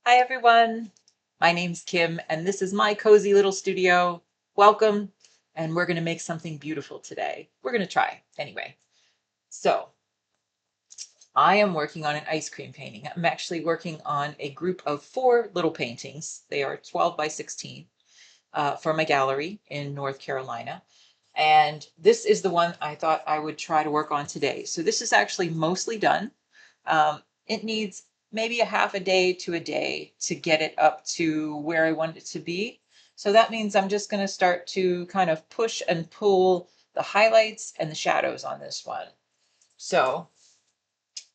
Hi everyone, my name's Kim and this is my cozy little studio. Welcome, and we're going to make something beautiful today. We're going to try anyway. So I am working on an ice cream painting. I'm actually working on a group of 4 little paintings. They are 12 by 16 for my gallery in North Carolina. And this is the one I thought I would try to work on today. So this is actually mostly done. It needs maybe a half a day to a day to get it up to where I want it to be. So that means I'm just going to start to kind of push and pull the highlights and the shadows on this one. So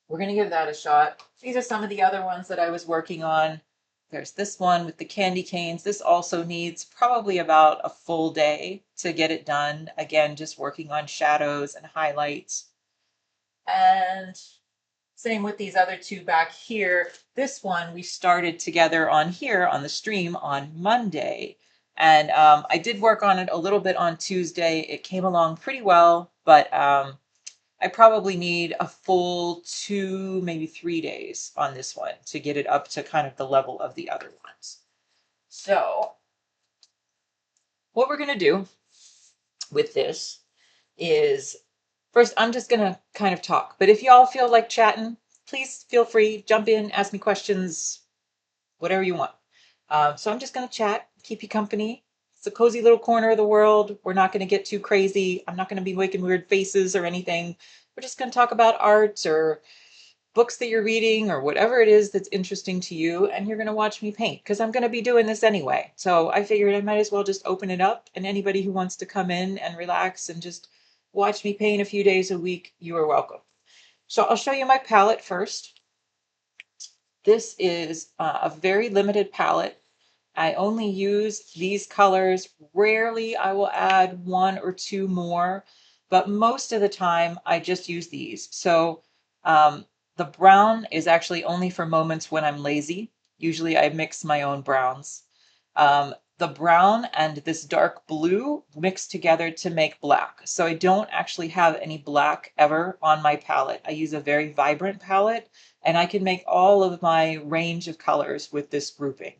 we're going to give that a shot. These are some of the other ones that I was working on. There's this one with the candy canes. This also needs probably about a full day to get it done. Again, just working on shadows and highlights. And same with these other 2 back here. This one we started together on here on the stream on Monday. And I did work on it a little bit on Tuesday. It came along pretty well, but I probably need a full 2, maybe 3 days on this one to get it up to kind of the level of the other ones. So what we're going to do with this is first, I'm just going to kind of talk, but if y'all feel like chatting, please feel free, jump in, ask me questions, whatever you want. So I'm just going to chat, keep you company. It's a cozy little corner of the world. We're not going to get too crazy. I'm not going to be making weird faces or anything. We're just going to talk about art or books that you're reading or whatever it is that's interesting to you. And you're going to watch me paint because I'm going to be doing this anyway. So I figured I might as well just open it up. And anybody who wants to come in and relax and just watch me paint a few days a week, you are welcome. So I'll show you my palette first. This is a very limited palette. I only use these colors. Rarely I will add 1 or 2 more, but most of the time I just use these. So the brown is actually only for moments when I'm lazy. Usually I mix my own browns. The brown and this dark blue mix together to make black. So I don't actually have any black ever on my palette. I use a very vibrant palette and I can make all of my range of colors with this grouping.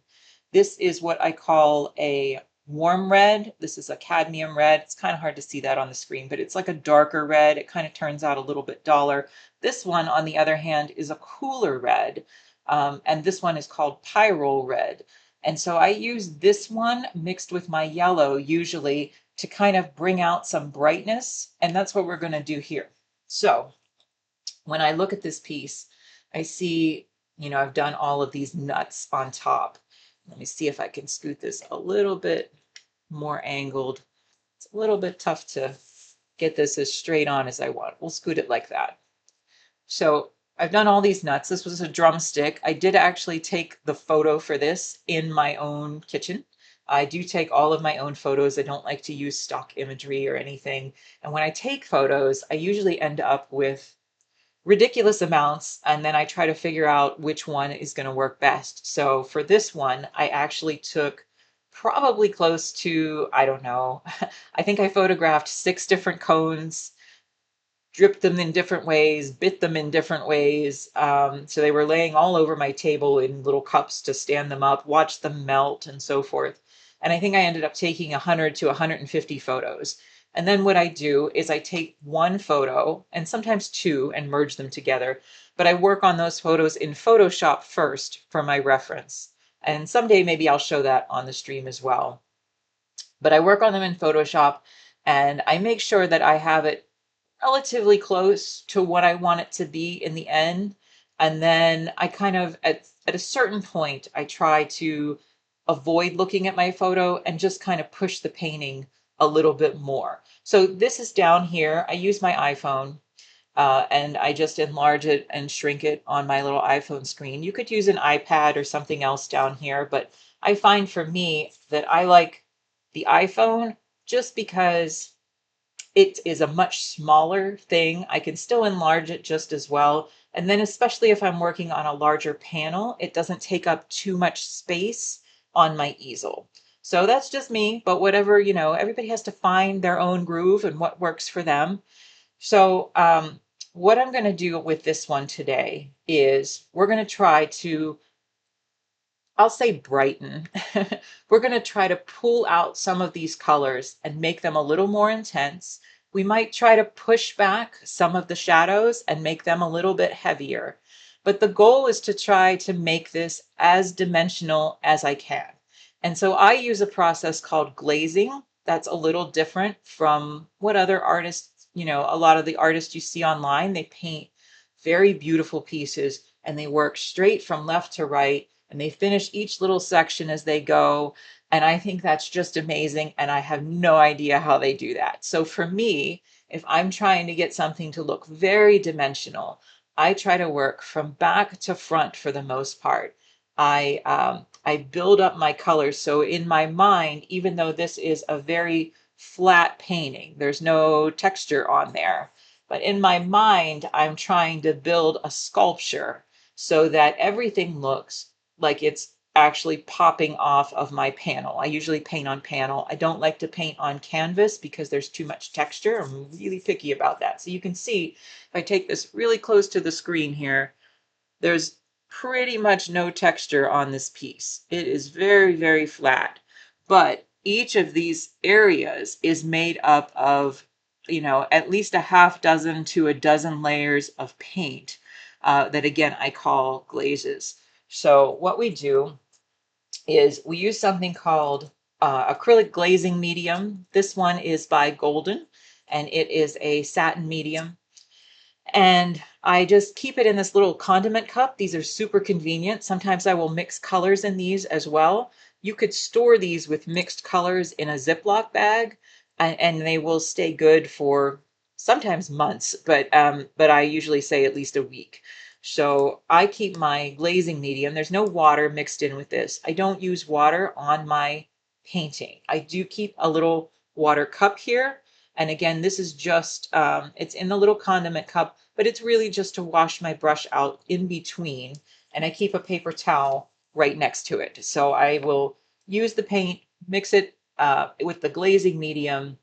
This is what I call a warm red. This is a cadmium red. It's kind of hard to see that on the screen, but it's like a darker red. It kind of turns out a little bit duller. This one, on the other hand, is a cooler red. And this one is called pyrrole red. And so I use this one mixed with my yellow usually to kind of bring out some brightness. And that's what we're going to do here. So when I look at this piece, I see, I've done all of these nuts on top. Let me see if I can scoot this a little bit more angled. It's a little bit tough to get this as straight on as I want. We'll scoot it like that. So I've done all these nuts. This was a drumstick. I did actually take the photo for this in my own kitchen. I do take all of my own photos. I don't like to use stock imagery or anything. And when I take photos, I usually end up with ridiculous amounts, and then I try to figure out which one is going to work best. So for this one, I actually took probably close to, I don't know, I think I photographed 6 different cones, dripped them in different ways, bit them in different ways. So they were laying all over my table in little cups to stand them up, watch them melt, and so forth. And I think I ended up taking 100 to 150 photos. And then what I do is I take 1 photo and sometimes 2 and merge them together. But I work on those photos in Photoshop first for my reference. And someday maybe I'll show that on the stream as well. But I work on them in Photoshop and I make sure that I have it relatively close to what I want it to be in the end. And then I kind of, at a certain point, I try to avoid looking at my photo and just kind of push the painting a little bit more. So this is down here. I use my iPhone and I just enlarge it and shrink it on my little iPhone screen. You could use an iPad or something else down here, but I find for me that I like the iPhone just because it is a much smaller thing. I can still enlarge it just as well. And then especially if I'm working on a larger panel, it doesn't take up too much space on my easel. So that's just me, but whatever, everybody has to find their own groove and what works for them. So what I'm going to do with this one today is we're going to try to I'll say brighten. We're going to try to pull out some of these colors and make them a little more intense. We might try to push back some of the shadows and make them a little bit heavier. But the goal is to try to make this as dimensional as I can. And so I use a process called glazing. That's a little different from what other artists, a lot of the artists you see online, they paint very beautiful pieces and they work straight from left to right and they finish each little section as they go. And I think that's just amazing. And I have no idea how they do that. So for me, if I'm trying to get something to look very dimensional, I try to work from back to front for the most part. I build up my colors. So in my mind, even though this is a very flat painting, there's no texture on there. But in my mind, I'm trying to build a sculpture so that everything looks like it's actually popping off of my panel. I usually paint on panel. I don't like to paint on canvas because there's too much texture. I'm really picky about that. So you can see if I take this really close to the screen here, there's pretty much no texture on this piece. It is very, very flat. But each of these areas is made up of, at least a half dozen to a dozen layers of paint that, again, I call glazes. So what we do is we use something called acrylic glazing medium. This one is by Golden, and it is a satin medium. And I just keep it in this little condiment cup. These are super convenient. Sometimes I will mix colors in these as well. You could store these with mixed colors in a Ziploc bag, and they will stay good for sometimes months, but I usually say at least a week. So I keep my glazing medium. There's no water mixed in with this. I don't use water on my painting. I do keep a little water cup here. And again, this is just, it's in the little condiment cup, but it's really just to wash my brush out in between. And I keep a paper towel right next to it. So I will use the paint, mix it with the glazing medium,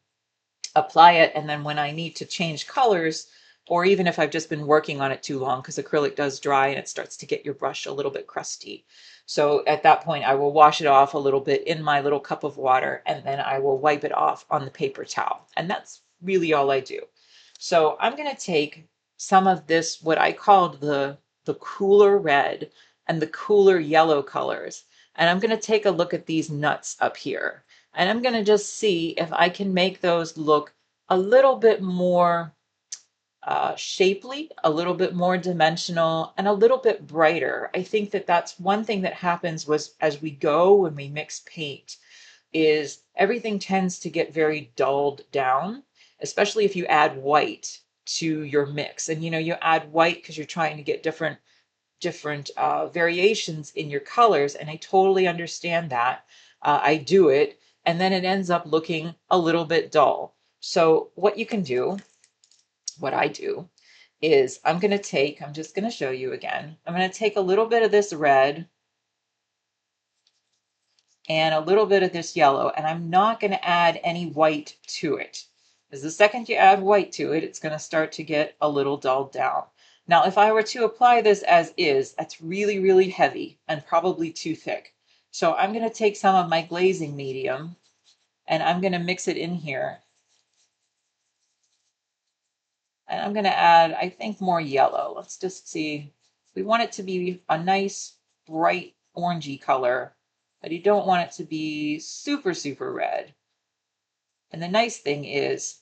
apply it, and then when I need to change colors, or even if I've just been working on it too long, because acrylic does dry and it starts to get your brush a little bit crusty. So at that point, I will wash it off a little bit in my little cup of water, and then I will wipe it off on the paper towel. And that's really all I do. So I'm going to take some of this, what I called the cooler red and the cooler yellow colors, and I'm going to take a look at these nuts up here. And I'm going to just see if I can make those look a little bit more shapely, a little bit more dimensional, and a little bit brighter. I think that that's one thing that happens was as we go when we mix paint is everything tends to get very dulled down, especially if you add white to your mix. And you add white because you're trying to get different variations in your colors, and I totally understand that. I do it, and then it ends up looking a little bit dull. So what you can do, what I do, is I'm just going to show you again. I'm going to take a little bit of this red and a little bit of this yellow, and I'm not going to add any white to it. Because the second you add white to it, it's going to start to get a little dulled down. Now, if I were to apply this as is, that's really, really heavy and probably too thick. So I'm going to take some of my glazing medium and I'm going to mix it in here. And I'm going to add, I think, more yellow. Let's just see. We want it to be a nice, bright, orangey color, but you don't want it to be super, super red. And the nice thing is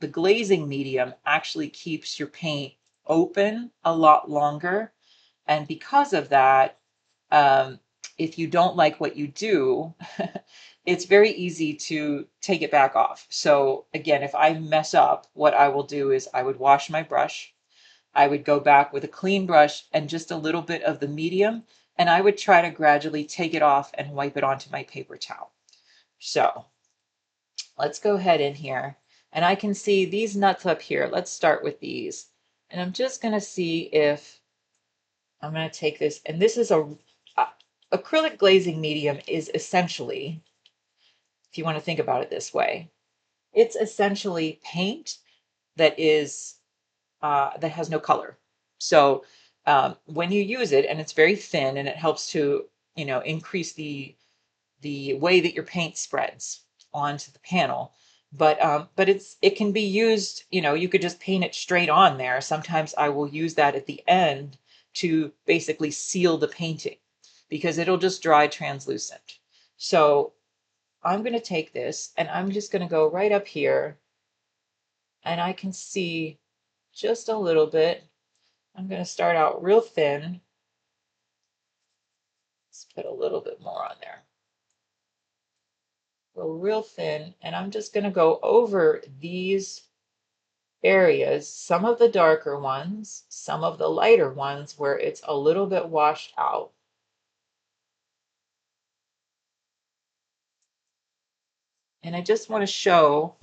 the glazing medium actually keeps your paint open a lot longer. And because of that, if you don't like what you do, it's very easy to take it back off. So again, if I mess up, what I will do is I would wash my brush. I would go back with a clean brush and just a little bit of the medium, and I would try to gradually take it off and wipe it onto my paper towel. So let's go ahead in here, and I can see these nuts up here. Let's start with these. And I'm just going to see if I'm going to take this, and this is acrylic glazing medium is essentially, if you want to think about it this way, it's essentially paint that is that has no color. So when you use it, and it's very thin, and it helps to you know, increase the way that your paint spreads onto the panel. But it can be used, you know, you could just paint it straight on there. Sometimes I will use that at the end to basically seal the painting because it'll just dry translucent. So I'm going to take this and I'm just going to go right up here and I can see just a little bit. I'm going to start out real thin. Let's put a little bit more on there. Go real thin, and I'm just going to go over these areas, some of the darker ones, some of the lighter ones where it's a little bit washed out. And I just want to show,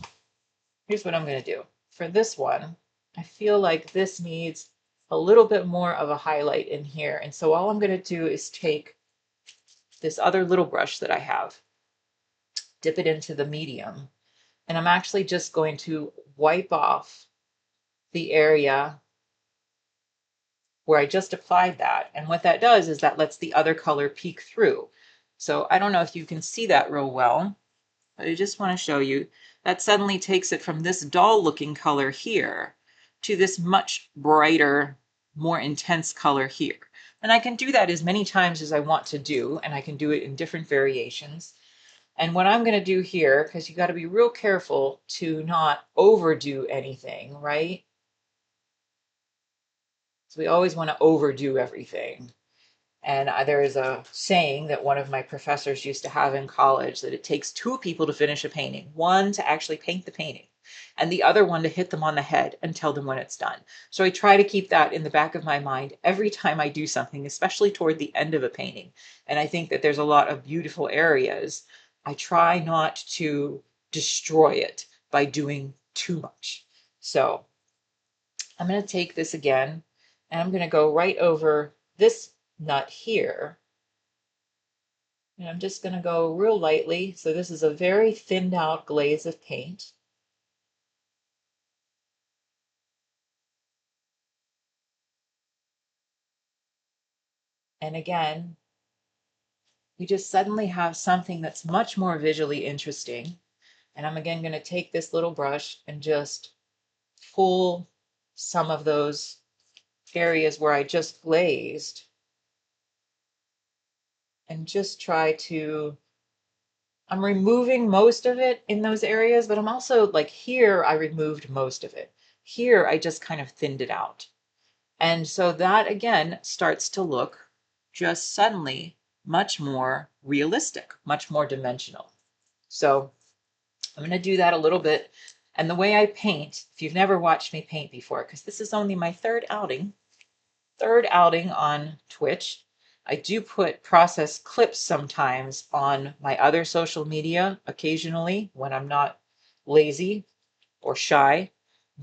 here's what I'm going to do. For this one, I feel like this needs a little bit more of a highlight in here. And so all I'm going to do is take this other little brush that I have, dip it into the medium, and I'm actually just going to wipe off the area where I just applied that. And what that does is that lets the other color peek through. So I don't know if you can see that real well, but I just want to show you that suddenly takes it from this dull looking color here to this much brighter, more intense color here. And I can do that as many times as I want to do, and I can do it in different variations. And what I'm going to do here, because you got to be real careful to not overdo anything, right? So we always want to overdo everything. And there is a saying that one of my professors used to have in college that it takes two people to finish a painting, one to actually paint the painting and the other one to hit them on the head and tell them when it's done. So I try to keep that in the back of my mind every time I do something, especially toward the end of a painting. And I think that there's a lot of beautiful areas. I try not to destroy it by doing too much. So I'm going to take this again and I'm going to go right over this nut here. And I'm just going to go real lightly. So this is a very thinned out glaze of paint. And again, we just suddenly have something that's much more visually interesting. And I'm again going to take this little brush and just pull some of those areas where I just glazed and just try to, I'm removing most of it in those areas, but I'm also like here, I removed most of it. Here, I just kind of thinned it out. And so that again starts to look just suddenly much more realistic, much more dimensional. So I'm going to do that a little bit. And the way I paint, if you've never watched me paint before, because this is only my third outing on Twitch, I do put process clips sometimes on my other social media occasionally when I'm not lazy or shy.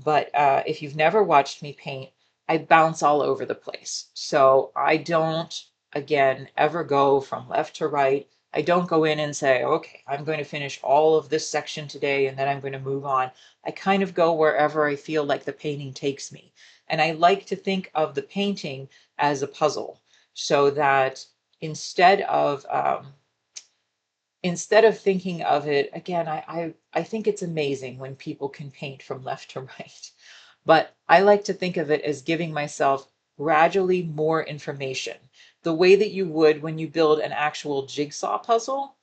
But if you've never watched me paint, I bounce all over the place. So I don't, again, ever go from left to right. I don't go in and say, okay, I'm going to finish all of this section today and then I'm going to move on. I kind of go wherever I feel like the painting takes me. And I like to think of the painting as a puzzle so that instead of thinking of it, again, I think it's amazing when people can paint from left to right. But I like to think of it as giving myself gradually more information. The way that you would when you build an actual jigsaw puzzle,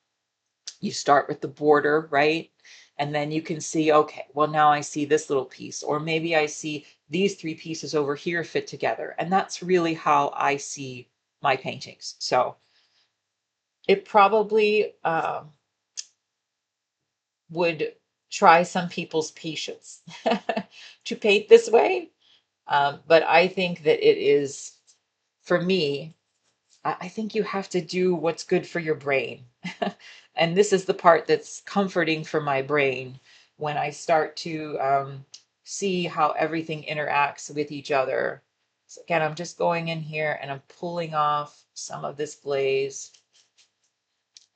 you start with the border, right? And then you can see, okay, well, now I see this little piece, or maybe I see these three pieces over here fit together. And that's really how I see my paintings. So it probably would try some people's patience to paint this way. But I think that it is, for me, I think you have to do what's good for your brain. And this is the part that's comforting for my brain when I start to see how everything interacts with each other. So again, I'm just going in here and I'm pulling off some of this glaze.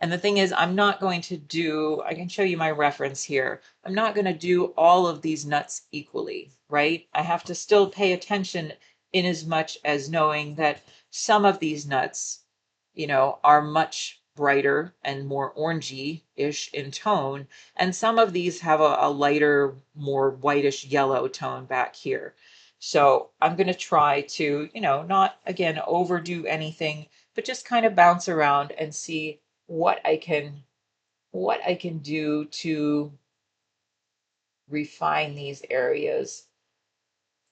And the thing is, I'm not going to do, I can show you my reference here. I'm not going to do all of these nuts equally, right? I have to still pay attention in as much as knowing that some of these nuts, are much brighter and more orangey-ish in tone. And some of these have a lighter, more whitish yellow tone back here. So I'm going to try to, not again overdo anything, but just kind of bounce around and see what I can do to refine these areas.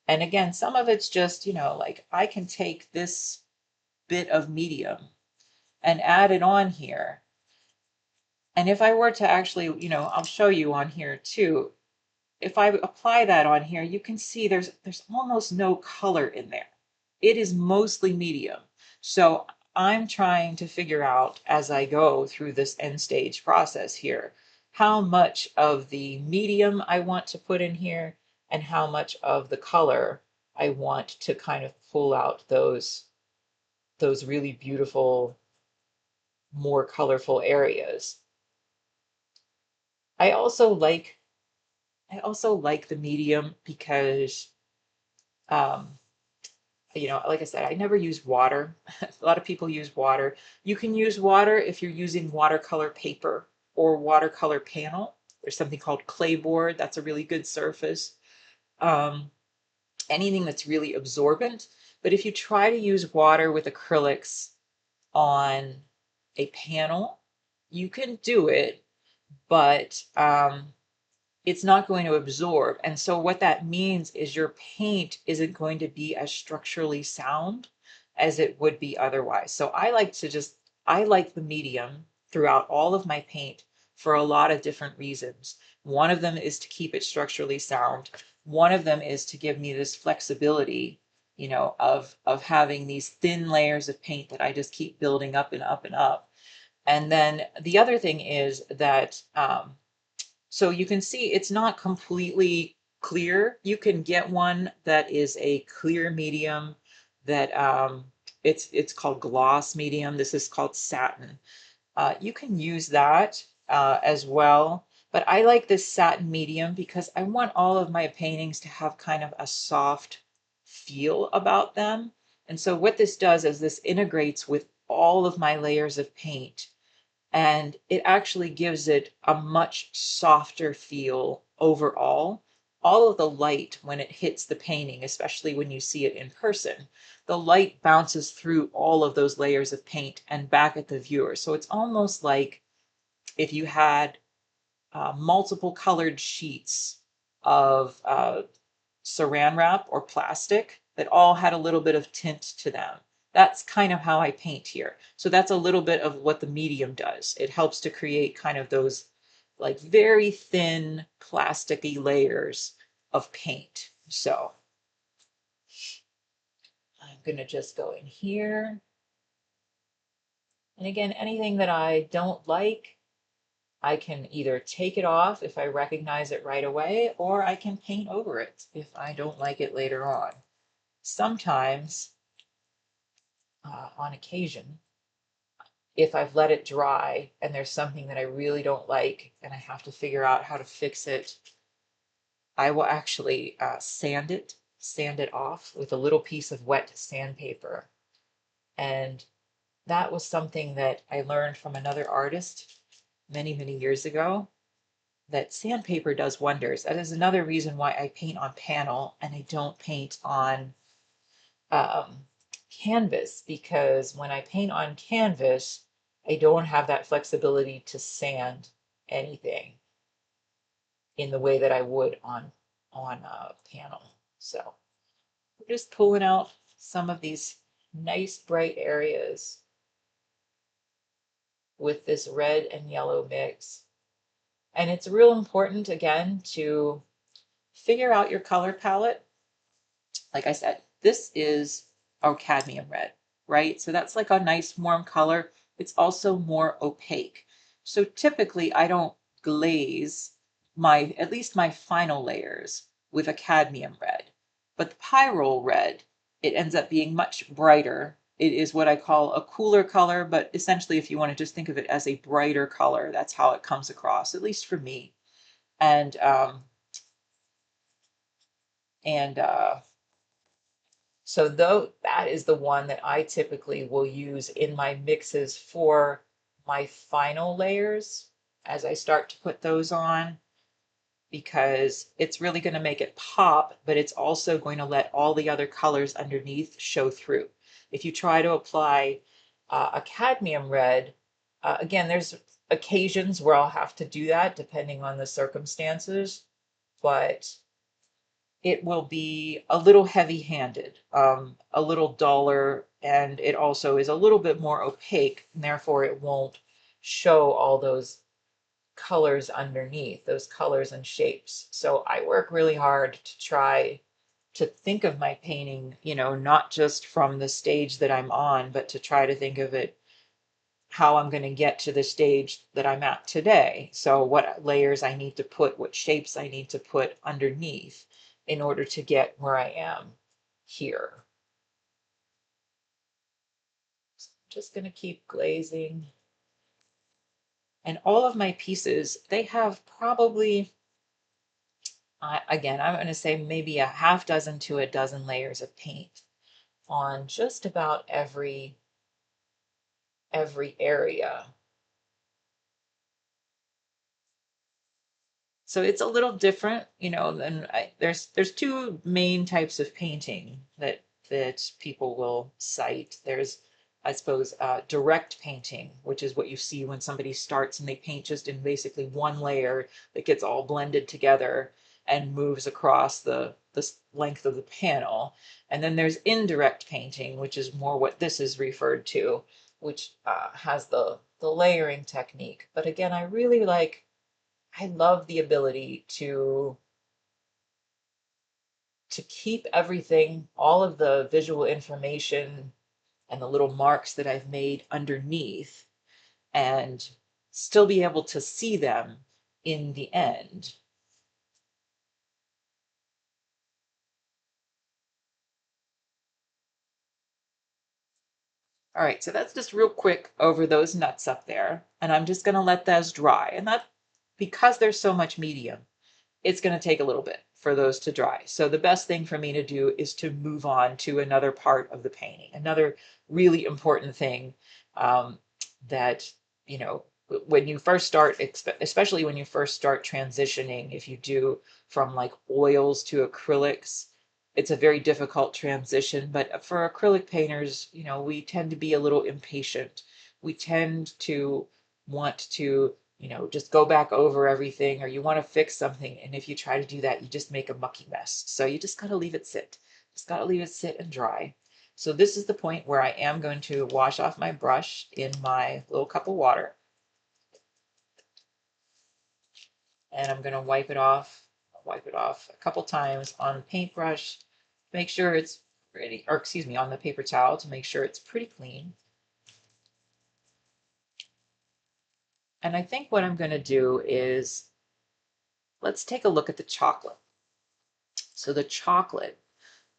And again, some of it's just, like I can take this bit of medium and add it on here. And if I were to actually, I'll show you on here too. If I apply that on here, you can see there's almost no color in there. It is mostly medium. So I'm trying to figure out as I go through this end stage process here, how much of the medium I want to put in here and how much of the color I want to kind of pull out those really beautiful, more colorful areas. I also like the medium because um, like I said, I never use water. A lot of people use water. You can use water if you're using watercolor paper or watercolor panel. There's something called clayboard. That's a really good surface. Um, Anything that's really absorbent. But if you try to use water with acrylics on a panel, you can do it, but it's not going to absorb. And so what that means is your paint isn't going to be as structurally sound as it would be otherwise. So I like the medium throughout all of my paint for a lot of different reasons. One of them is to keep it structurally sound. One of them is to give me this flexibility, of having these thin layers of paint that I just keep building up and up and up. And then the other thing is that so you can see it's not completely clear. You can get one that is a clear medium that it's called gloss medium. This is called satin. You can use that as well. But I like this satin medium because I want all of my paintings to have kind of a soft feel about them. And so what this does is this integrates with all of my layers of paint, and it actually gives it a much softer feel overall. All of the light, when it hits the painting, especially when you see it in person, the light bounces through all of those layers of paint and back at the viewer. So it's almost like if you had multiple colored sheets of saran wrap or plastic that all had a little bit of tint to them. That's kind of how I paint here. So that's a little bit of what the medium does. It helps to create kind of those like very thin plasticky layers of paint. So I'm going to just go in here. And again, anything that I don't like, I can either take it off if I recognize it right away, or I can paint over it if I don't like it later on. Sometimes, on occasion, if I've let it dry and there's something that I really don't like and I have to figure out how to fix it, I will actually sand it off with a little piece of wet sandpaper. And that was something that I learned from another artist many, many years ago, that sandpaper does wonders. That is another reason why I paint on panel and I don't paint on canvas, because when I paint on canvas, I don't have that flexibility to sand anything in the way that I would on a panel. So we're just pulling out some of these nice bright areas with this red and yellow mix. And it's real important, again, to figure out your color palette. Like I said, this is our cadmium red, right? So that's like a nice warm color. It's also more opaque. So typically I don't glaze at least my final layers with a cadmium red. But the pyrrole red, it ends up being much brighter. It is what I call a cooler color, but essentially if you want to just think of it as a brighter color, that's how it comes across, at least for me. And and So though that is the one that I typically will use in my mixes for my final layers as I start to put those on, because it's really going to make it pop, but it's also going to let all the other colors underneath show through. If you try to apply a cadmium red, again, there's occasions where I'll have to do that depending on the circumstances, but it will be a little heavy-handed, a little duller, and it also is a little bit more opaque, and therefore it won't show all those colors underneath, those colors and shapes. So I work really hard to try to think of my painting, not just from the stage that I'm on, but to try to think of it how I'm going to get to the stage that I'm at today. So what layers I need to put, what shapes I need to put underneath in order to get where I am here. So I'm just going to keep glazing. And all of my pieces, they have probably, again, I'm going to say maybe a half dozen to a dozen layers of paint on just about every area. So it's a little different, than there's two main types of painting that people will cite. There's, I suppose, direct painting, which is what you see when somebody starts and they paint just in basically one layer that gets all blended together and moves across the length of the panel. And then there's indirect painting, which is more what this is referred to, which has the layering technique. But again, I love the ability to keep everything, all of the visual information and the little marks that I've made underneath, and still be able to see them in the end. All right, so that's just real quick over those nuts up there, and I'm just going to let those dry. And that, because there's so much medium, it's going to take a little bit for those to dry. So the best thing for me to do is to move on to another part of the painting. Another really important thing, that, when you first start, especially when you first start transitioning, if you do from like oils to acrylics, it's a very difficult transition. But for acrylic painters, we tend to be a little impatient. We tend to want to, just go back over everything, or you want to fix something. And if you try to do that, you just make a mucky mess. So you just got to leave it sit. Just got to leave it sit and dry. So this is the point where I am going to wash off my brush in my little cup of water. And I'm going to wipe it off a couple times on the paintbrush. Make sure it's pretty, or excuse me, on the paper towel to make sure it's pretty clean. And I think what I'm going to do is, let's take a look at the chocolate. So the chocolate,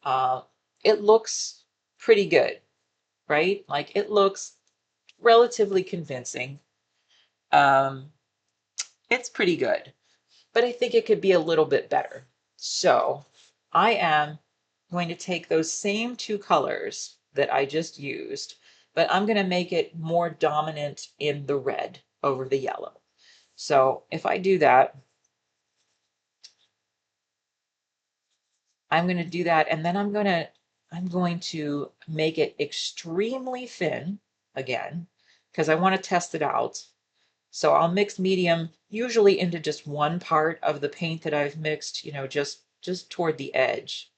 uh, it looks pretty good, right? Like it looks relatively convincing. Um, it's pretty good, but I think it could be a little bit better. So I am going to take those same two colors that I just used, but I'm going to make it more dominant in the red over the yellow. So if I do that, I'm going to do that, and then I'm going to make it extremely thin again, because I want to test it out. So I'll mix medium usually into just one part of the paint that I've mixed, just toward the edge,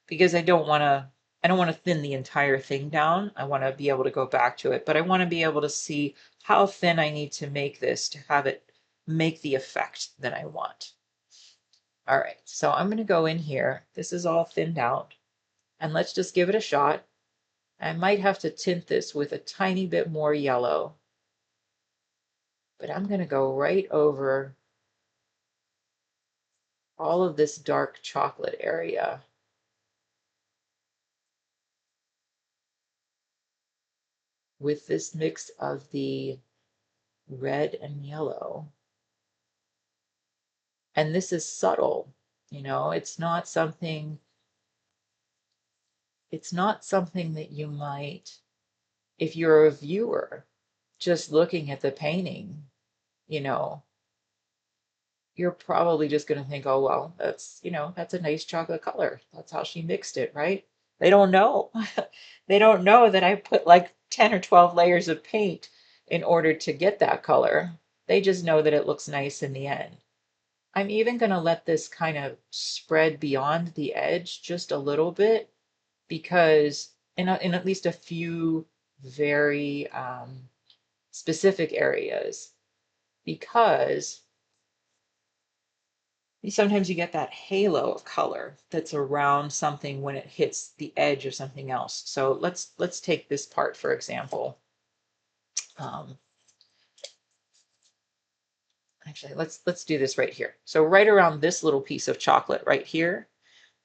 because I don't want to thin the entire thing down. I want to be able to go back to it, but I want to be able to see how thin I need to make this to have it make the effect that I want. All right, so I'm going to go in here. This is all thinned out, and let's just give it a shot. I might have to tint this with a tiny bit more yellow, but I'm going to go right over all of this dark chocolate area with this mix of the red and yellow. And this is subtle, it's not something, it's not something that you might, if you're a viewer, just looking at the painting, you know, you're probably just going to think, oh, well, that's a nice chocolate color. That's how she mixed it, right? They don't know. They don't know that I put like 10 or 12 layers of paint in order to get that color. They just know that it looks nice in the end. I'm even going to let this kind of spread beyond the edge just a little bit because in at least a few very specific areas, because sometimes you get that halo of color that's around something when it hits the edge of something else. So let's take this part for example. Um, Actually, let's do this right here. So right around this little piece of chocolate right here,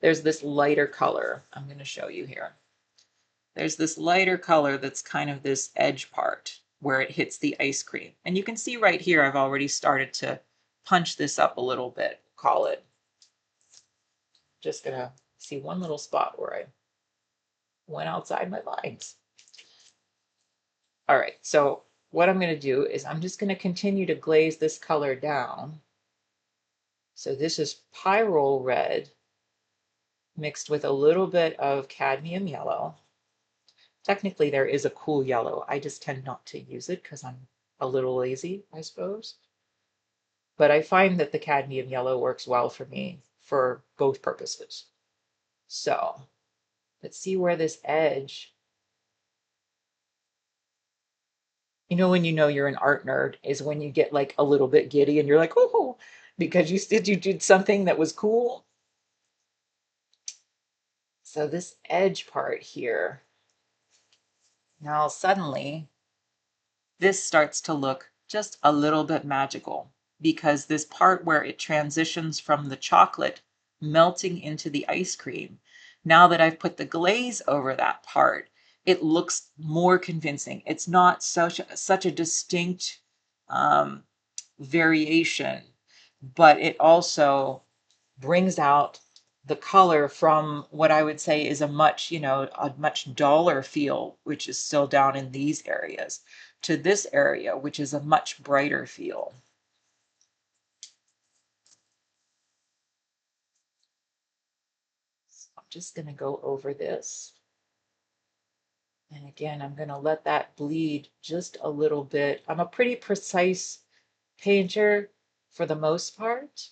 there's this lighter color. I'm going to show you here. There's this lighter color that's kind of this edge part where it hits the ice cream. And you can see right here, I've already started to punch this up a little bit, call it. Just gonna see one little spot where I went outside my lines. All right, so what I'm gonna do is I'm just gonna continue to glaze this color down. So this is pyrrole red mixed with a little bit of cadmium yellow. Technically, there is a cool yellow. I just tend not to use it because I'm a little lazy, I suppose. But I find that the cadmium yellow works well for me for both purposes. So let's see where this edge, when you know you're an art nerd is when you get like a little bit giddy and you're like, oh, because you did something that was cool. So this edge part here, now suddenly this starts to look just a little bit magical because this part where it transitions from the chocolate melting into the ice cream, now that I've put the glaze over that part, it looks more convincing. It's not such a distinct variation, but it also brings out the color from what I would say is a much duller feel, which is still down in these areas, to this area, which is a much brighter feel. So I'm just going to go over this. And again, I'm going to let that bleed just a little bit. I'm a pretty precise painter for the most part,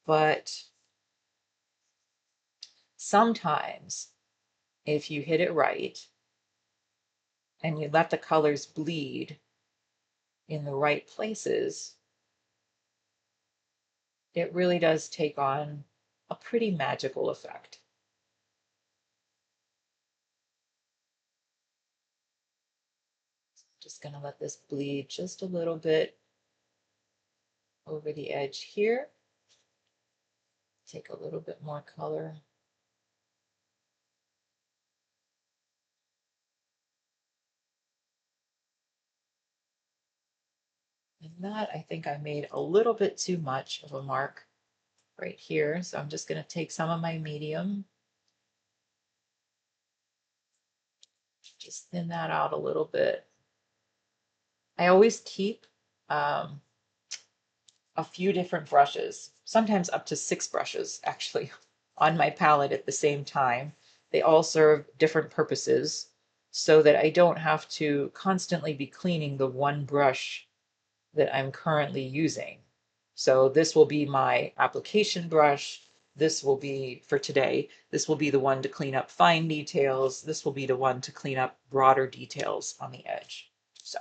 but sometimes if you hit it right and you let the colors bleed in the right places, it really does take on a pretty magical effect. Just going to let this bleed just a little bit over the edge here. Take a little bit more color. And that, I think I made a little bit too much of a mark right here. So I'm just going to take some of my medium, just thin that out a little bit. I always keep a few different brushes, sometimes up to 6 brushes actually, on my palette at the same time. They all serve different purposes so that I don't have to constantly be cleaning the one brush that I'm currently using. So this will be my application brush. This will be, for today, this will be the one to clean up fine details. This will be the one to clean up broader details on the edge. So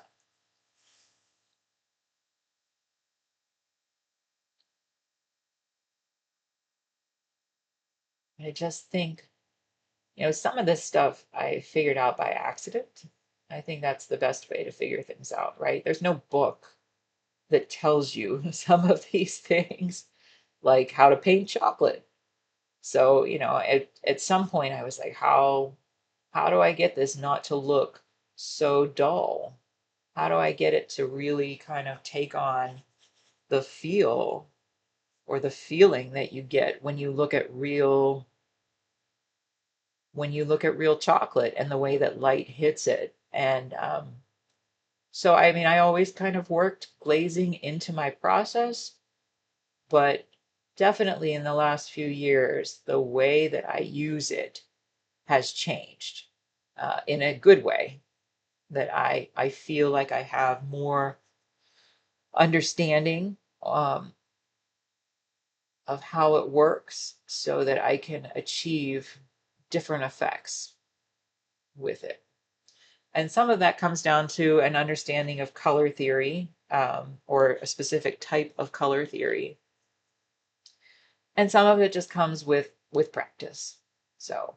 I just think, some of this stuff I figured out by accident. I think that's the best way to figure things out, right? There's no book that tells you some of these things, like how to paint chocolate. So, at some point I was like, how do I get this not to look so dull? How do I get it to really kind of take on the feel or the feeling that you get when you look at real when you look at real chocolate and the way that light hits it. And so, I mean, I always kind of worked glazing into my process, but definitely in the last few years, the way that I use it has changed in a good way. That I feel like I have more understanding of how it works so that I can achieve different effects with it. And some of that comes down to an understanding of color theory, or a specific type of color theory. And some of it just comes with practice. So,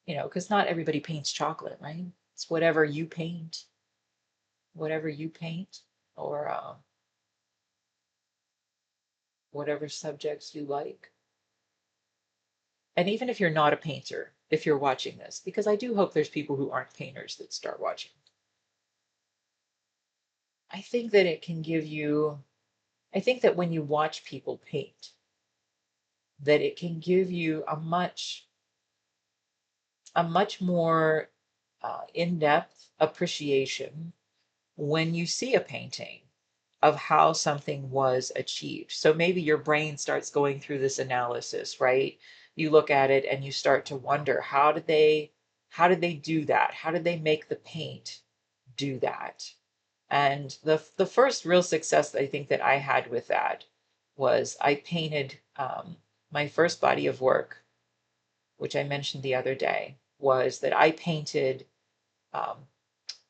because not everybody paints chocolate, right? It's whatever you paint, or whatever subjects you like. And even if you're not a painter, if you're watching this, because I do hope there's people who aren't painters that start watching, I think that it can give you, I think that when you watch people paint, that it can give you a much more in-depth appreciation when you see a painting of how something was achieved. So maybe your brain starts going through this analysis, right? You look at it and you start to wonder, how did they do that? How did they make the paint do that? And the first real success I think that I had with that was I painted my first body of work, which I mentioned the other day, was that I painted um,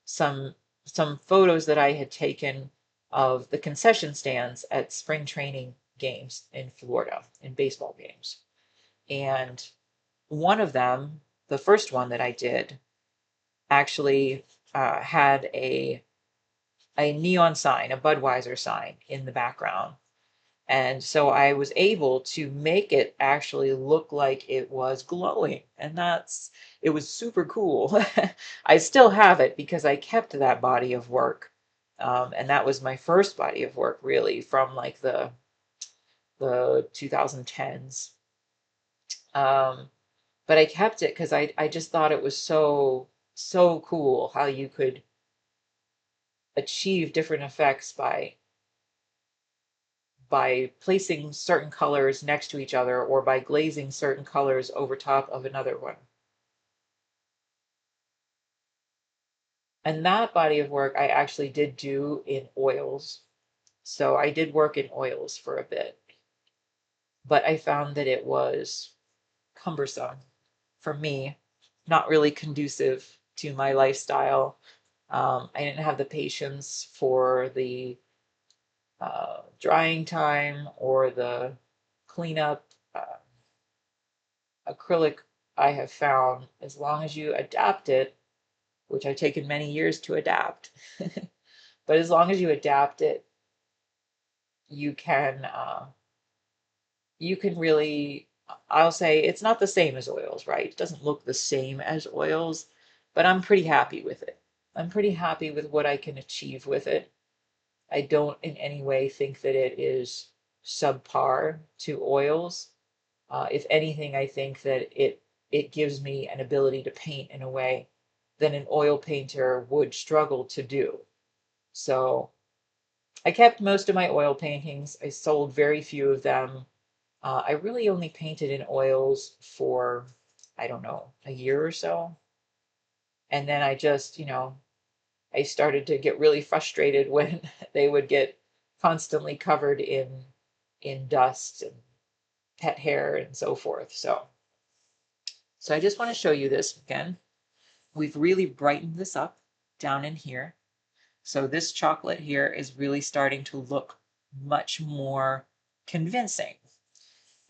some some photos that I had taken of the concession stands at spring training games in Florida, in baseball games. And one of them, the first one that I did, actually had a neon sign, a Budweiser sign in the background. And so I was able to make it actually look like it was glowing. And it was super cool. I still have it because I kept that body of work. And that was my first body of work, really, from like the 2010s. Um, but I kept it because I just thought it was so cool how you could achieve different effects by placing certain colors next to each other or by glazing certain colors over top of another one. And that body of work I actually did do in oils. So I did work in oils for a bit, but I found that it was cumbersome for me, not really conducive to my lifestyle. I didn't have the patience for the drying time or the cleanup. Acrylic, I have found, as long as you adapt it, which I've taken many years to adapt, but as long as you adapt it, you can you can really, I'll say it's not the same as oils, right? It doesn't look the same as oils, but I'm pretty happy with it. I'm pretty happy with what I can achieve with it. I don't in any way think that it is subpar to oils. If anything, I think that it gives me an ability to paint in a way that an oil painter would struggle to do. So I kept most of my oil paintings. I sold very few of them. I really only painted in oils for, I don't know, a year or so. And then I just, I started to get really frustrated when they would get constantly covered in dust and pet hair and so forth. So I just want to show you this again. We've really brightened this up down in here. So this chocolate here is really starting to look much more convincing.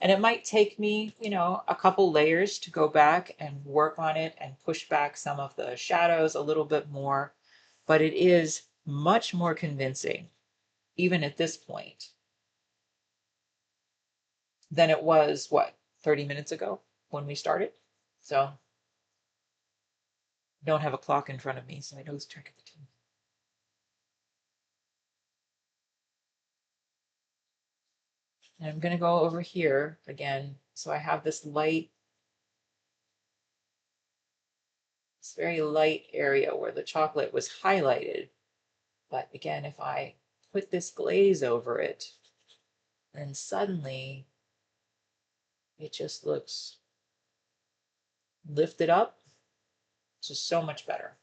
And it might take me, a couple layers to go back and work on it and push back some of the shadows a little bit more, but it is much more convincing, even at this point, than it was, what, 30 minutes ago when we started? So don't have a clock in front of me, so I lose track of the time. And I'm going to go over here again. So I have this light this very light area where the chocolate was highlighted. But again, if I put this glaze over it, then suddenly it just looks lifted up, just so much better.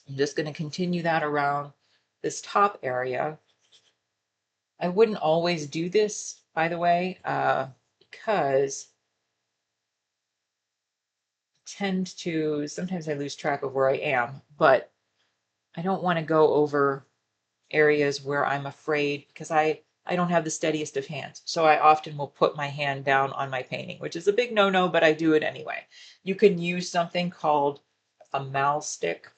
I'm just going to continue that around this top area. I wouldn't always do this, by the way, because sometimes I lose track of where I am, but I don't want to go over areas where I'm afraid, because I don't have the steadiest of hands. So I often will put my hand down on my painting, which is a big no-no, but I do it anyway. You can use something called a mal stick,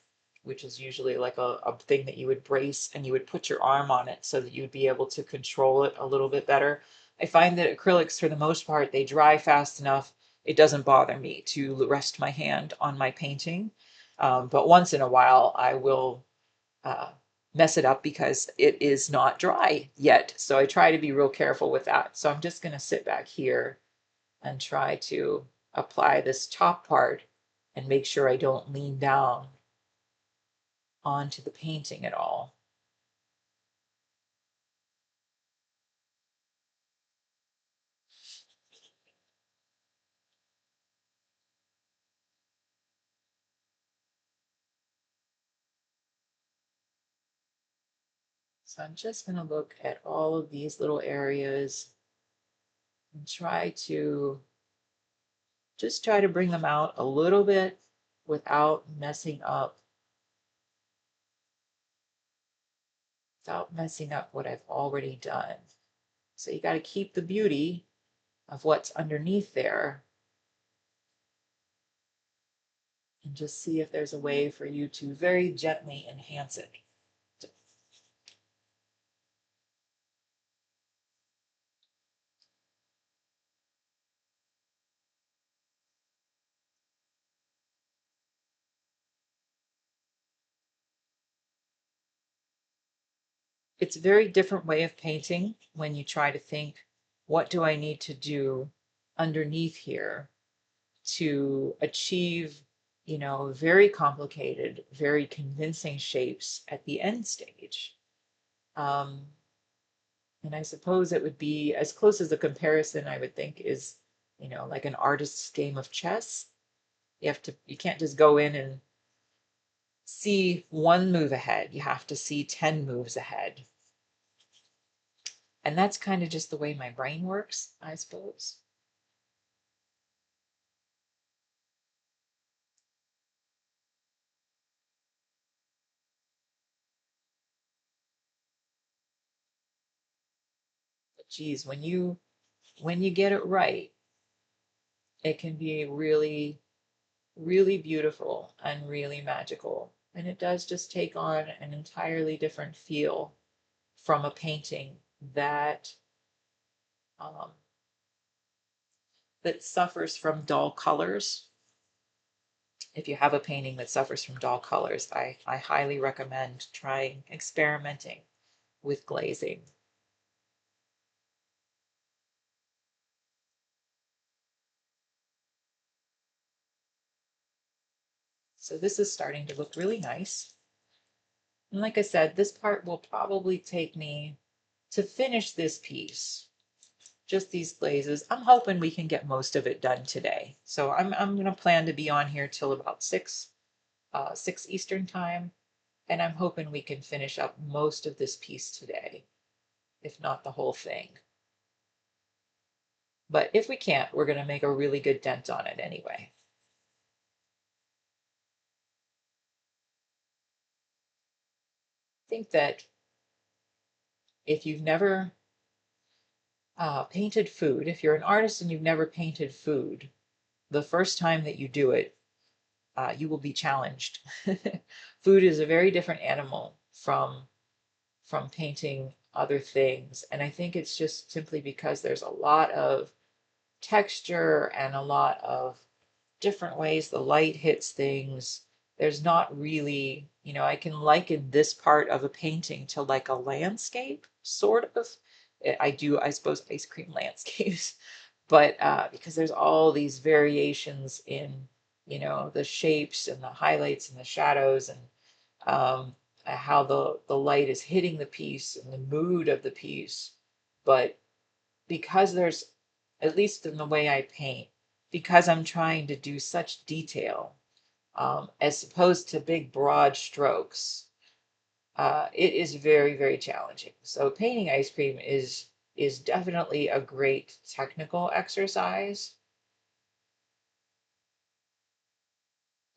which is usually like a thing that you would brace, and you would put your arm on it so that you'd be able to control it a little bit better. I find that acrylics, for the most part, they dry fast enough. It doesn't bother me to rest my hand on my painting. But once in a while, I will uh, mess it up because it is not dry yet. So I try to be real careful with that. So I'm just going to sit back here and try to apply this top part and make sure I don't lean down onto the painting at all. So I'm just going to look at all of these little areas and try to bring them out a little bit without messing up what I've already done. So you got to keep the beauty of what's underneath there, and just see if there's a way for you to very gently enhance it. It's a very different way of painting when you try to think, what do I need to do underneath here to achieve, very complicated, very convincing shapes at the end stage. Um, and I suppose it would be as close as a comparison, I would think, is, like an artist's game of chess. You can't just go in and see one move ahead. You have to see 10 moves ahead. And that's kind of just the way my brain works, I suppose. But geez, when you get it right, it can be really, really beautiful and really magical. And it does just take on an entirely different feel from a painting um, that suffers from dull colors. If you have a painting that suffers from dull colors, I highly recommend trying experimenting with glazing. So this is starting to look really nice. And like I said, this part will probably take me to finish this piece, just these glazes. I'm hoping we can get most of it done today. So I'm going to plan to be on here till about 6 Eastern time. And I'm hoping we can finish up most of this piece today, if not the whole thing. But if we can't, we're going to make a really good dent on it anyway. I think that if you've never painted food, if you're an artist and you've never painted food, the first time that you do it, you will be challenged. Food is a very different animal from painting other things, and I think it's just simply because there's a lot of texture and a lot of different ways the light hits things. There's not really, I can liken this part of a painting to like a landscape, sort of. I do, I suppose, ice cream landscapes, but because there's all these variations in you know, the shapes and the highlights and the shadows, and how the light is hitting the piece and the mood of the piece. But because there's, at least in the way I paint, because I'm trying to do such detail, as opposed to big broad strokes, it is very, very challenging. So painting ice cream is definitely a great technical exercise.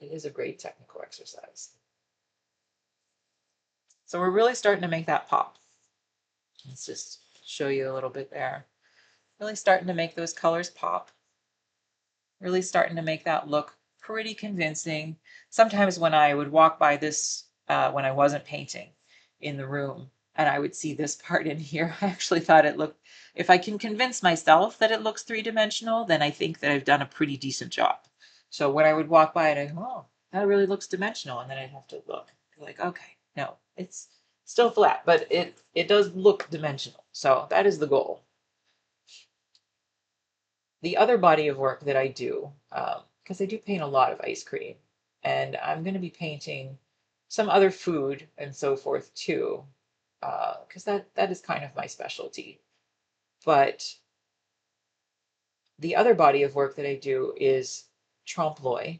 It is a great technical exercise. So we're really starting to make that pop. Let's just show you a little bit there. Really starting to make those colors pop. Really starting to make that look pretty convincing. Sometimes when I would walk by this, when I wasn't painting in the room, and I would see this part in here, I actually thought it looked, if I can convince myself that it looks three-dimensional, then I think that I've done a pretty decent job. So when I would walk by and I go, oh, that really looks dimensional, and then I'd have to look, like, okay, no, it's still flat, but it does look dimensional. So that is the goal. The other body of work that I do, because I do paint a lot of ice cream, and I'm going to be painting some other food and so forth too, because that is kind of my specialty. But the other body of work that I do is trompe l'oeil,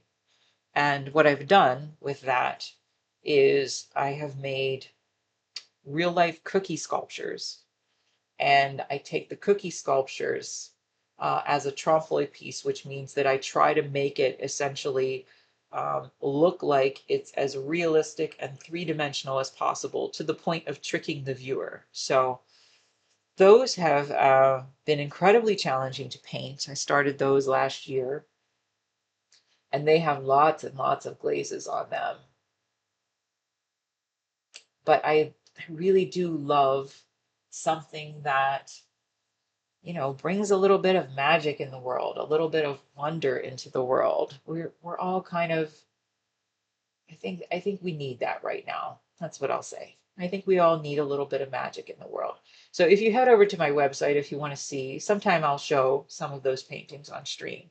and what I've done with that is I have made real life cookie sculptures, and I take the cookie sculptures as a trompe l'oeil piece, which means that I try to make it essentially look like it's as realistic and three-dimensional as possible, to the point of tricking the viewer. So those have been incredibly challenging to paint. I started those last year, and they have lots and lots of glazes on them. But I really do love something that, you know, brings a little bit of magic in the world, a little bit of wonder into the world. We're all kind of, I think we need that right now. That's what I'll say. I think we all need a little bit of magic in the world. So if you head over to my website, if you want to see, sometime I'll show some of those paintings on stream.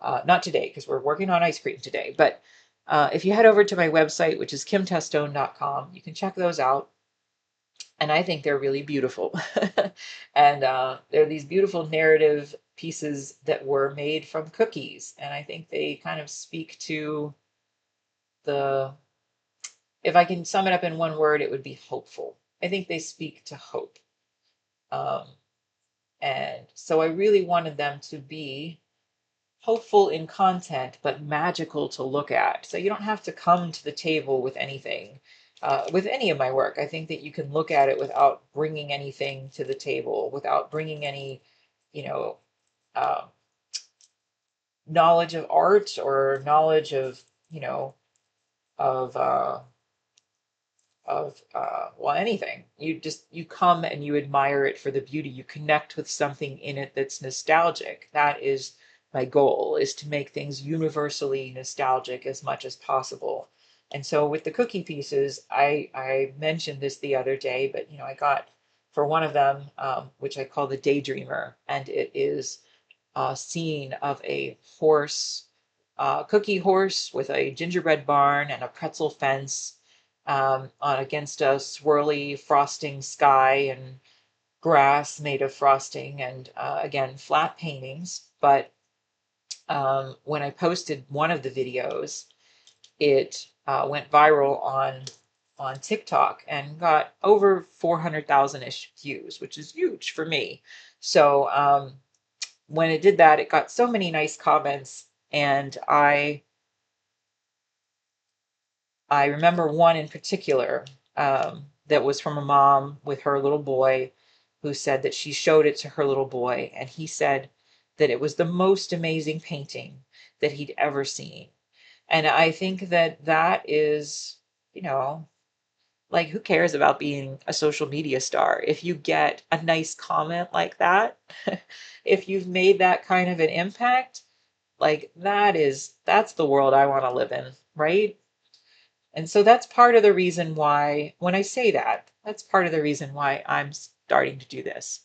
Not today, because we're working on ice cream today, but if you head over to my website, which is kimtestone.com, you can check those out. And I think they're really beautiful. And they're these beautiful narrative pieces that were made from cookies. And I think they kind of speak to the, if I can sum it up in one word, it would be hopeful. I think they speak to hope. Um, and so I really wanted them to be hopeful in content, but magical to look at. So you don't have to come to the table with anything. With any of my work, I think that you can look at it without bringing anything to the table, without bringing any, you know, uh, knowledge of art or knowledge of, you know, of well, anything. You come and you admire it for the beauty. You connect with something in it that's nostalgic. That is my goal, is to make things universally nostalgic as much as possible. And so with the cookie pieces, I mentioned this the other day, but you know, I got for one of them, which I call the Daydreamer, and it is a scene of a horse, cookie horse with a gingerbread barn and a pretzel fence, on against a swirly frosting sky and grass made of frosting, and again, flat paintings. But when I posted one of the videos, it went viral on TikTok and got over 400,000-ish views, which is huge for me. So when it did that, it got so many nice comments, and I remember one in particular, that was from a mom with her little boy, who said that she showed it to her little boy, and he said that it was the most amazing painting that he'd ever seen. And I think that that is, you know, like, who cares about being a social media star? If you get a nice comment like that, if you've made that kind of an impact, like, that's the world I want to live in, right? And so that's part of the reason why, when I say that's part of the reason why I'm starting to do this.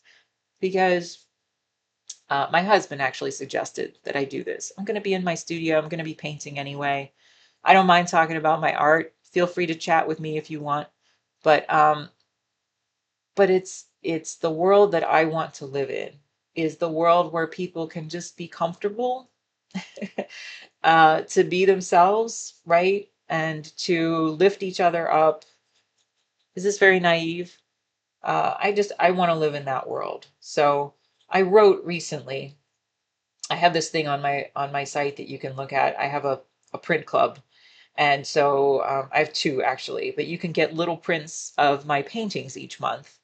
Because My husband actually suggested that I do this. I'm going to be in my studio. I'm going to be painting anyway. I don't mind talking about my art. Feel free to chat with me if you want. But it's the world that I want to live in. Is the world where people can just be comfortable, to be themselves, right? And to lift each other up. Is this very naive? I want to live in that world. So I wrote recently. I have this thing on my site that you can look at. I have a print club. And so I have two actually, but you can get little prints of my paintings each month.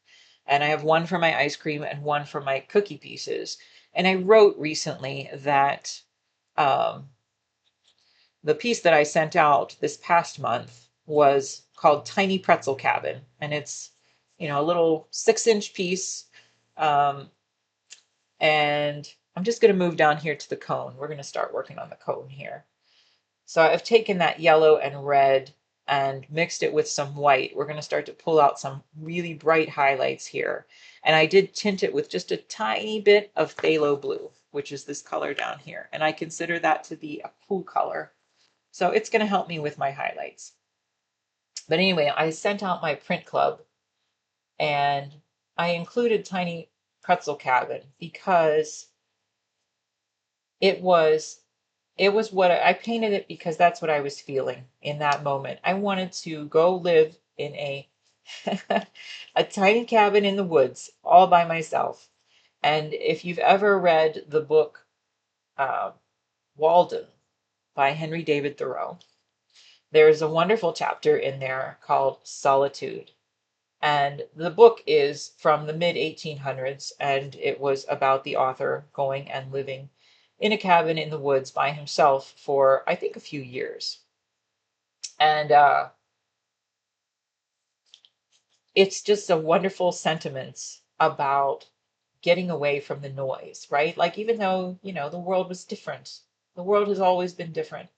And I have one for my ice cream and one for my cookie pieces. And I wrote recently that um, the piece that I sent out this past month was called Tiny Pretzel Cabin. And it's, a little 6-inch piece. Um, and I'm just going to move down here to the cone. We're going to start working on the cone here. So I've taken that yellow and red and mixed it with some white. We're going to start to pull out some really bright highlights here. And I did tint it with just a tiny bit of phthalo blue, which is this color down here. And I consider that to be a cool color. So it's going to help me with my highlights. But anyway, I sent out my print club and I included Tiny Pretzel Cabin because it was what I painted it because that's what I was feeling in that moment. I wanted to go live in a tiny cabin in the woods all by myself. And if you've ever read the book uh, Walden by Henry David Thoreau, there's a wonderful chapter in there called Solitude. And the book is from the mid 1800s, and it was about the author going and living in a cabin in the woods by himself for, I think, a few years. And it's just a wonderful sentiment about getting away from the noise, right? Like, even though, the world was different, the world has always been different,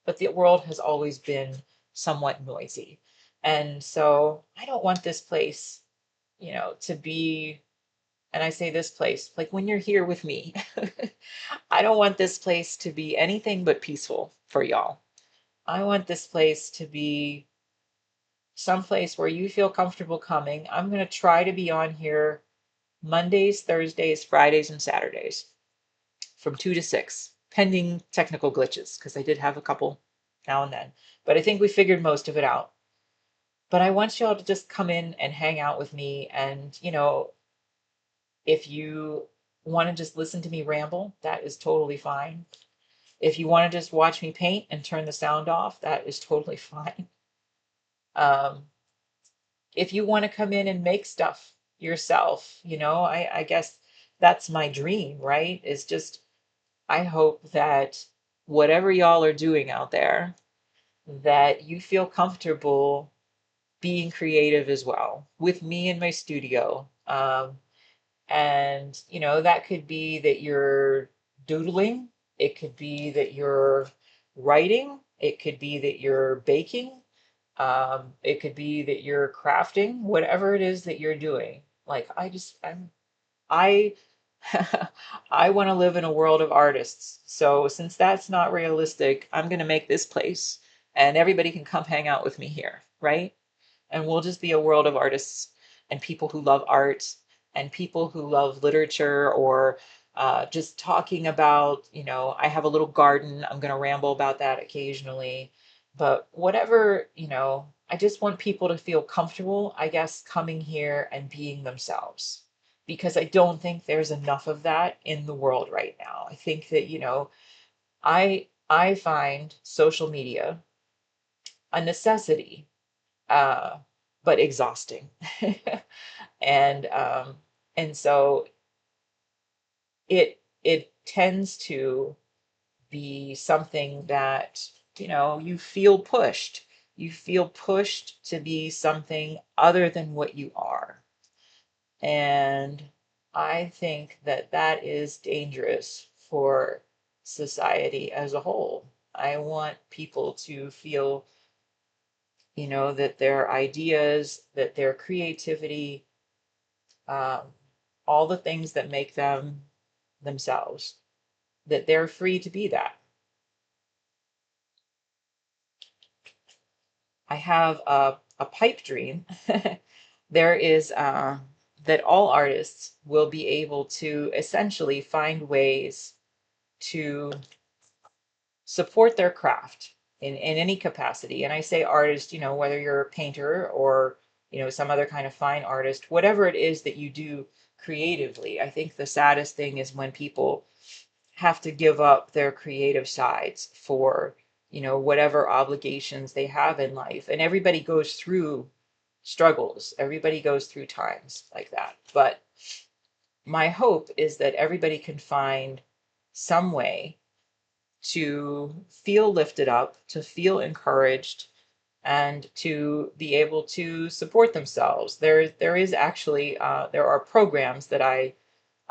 but the world has always been somewhat noisy. And so I don't want this place, to be, and I say this place, like when you're here with me, I don't want this place to be anything but peaceful for y'all. I want this place to be someplace where you feel comfortable coming. I'm going to try to be on here Mondays, Thursdays, Fridays, and Saturdays from 2 to 6, pending technical glitches, because I did have a couple now and then. But I think we figured most of it out. But I want y'all to just come in and hang out with me. And, if you want to just listen to me ramble, that is totally fine. If you want to just watch me paint and turn the sound off, that is totally fine. Um, if you want to come in and make stuff yourself, I guess that's my dream, right? Is just, I hope that whatever y'all are doing out there, that you feel comfortable being creative as well with me in my studio. And, that could be that you're doodling, it could be that you're writing, it could be that you're baking, it could be that you're crafting, whatever it is that you're doing. Like, I I want to live in a world of artists. So since that's not realistic, I'm going to make this place and everybody can come hang out with me here, right? And we'll just be a world of artists and people who love art and people who love literature, or just talking about, I have a little garden. I'm going to ramble about that occasionally. But whatever, I just want people to feel comfortable, I guess, coming here and being themselves. Because I don't think there's enough of that in the world right now. I think that, I find social media a necessity, uh, but exhausting. and and so it tends to be something that, you feel pushed. You feel pushed to be something other than what you are. And I think that that is dangerous for society as a whole. I want people to feel, that their ideas, that their creativity, um, all the things that make them themselves, that they're free to be that. I have a pipe dream. There is that all artists will be able to essentially find ways to support their craft in any capacity. And I say artist, whether you're a painter or, some other kind of fine artist, whatever it is that you do creatively. I think the saddest thing is when people have to give up their creative sides for, whatever obligations they have in life. And everybody goes through struggles. Everybody goes through times like that. But my hope is that everybody can find some way to feel lifted up, to feel encouraged, and to be able to support themselves. There is actually there are programs that I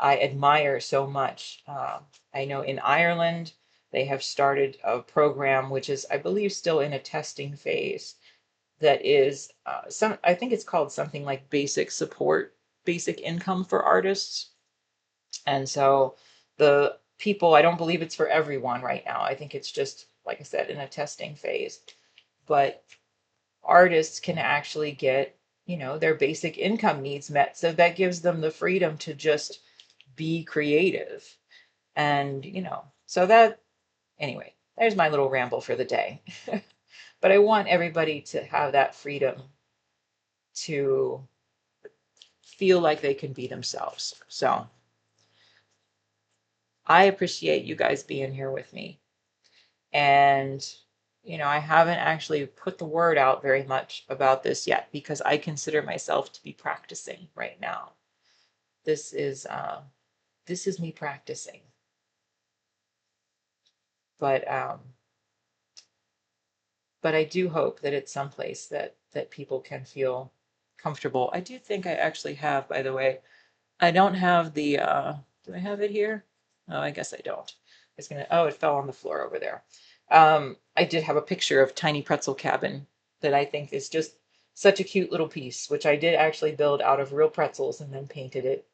admire so much. I know in Ireland they have started a program which is, I believe, still in a testing phase. That is I think it's called something like basic support, basic income for artists. And so the people, I don't believe it's for everyone right now. I think it's just, like I said, in a testing phase. But artists can actually get, their basic income needs met. So that gives them the freedom to just be creative. And, so that, anyway, there's my little ramble for the day. But I want everybody to have that freedom to feel like they can be themselves. So I appreciate you guys being here with me. And, I haven't actually put the word out very much about this yet because I consider myself to be practicing right now. This is me practicing. But I do hope that it's someplace that people can feel comfortable. I do think I actually have, by the way. I don't have the do I have it here? Oh, I guess I don't. It's gonna, oh, it fell on the floor over there. I did have a picture of Tiny Pretzel Cabin that I think is just such a cute little piece, which I did actually build out of real pretzels and then painted it.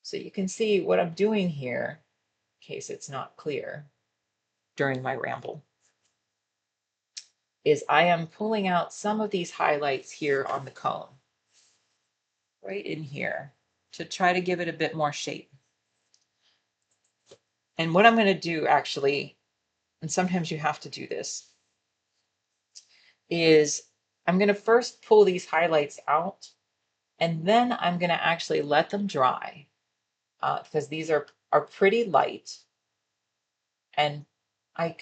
So you can see what I'm doing here, in case it's not clear during my ramble, is I am pulling out some of these highlights here on the cone, right in here, to try to give it a bit more shape. And what I'm going to do actually, and sometimes you have to do this, is I'm going to first pull these highlights out, and then I'm going to actually let them dry because these are pretty light. And I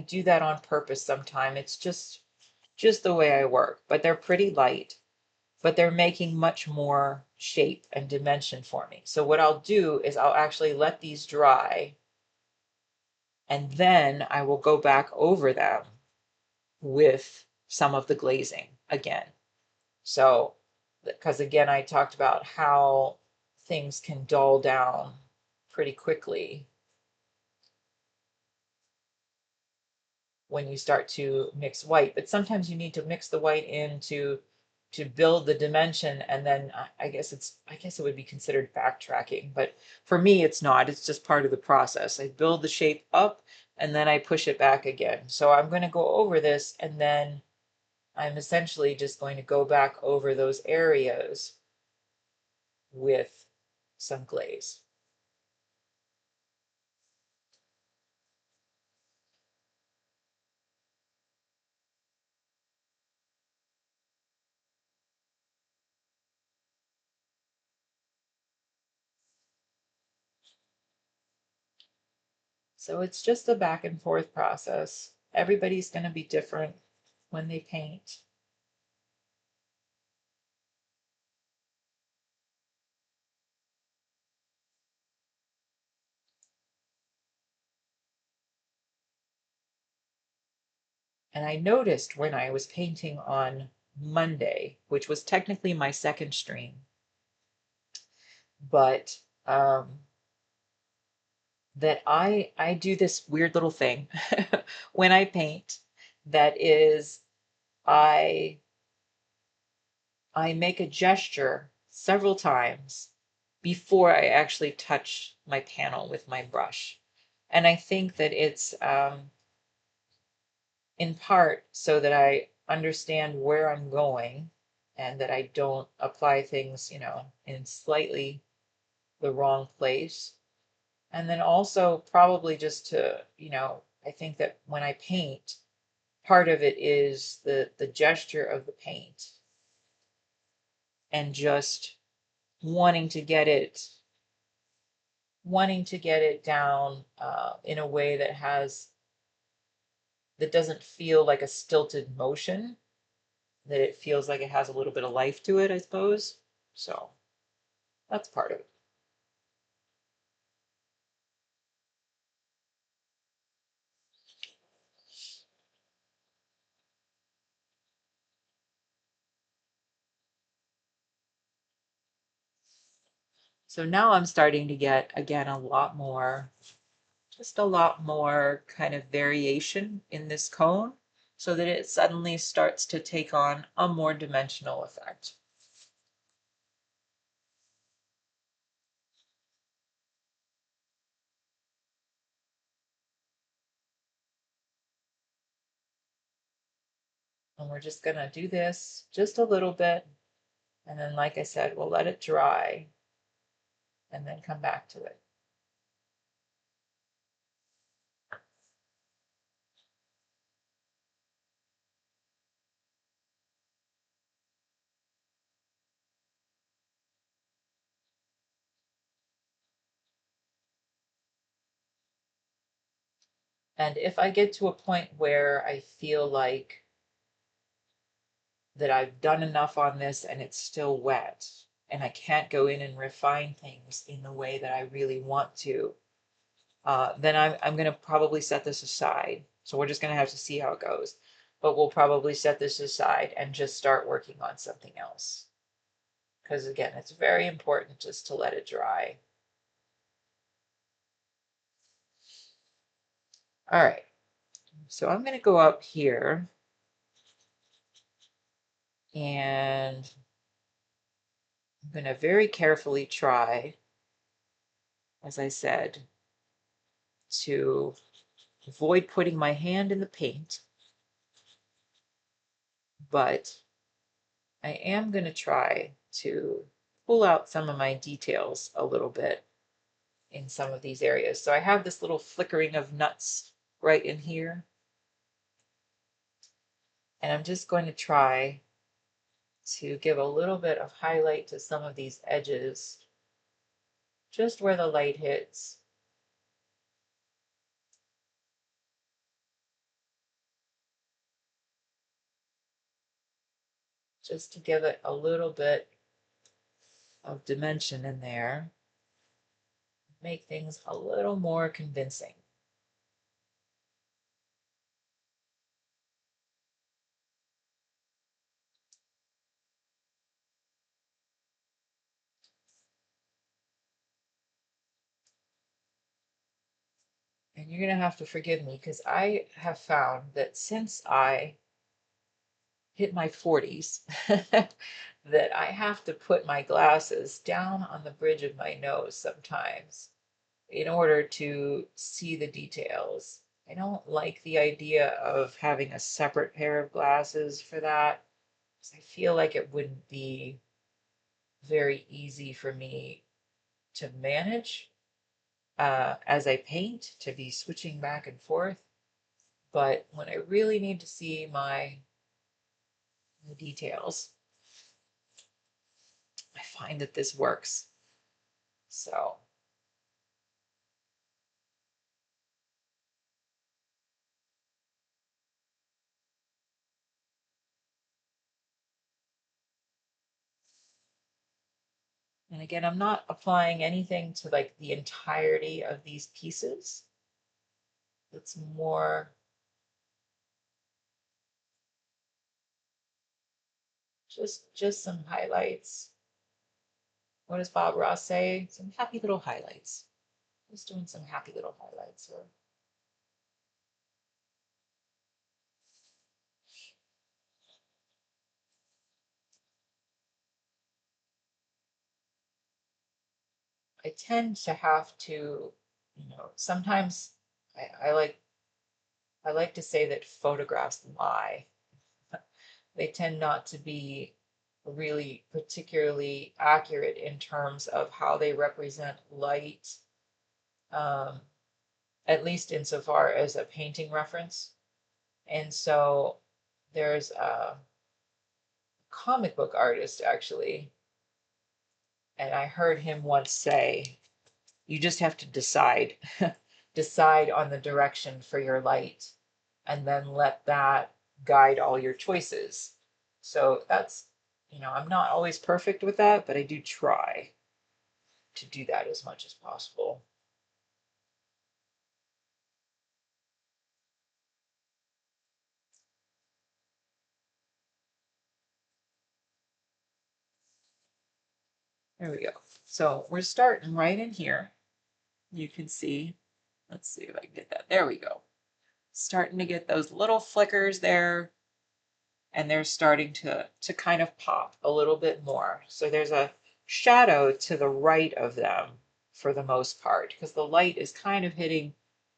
do that on purpose sometime. It's just the way I work, but they're pretty light, but they're making much more shape and dimension for me. So what I'll do is I'll actually let these dry, and then I will go back over them with some of the glazing again. So, because again, I talked about how things can dull down pretty quickly when you start to mix white, but sometimes you need to mix the white in to build the dimension, and then I guess it would be considered backtracking, but for me it's not. It's just part of the process. I build the shape up and then I push it back again. So I'm going to go over this, and then I'm essentially just going to go back over those areas with some glaze. So it's just a back and forth process. Everybody's going to be different when they paint. And I noticed when I was painting on Monday, which was technically my second stream, but that I do this weird little thing when I paint, that is, I I make a gesture several times before I actually touch my panel with my brush. And I think that it's in part so that I understand where I'm going and that I don't apply things, in slightly the wrong place. And then also probably just to, I think that when I paint, part of it is the gesture of the paint and just wanting to get it down in a way that doesn't feel like a stilted motion, that it feels like it has a little bit of life to it, I suppose. So that's part of it. So now I'm starting to get, again, just a lot more kind of variation in this cone so that it suddenly starts to take on a more dimensional effect. And we're just going to do this just a little bit. And then, like I said, we'll let it dry and then come back to it. And if I get to a point where I feel like that I've done enough on this and it's still wet and I can't go in and refine things in the way that I really want to, then I'm going to probably set this aside. So we're just going to have to see how it goes. But we'll probably set this aside and just start working on something else. Because again, it's very important just to let it dry. All right, so I'm going to go up here and I'm going to very carefully try, as I said, to avoid putting my hand in the paint, but I am going to try to pull out some of my details a little bit in some of these areas. So I have this little flickering of nuts right in here, and I'm just going to try to give a little bit of highlight to some of these edges, just where the light hits. Just to give it a little bit of dimension in there, make things a little more convincing. And you're going to have to forgive me because I have found that since I hit my 40s, that I have to put my glasses down on the bridge of my nose sometimes in order to see the details. I don't like the idea of having a separate pair of glasses for that because I feel like it wouldn't be very easy for me to manage as I paint, to be switching back and forth. But when I really need to see my details, I find that this works. So, and again, I'm not applying anything to like the entirety of these pieces. It's more just some highlights. What does Bob Ross say? Some happy little highlights. Just doing some happy little highlights here. I tend to have to, sometimes I like to say that photographs lie. They tend not to be really particularly accurate in terms of how they represent light, um, at least insofar as a painting reference. And so there's a comic book artist actually, and I heard him once say, you just have to decide, decide on the direction for your light, and then let that guide all your choices. So that's, I'm not always perfect with that, but I do try to do that as much as possible. There we go. So we're starting right in here. You can see, let's see if I can get that. There we go. Starting to get those little flickers there, and they're starting to kind of pop a little bit more. So there's a shadow to the right of them for the most part, because the light is kind of hitting,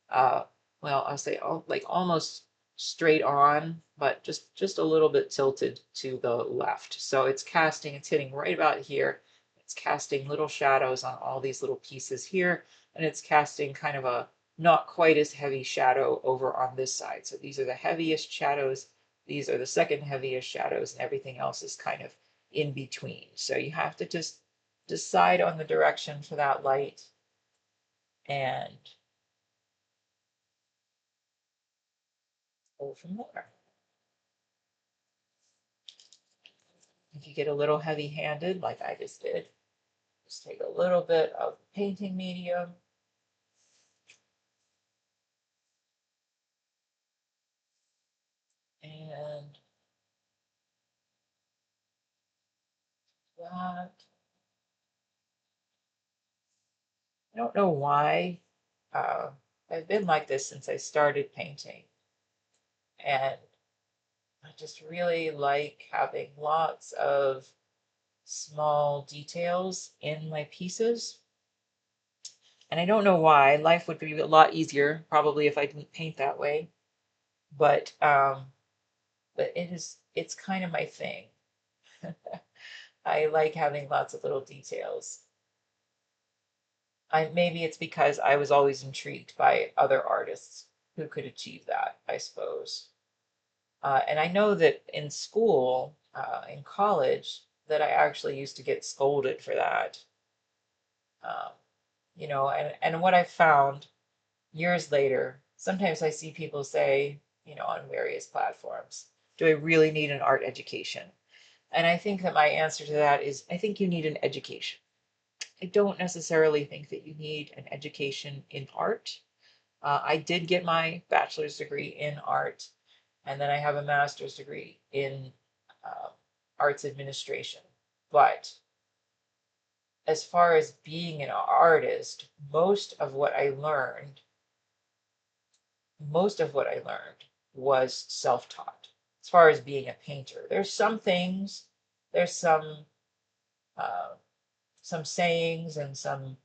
uh, well, I'll say like almost straight on, but just a little bit tilted to the left. So it's hitting right about here. It's casting little shadows on all these little pieces here, and it's casting kind of a not quite as heavy shadow over on this side. So these are the heaviest shadows, these are the second heaviest shadows, and everything else is kind of in between. So you have to just decide on the direction for that light and go from there. If you get a little heavy-handed, like I just did, just take a little bit of painting medium and that. I don't know why. Uh, I've been like this since I started painting, and I just really like having lots of small details in my pieces. And I don't know why. Life would be a lot easier probably if I didn't paint that way. But it's kind of my thing. I like having lots of little details. Maybe it's because I was always intrigued by other artists who could achieve that, I suppose. And I know that in school, in college, that I actually used to get scolded for that. Um, and what I found years later, sometimes I see people say, on various platforms, do I really need an art education? And I think that my answer to that is I think you need an education. I don't necessarily think that you need an education in art. I did get my bachelor's degree in art, and then I have a master's degree in uh, arts administration. But as far as being an artist, most of what I learned was self-taught. As far as being a painter, there's some things, there's uh, some sayings and some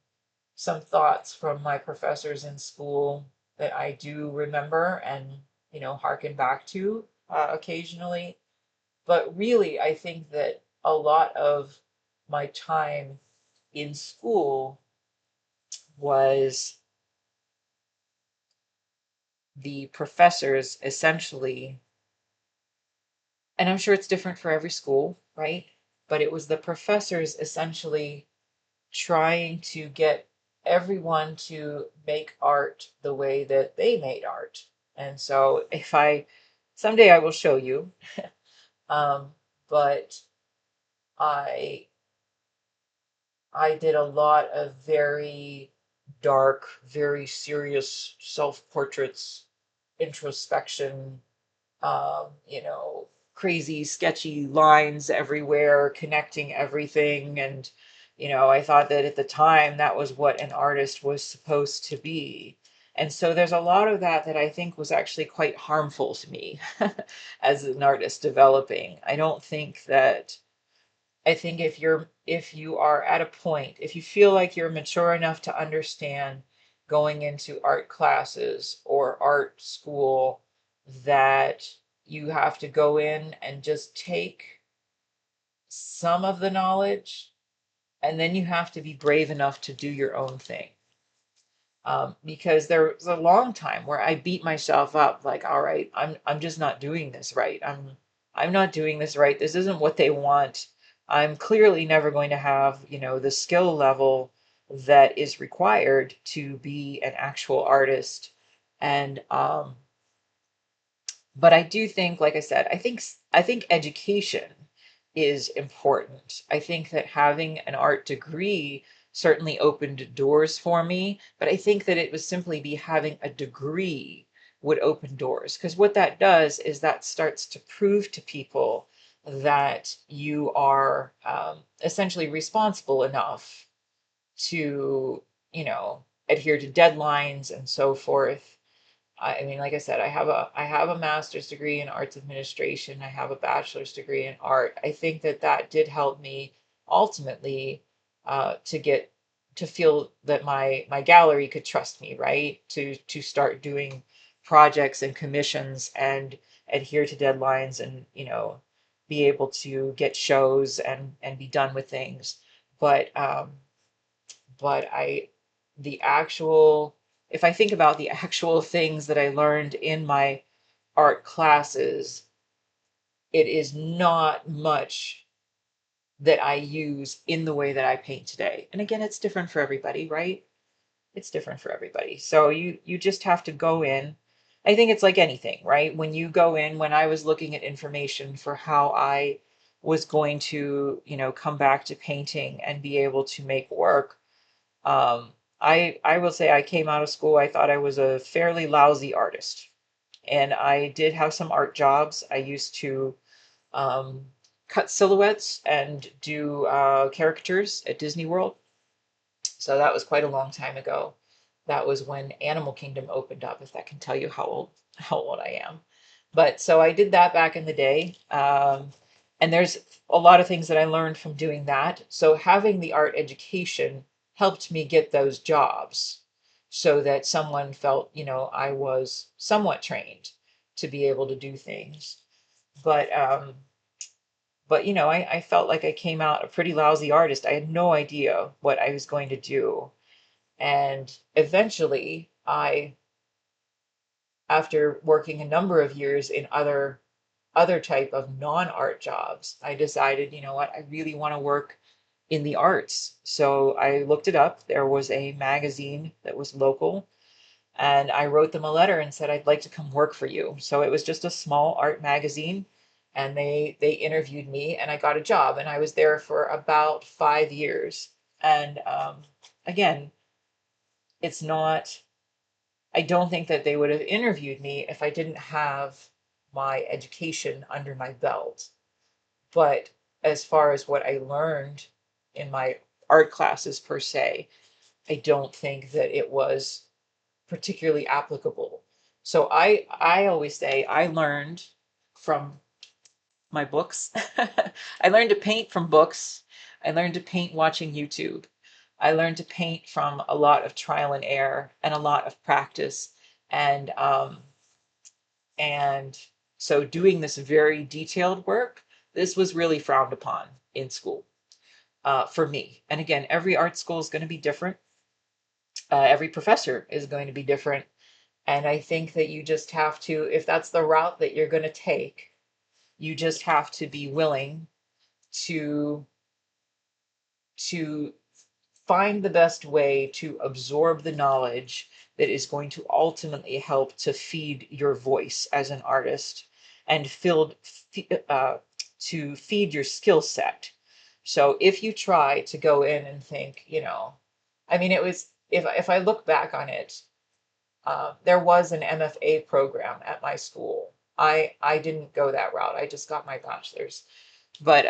thoughts from my professors in school that I do remember and harken back to occasionally. But really, I think that a lot of my time in school was the professors essentially, and I'm sure it's different for every school, right? But it was the professors essentially trying to get everyone to make art the way that they made art. And so if I someday I will show you, um, but I I did a lot of very dark, very serious self-portraits, introspection, you know, crazy, sketchy lines everywhere, connecting everything. And, I thought that at the time that was what an artist was supposed to be. And so there's a lot of that that I think was actually quite harmful to me as an artist developing. I don't think that I think if you are at a point, if you feel like you're mature enough to understand going into art classes or art school, that you have to go in and just take some of the knowledge, and then you have to be brave enough to do your own thing. Because there was a long time where I beat myself up, like, all right, I'm just not doing this right. I'm not doing this right. This isn't what they want. I'm clearly never going to have, the skill level that is required to be an actual artist. And but I do think, like I said, I think education is important. I think that having an art degree certainly opened doors for me, but I think that it would simply be having a degree would open doors, because what that does is that starts to prove to people that you are essentially responsible enough to, adhere to deadlines and so forth. I mean, like I said, I have a master's degree in arts administration. I have a bachelor's degree in art. I think that that did help me ultimately to get to feel that my gallery could trust me, right? To start doing projects and commissions and adhere to deadlines, and be able to get shows and be done with things. But the actual, if I think about the actual things that I learned in my art classes, it is not much that I use in the way that I paint today. And again, it's different for everybody, right? It's different for everybody. So you just have to go in. I think it's like anything, right? When you go in, when I was looking at information for how I was going to, come back to painting and be able to make work, I will say I came out of school, I thought I was a fairly lousy artist. And I did have some art jobs. I used to um, cut silhouettes and do caricatures at Disney World. So that was quite a long time ago. That was when Animal Kingdom opened up, if that can tell you how old I am. But so I did that back in the day. And there's a lot of things that I learned from doing that. So having the art education helped me get those jobs so that someone felt, I was somewhat trained to be able to do things. But I felt like I came out a pretty lousy artist. I had no idea what I was going to do. And eventually, after working a number of years in other type of non-art jobs, I decided, you know what, I really want to work in the arts. So I looked it up. There was a magazine that was local, and I wrote them a letter and said, I'd like to come work for you. So it was just a small art magazine, and they interviewed me, and I got a job, and I was there for about 5 years. And again, it's not, I don't think that they would have interviewed me if I didn't have my education under my belt. But as far as what I learned in my art classes per se, I don't think that it was particularly applicable. So I always say I learned from my books. I learned to paint from books. I learned to paint watching YouTube. I learned to paint from a lot of trial and error and a lot of practice. And and so doing this very detailed work, this was really frowned upon in school for me. And again, every art school is going to be different. Every professor is going to be different. And I think that you just have to, if that's the route that you're going to take, you just have to be willing to to find the best way to absorb the knowledge that is going to ultimately help to feed your voice as an artist and to feed your skill set. So if you try to go in and think, I mean, it was, if I look back on it, there was an MFA program at my school. I didn't go that route. I just got my bachelor's, but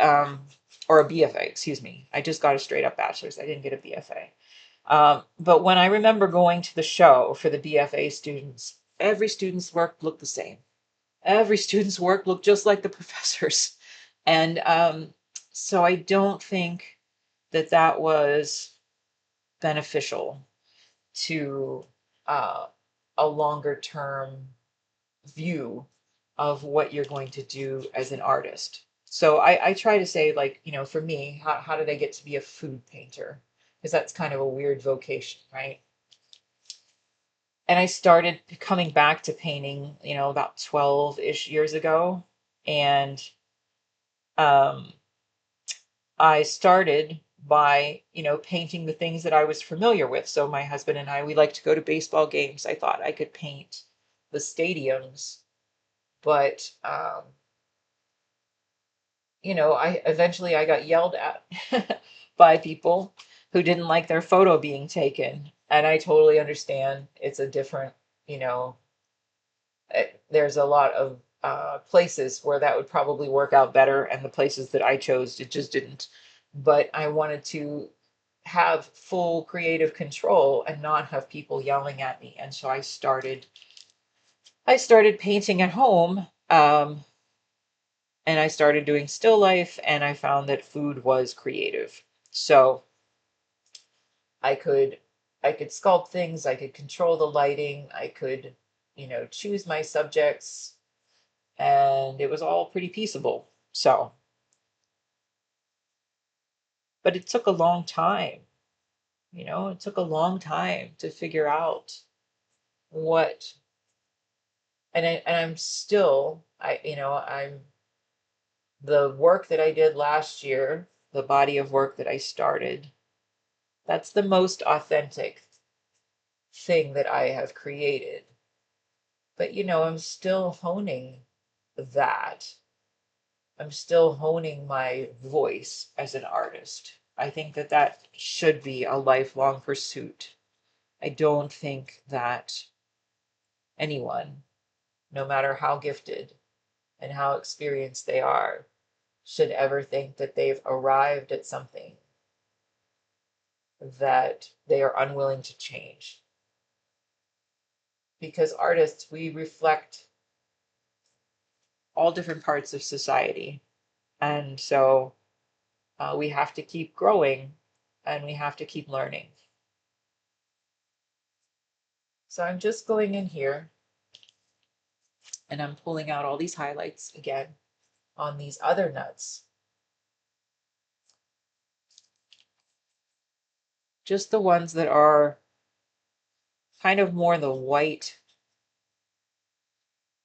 or a BFA, excuse me. I just got a straight up bachelor's. I didn't get a BFA. But when I remember going to the show for the BFA students, every student's work looked the same. Every student's work looked just like the professors. And So I don't think that that was beneficial to uh, a longer term view of what you're going to do as an artist. So I try to say, like, for me, how did I get to be a food painter? Because that's kind of a weird vocation, right? And I started coming back to painting, about 12-ish years ago. And um, I started by, painting the things that I was familiar with. So my husband and I, we like to go to baseball games. I thought I could paint the stadiums, but I got yelled at by people who didn't like their photo being taken. And I totally understand. It's a different, there's a lot of places where that would probably work out better, and the places that I chose, it just didn't. But I wanted to have full creative control and not have people yelling at me. And so I started painting at home. And I started doing still life, and I found that food was creative. So I could I could sculpt things, I could control the lighting, I could, choose my subjects, and it was all pretty peaceable. So, but it took a long time, it took a long time to figure out what, and I'm still, I'm the work that I did last year, the body of work that I started, that's the most authentic thing that I have created. But I'm still honing that. I'm still honing my voice as an artist. I think that that should be a lifelong pursuit. I don't think that anyone, no matter how gifted and how experienced they are, should ever think that they've arrived at something that they are unwilling to change. Because artists, we reflect all different parts of society. And so we have to keep growing and we have to keep learning. So I'm just going in here and I'm pulling out all these highlights again on these other nuts. Just the ones that are kind of more the whitish,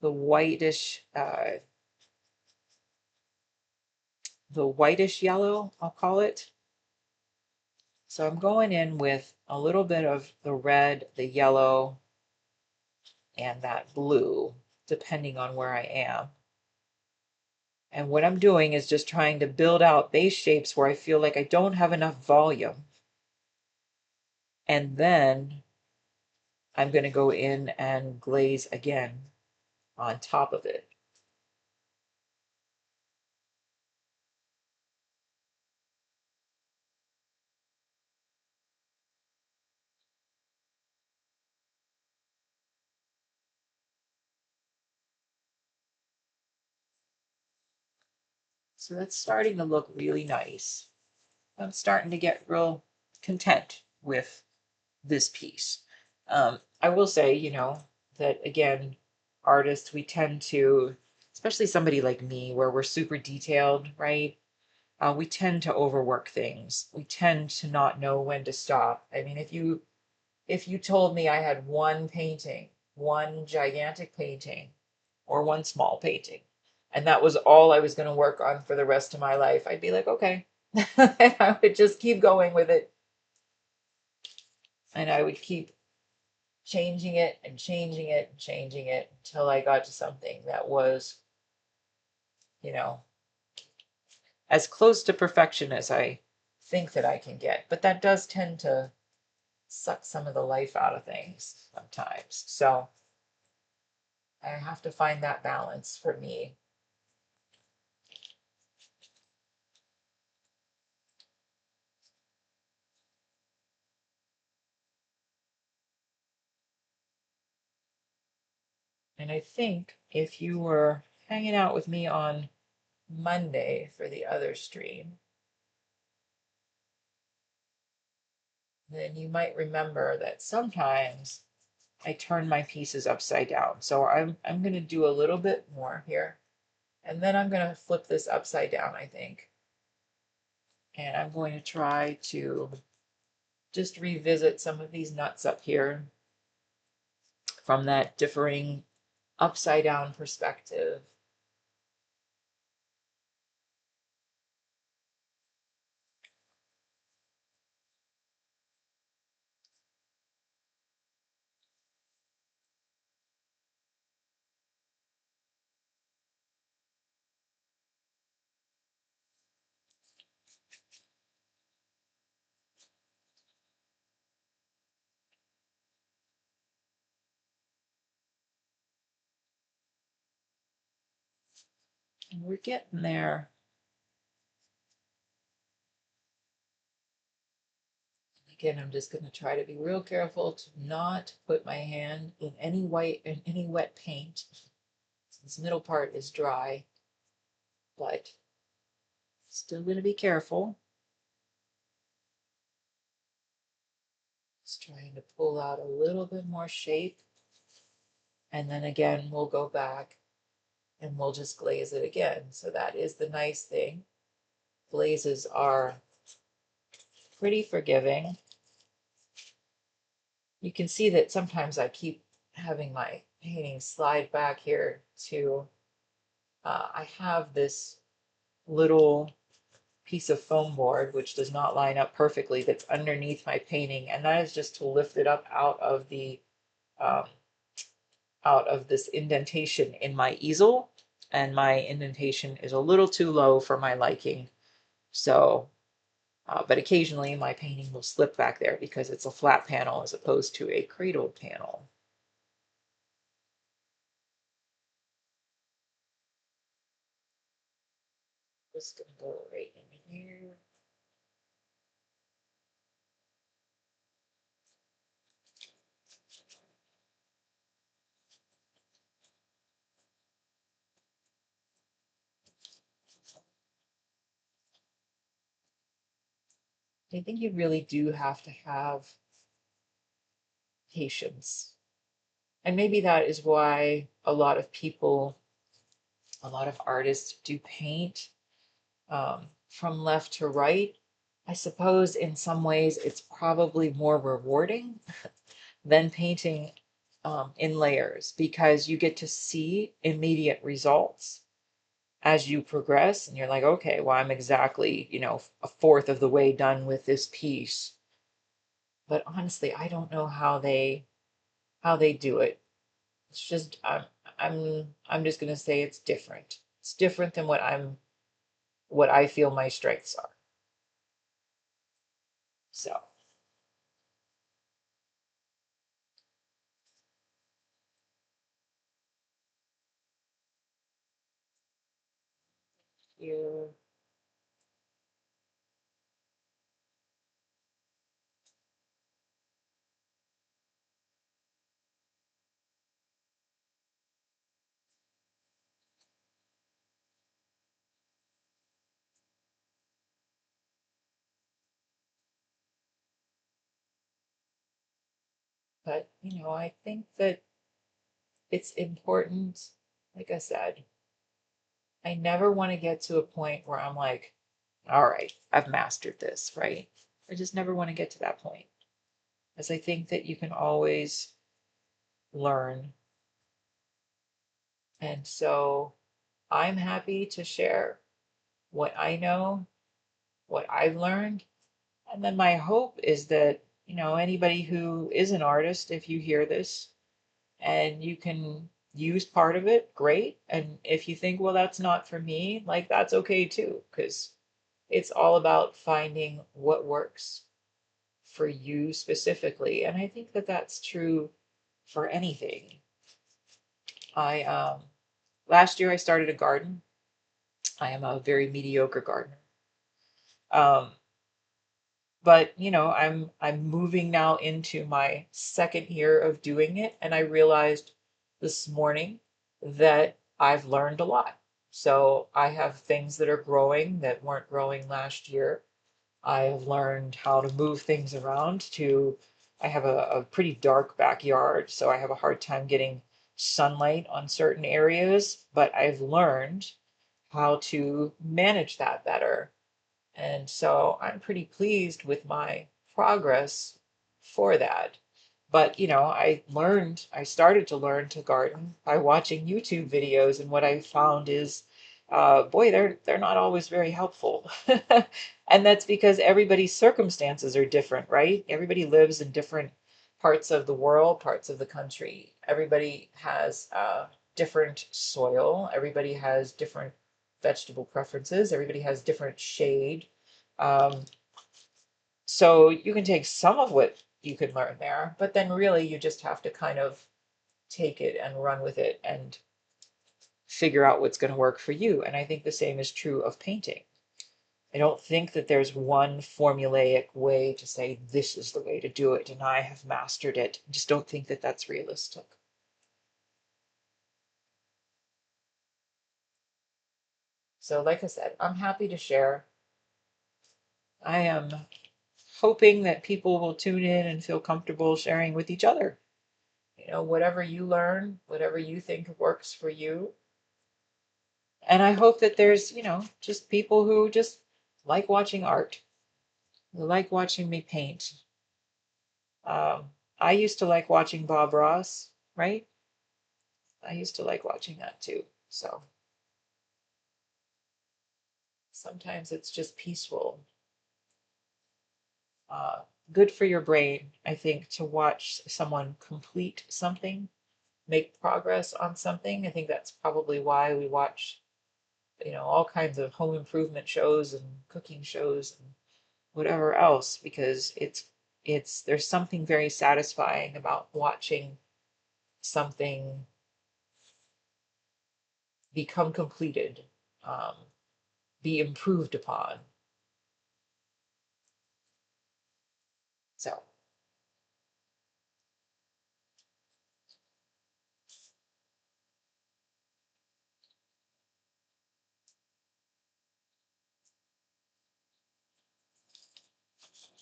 the whitish yellow, I'll call it. So I'm going in with a little bit of the red, the yellow, and that blue, depending on where I am. And what I'm doing is just trying to build out base shapes where I feel like I don't have enough volume. And then I'm going to go in and glaze again on top of it. So that's starting to look really nice. I'm starting to get real content with this piece. I will say, that again, artists, we tend to, especially somebody like me, where we're super detailed, right? We tend to overwork things. We tend to not know when to stop. I mean, if you told me I had one painting, one gigantic painting, or one small painting, and that was all I was going to work on for the rest of my life, I'd be like, okay. And I would just keep going with it. And I would keep changing it and changing it and changing it until I got to something that was, you know, as close to perfection as I think that I can get. But that does tend to suck some of the life out of things sometimes. So I have to find that balance for me. And I think if you were hanging out with me on Monday for the other stream, then you might remember that sometimes I turn my pieces upside down. So I'm going to do a little bit more here. And then I'm going to flip this upside down, I think. And I'm going to try to just revisit some of these nuts up here from that differing upside down perspective. And we're getting there. Again, I'm just going to try to be real careful to not put my hand in any wet paint. This middle part is dry, but still going to be careful. Just trying to pull out a little bit more shape. And then again, we'll go back and we'll just glaze it again. So that is the nice thing. Glazes are pretty forgiving. You can see that sometimes I keep having my painting slide back here to, I have this little piece of foam board which does not line up perfectly that's underneath my painting, and that is just to lift it up um, out of this indentation in my easel, and my indentation is a little too low for my liking. So but occasionally my painting will slip back there because it's a flat panel as opposed to a cradled panel. Just gonna go right in here. I think you really do have to have patience. And maybe that is why a lot of people, a lot of artists do paint from left to right. I suppose in some ways it's probably more rewarding than painting in layers because you get to see immediate results as you progress, and you're like, okay, well, I'm exactly, a fourth of the way done with this piece. But honestly, I don't know how they do it. It's just I'm just gonna say it's different. It's different than what I feel my strengths are. So here, but I think that it's important. Like I said, I never want to get to a point where I'm like, all right, I've mastered this, right? I just never want to get to that point, as I think that you can always learn. And so I'm happy to share what I know, what I've learned. And then my hope is that, anybody who is an artist, if you hear this and you can use part of it, great. And if you think, well, that's not for me, like that's okay too, because it's all about finding what works for you specifically. And I think that that's true for anything. I last year I started a garden. I am a very mediocre gardener. Um, but I'm moving now into my second year of doing it, and I realized this morning that I've learned a lot. So I have things that are growing that weren't growing last year. I've learned how to move things around to, I have a pretty dark backyard, so I have a hard time getting sunlight on certain areas, but I've learned how to manage that better. And so I'm pretty pleased with my progress for that. But, I started to learn to garden by watching YouTube videos, and what I found is, boy, they're not always very helpful. And that's because everybody's circumstances are different, right? Everybody lives in different parts of the world, parts of the country. Everybody has different soil. Everybody has different vegetable preferences. Everybody has different shade. Um, so you can take some of what you can learn there, but then really you just have to kind of take it and run with it and figure out what's going to work for you. And I think the same is true of painting. I don't think that there's one formulaic way to say this is the way to do it and I have mastered it. I just don't think that that's realistic. So, like I said, I'm happy to share. I am hoping that people will tune in and feel comfortable sharing with each other. Whatever you learn, whatever you think works for you. And I hope that there's, just people who just like watching art, who like watching me paint. I used to like watching Bob Ross, right? I used to like watching that too. So sometimes it's just peaceful. Uh, Good for your brain, I think, to watch someone complete something, make progress on something. I think that's probably why we watch, all kinds of home improvement shows and cooking shows and whatever else, because it's there's something very satisfying about watching something become completed, um, be improved upon. So,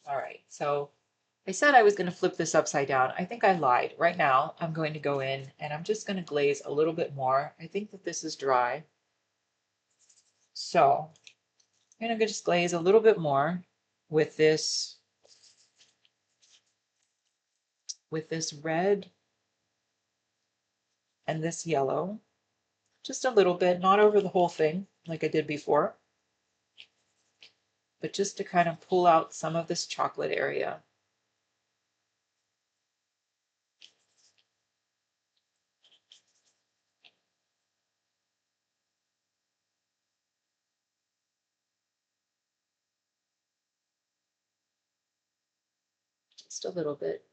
all right. So I said I was going to flip this upside down. I think I lied. Right now, I'm going to go in and I'm just going to glaze a little bit more. I think that this is dry. So I'm going to just glaze a little bit more with this red and this yellow. Just a little bit, not over the whole thing like I did before, but just to kind of pull out some of this chocolate area. Just a little bit.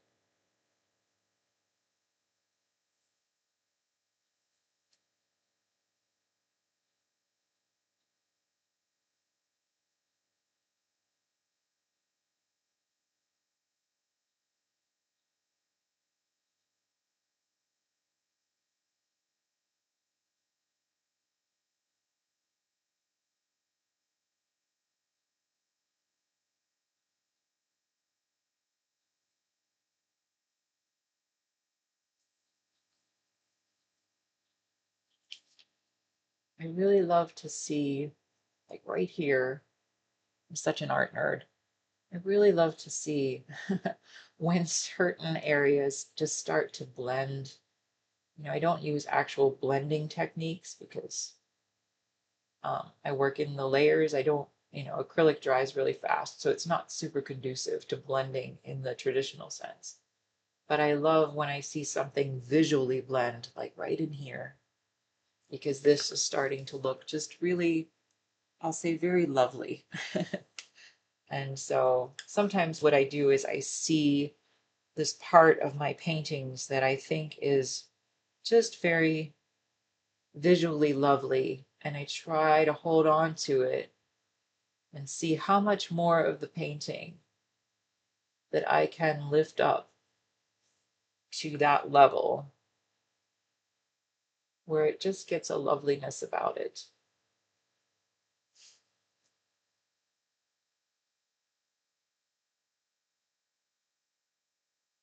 I really love to see, like right here, I'm such an art nerd. I really love to see when certain areas just start to blend. I don't use actual blending techniques because I work in the layers. I don't, acrylic dries really fast, so it's not super conducive to blending in the traditional sense. But I love when I see something visually blend, like right in here, because this is starting to look just really, I'll say, very lovely. And so sometimes what I do is I see this part of my paintings that I think is just very visually lovely, and I try to hold on to it and see how much more of the painting that I can lift up to that level where it just gets a loveliness about it.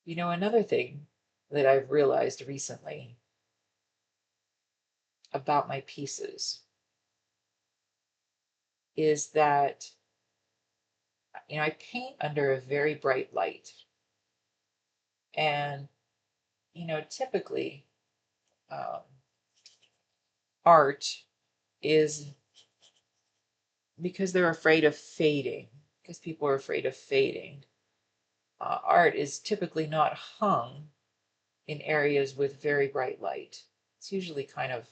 Another thing that I've realized recently about my pieces is that, I paint under a very bright light. And, typically, um, art is because they're afraid of fading, because people are afraid of fading. Art is typically not hung in areas with very bright light. It's usually kind of,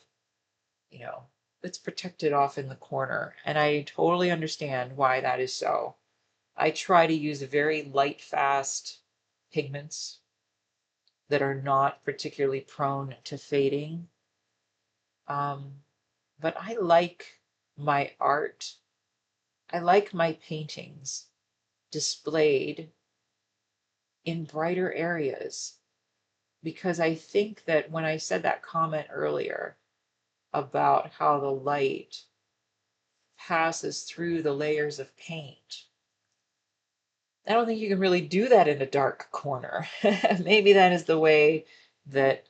you know, it's protected off in the corner. And I totally understand why that is so. I try to use very light, fast pigments that are not particularly prone to fading. But I like my art, I like my paintings displayed in brighter areas because I think that when I said that comment earlier about how the light passes through the layers of paint, I don't think you can really do that in a dark corner. Maybe that is the way that,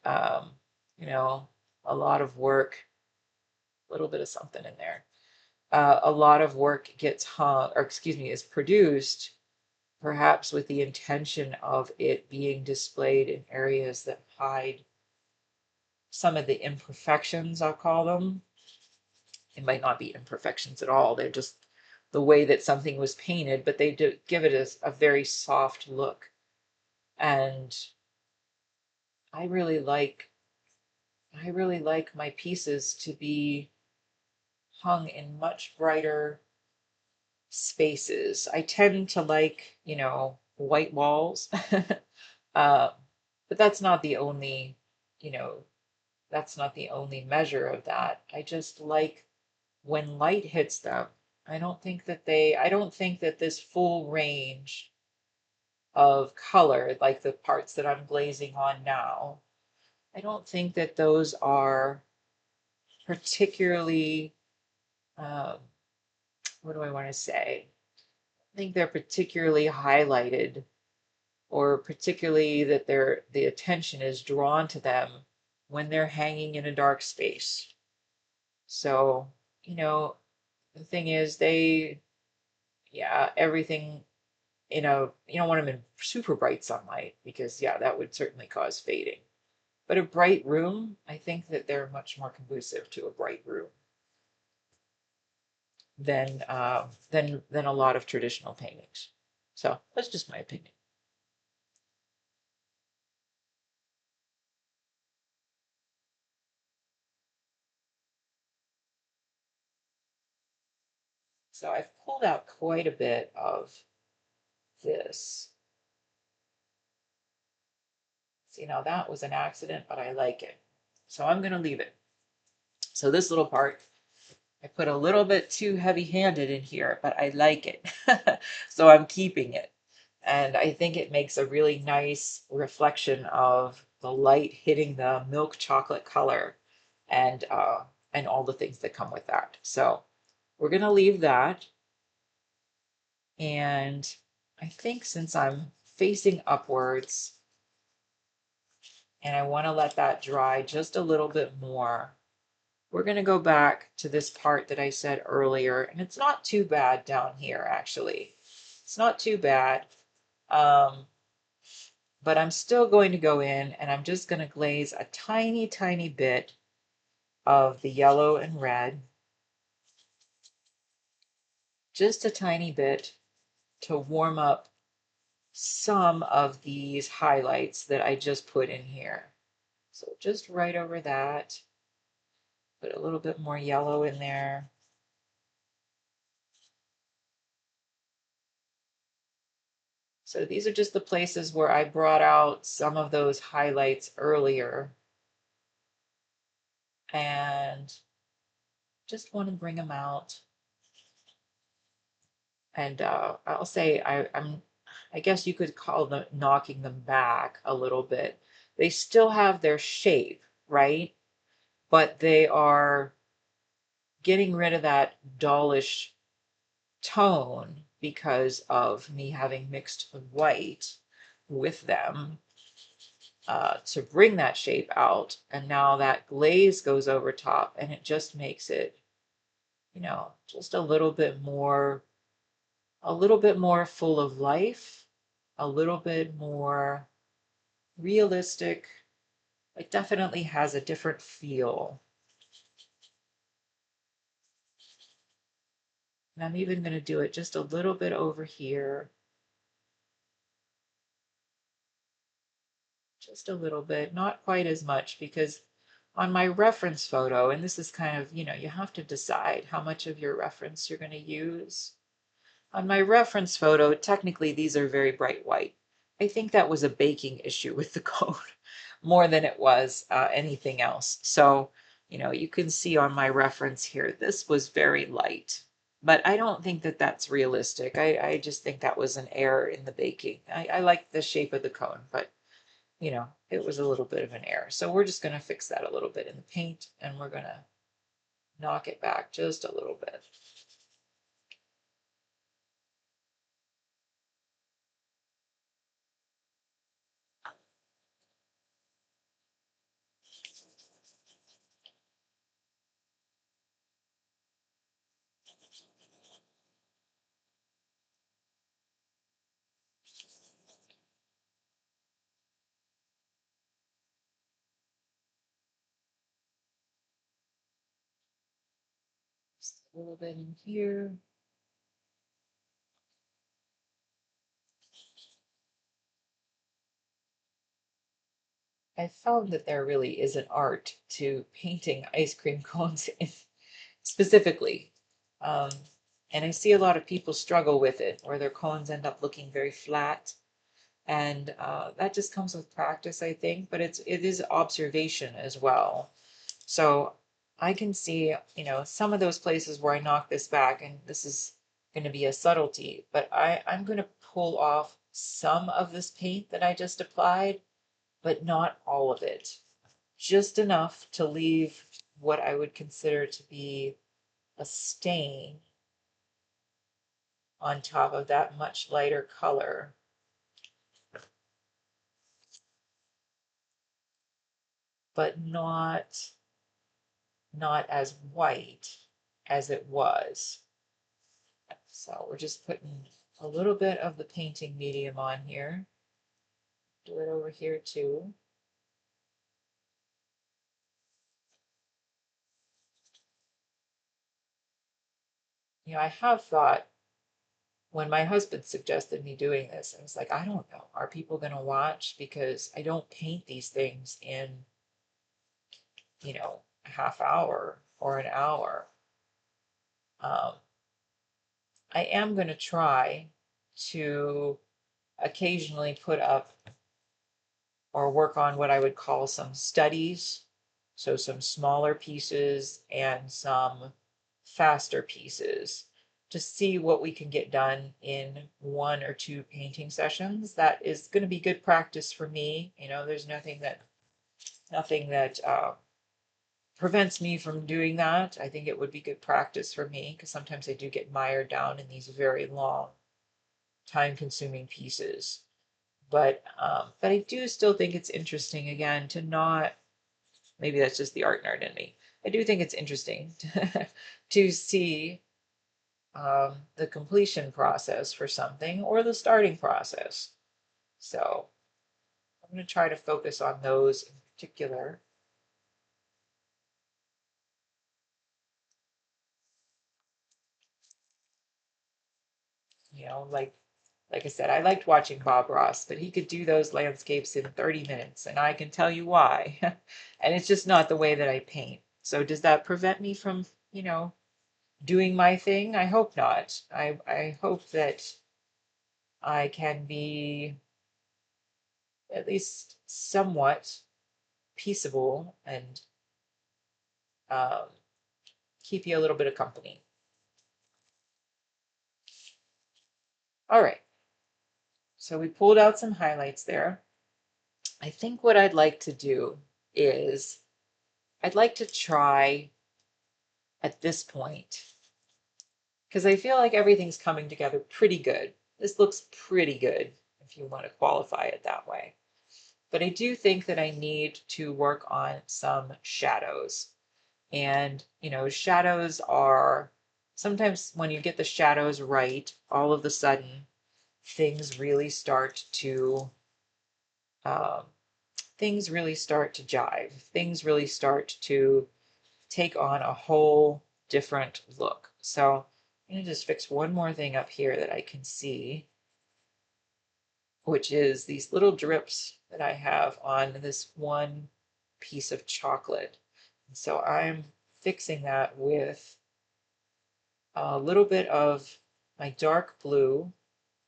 you know, a lot of work, a little bit of something in there, a lot of work gets hung, or excuse me, is produced, perhaps with the intention of it being displayed in areas that hide some of the imperfections, I'll call them. It might not be imperfections at all. They're just the way that something was painted, but they do give it a very soft look. And I really like I really like my pieces to be hung in much brighter spaces. I tend to like, white walls. uh, but that's not the only, you know, that's not the only measure of that. I just like when light hits them. I don't think that this full range of color, like the parts that I'm glazing on now, I don't think that those are particularly, um, what do I want to say? I think they're particularly highlighted or particularly that the attention is drawn to them when they're hanging in a dark space. So, the thing is yeah, everything, you don't want them in super bright sunlight because yeah, that would certainly cause fading. But a bright room, I think that they're much more conducive to a bright room than a lot of traditional paintings. So that's just my opinion. So I've pulled out quite a bit of this. See, now that was an accident, but I like it. So I'm going to leave it. So this little part, I put a little bit too heavy-handed in here, but I like it. So I'm keeping it. And I think it makes a really nice reflection of the light hitting the milk chocolate color and all the things that come with that. So we're going to leave that. And I think since I'm facing upwards and I want to let that dry just a little bit more, we're going to go back to this part that I said earlier, and it's not too bad down here, actually. It's not too bad, but I'm still going to go in and I'm just going to glaze a tiny, tiny bit of the yellow and red, just a tiny bit to warm up some of these highlights that I just put in here. So just right over that, put a little bit more yellow in there. So these are just the places where I brought out some of those highlights earlier and just want to bring them out. And I'll say I guess you could call them knocking them back a little bit. They still have their shape, right? But they are getting rid of that dullish tone because of me having mixed the white with them. to bring that shape out. And now that glaze goes over top and it just makes it, you know, just a little bit more full of life, a little bit more realistic. It definitely has a different feel. And I'm even going to do it just a little bit over here. Just a little bit, not quite as much, because on my reference photo, and this is kind of, you know, you have to decide how much of your reference you're going to use. On my reference photo, technically these are very bright white. I think that was a baking issue with the code more than it was anything else. So, you know, you can see on my reference here, this was very light, but I don't think that that's realistic. I just think that was an error in the baking. I like the shape of the cone, but you know, it was a little bit of an error. So we're just going to fix that a little bit in the paint, and we're going to knock it back just a little bit. Just a little bit in here. I found that there really is an art to painting ice cream cones specifically. Um, and I see a lot of people struggle with it, where their cones end up looking very flat. And that just comes with practice, I think, but it is observation as well. So I can see, you know, some of those places where I knock this back, and this is going to be a subtlety, but I'm going to pull off some of this paint that I just applied, but not all of it. Just enough to leave what I would consider to be a stain on top of that much lighter color, but not as white as it was. So we're just putting a little bit of the painting medium on here. Do it over here too. You know, I have thought, when my husband suggested me doing this, I was like, I don't know. Are people going to watch? Because I don't paint these things in, you know, a half hour or an hour. Um, I am going to try to occasionally put up or work on what I would call some studies. So some smaller pieces and some faster pieces to see what we can get done in 1 or 2 painting sessions. That is going to be good practice for me. You know, there's nothing that prevents me from doing that. I think it would be good practice for me because sometimes I do get mired down in these very long, time-consuming pieces. But I do still think it's interesting again to not, maybe that's just the art nerd in me. I do think it's interesting to see the completion process for something or the starting process. So I'm going to try to focus on those in particular. You know, like I said, I liked watching Bob Ross, but he could do those landscapes in 30 minutes, and I can tell you why. And it's just not the way that I paint. So does that prevent me from, you know, doing my thing? I hope not. I hope that I can be at least somewhat peaceable and um, keep you a little bit of company. All right, so we pulled out some highlights there. I think what I'd like to do is I'd like to try at this point, because I feel like everything's coming together pretty good. This looks pretty good, if you want to qualify it that way. but I do think that I need to work on some shadows. And, you know, shadows are sometimes when you get the shadows right, all of a sudden things really start to um, things really start to jive. Things really start to take on a whole different look. So I'm going to just fix one more thing up here that I can see, which is these little drips that I have on this one piece of chocolate. So I'm fixing that with a little bit of my dark blue,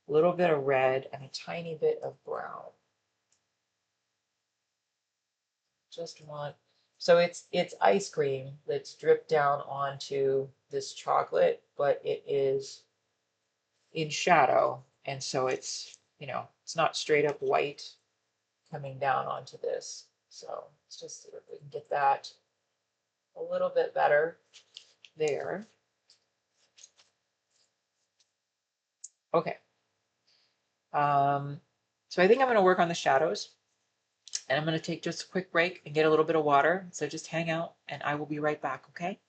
a little bit of red, and a tiny bit of brown. Just want, so it's ice cream that's dripped down onto this chocolate, but it is in shadow, and so it's, you know, it's not straight up white coming down onto this. So let's just see if we can get that a little bit better there. Okay. So I think I'm going to work on the shadows, and I'm going to take just a quick break and get a little bit of water. So just hang out and I will be right back, okay?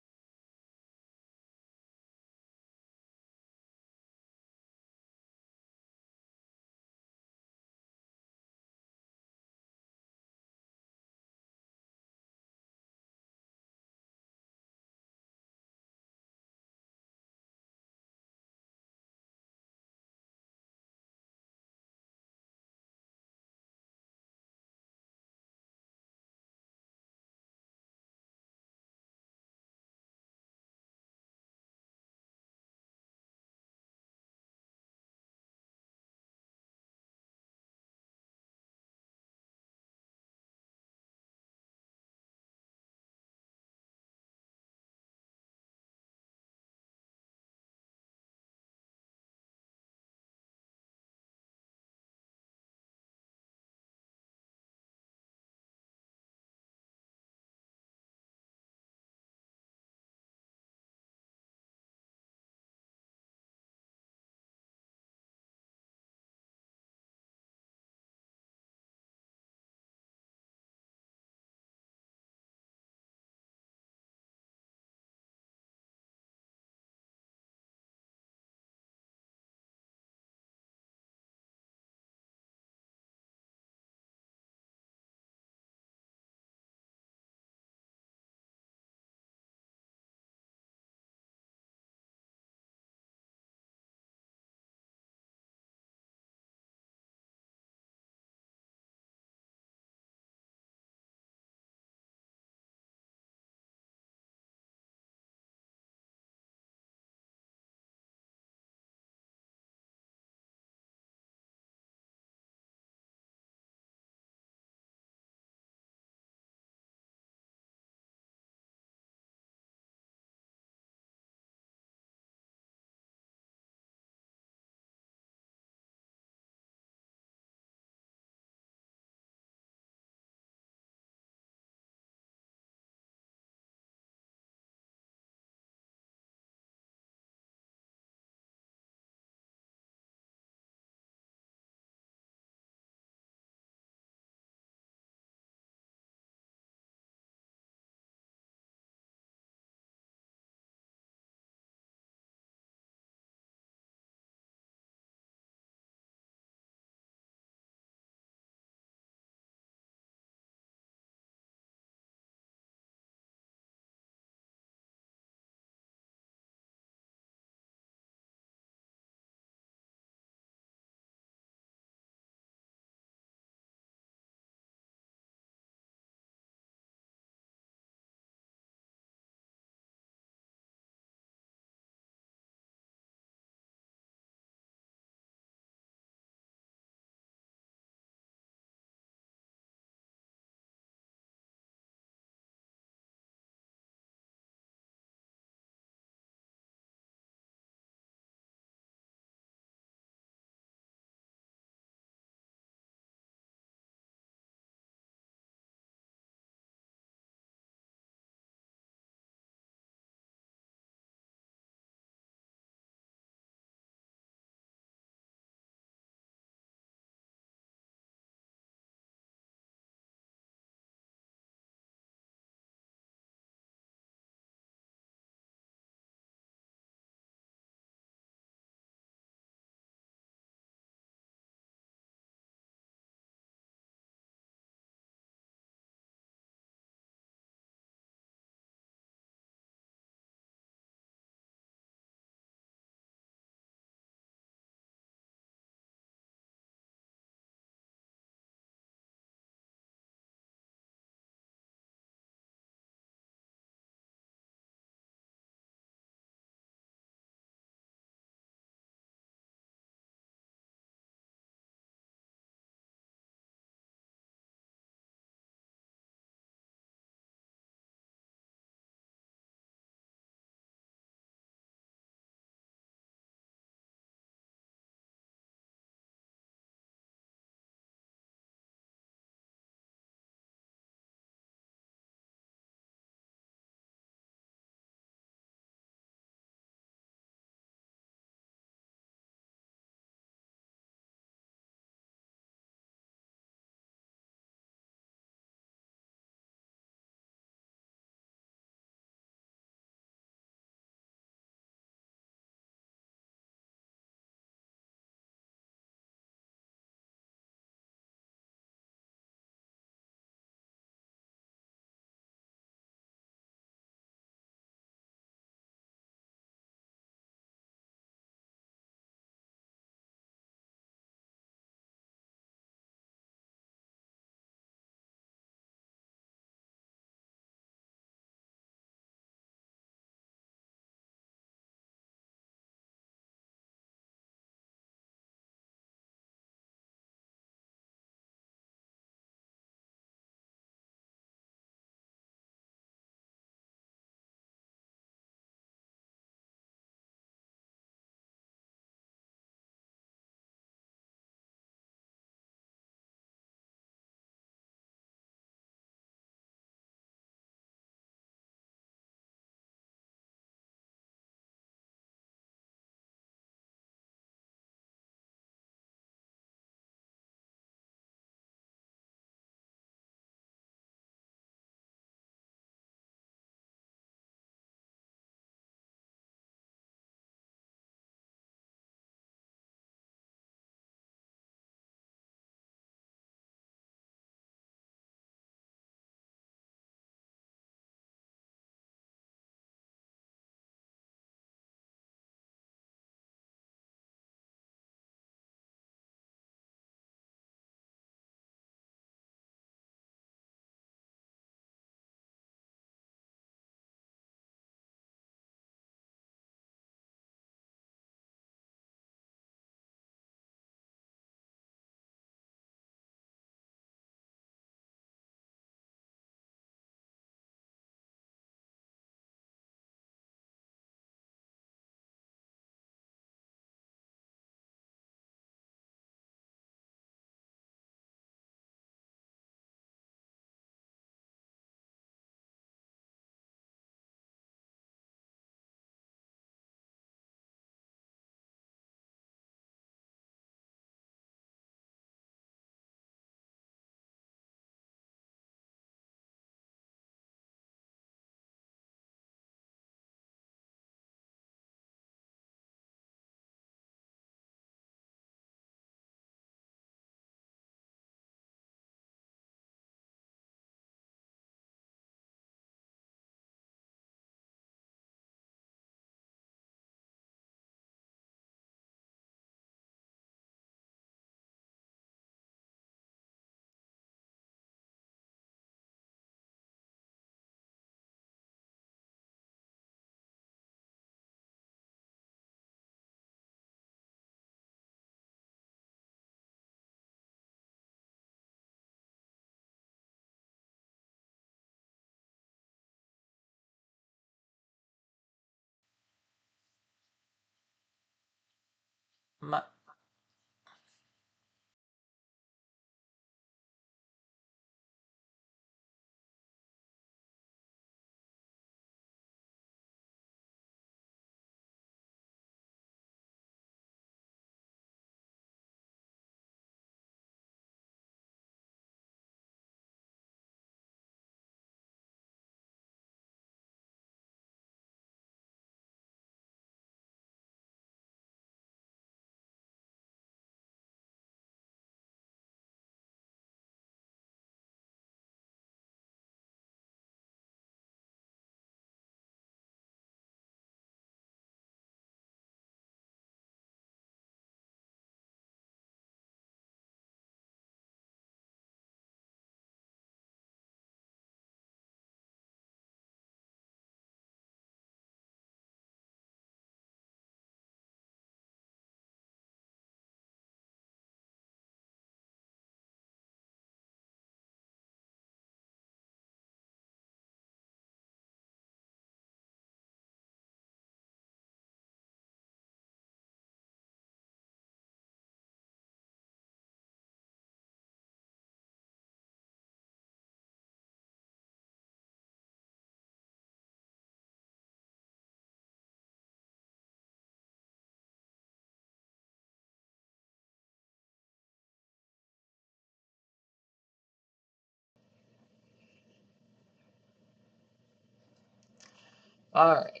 All right,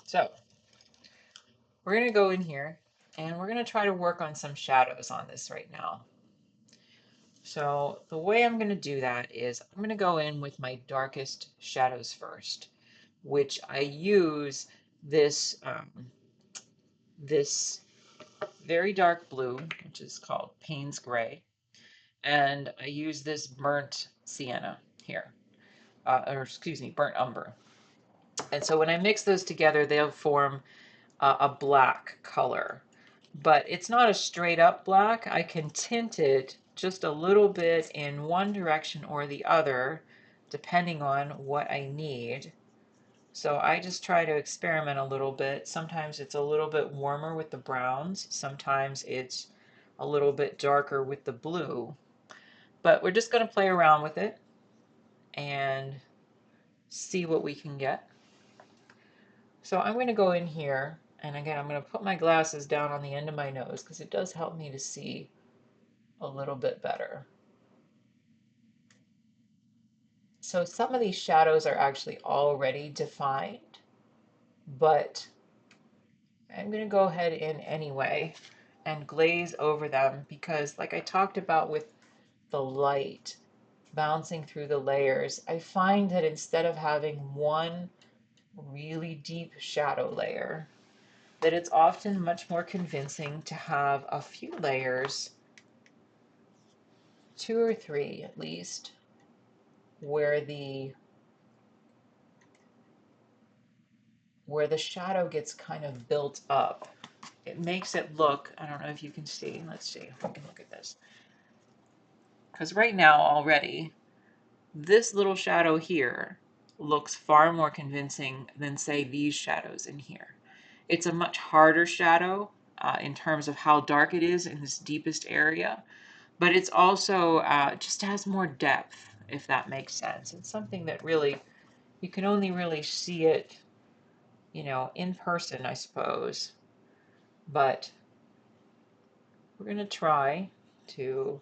so we're going to go in here and we're going to try to work on some shadows on this right now. So the way I'm going to do that is I'm going to go in with my darkest shadows first, which I use this this very dark blue, which is called Payne's Gray, and I use this burnt sienna here, or excuse me, burnt umber. And so when I mix those together, they'll form a black color. But it's not a straight up black. I can tint it just a little bit in one direction or the other, depending on what I need. So I just try to experiment a little bit. Sometimes it's a little bit warmer with the browns. Sometimes it's a little bit darker with the blue. But we're just going to play around with it and see what we can get. So I'm going to go in here, and again, I'm going to put my glasses down on the end of my nose because it does help me to see a little bit better. So some of these shadows are actually already defined, but I'm going to go ahead in anyway and glaze over them because, like I talked about with the light bouncing through the layers, I find that instead of having one really deep shadow layer, that it's often much more convincing to have a few layers, two or three at least, where the shadow gets kind of built up. It makes it look, I don't know if you can see, let's see if we can look at this. Because right now already, this little shadow here looks far more convincing than, say, these shadows in here. It's a much harder shadow in terms of how dark it is in this deepest area, but it's also just has more depth, if that makes sense. It's something that really, you can only really see it, you know, in person, I suppose. But we're going to try to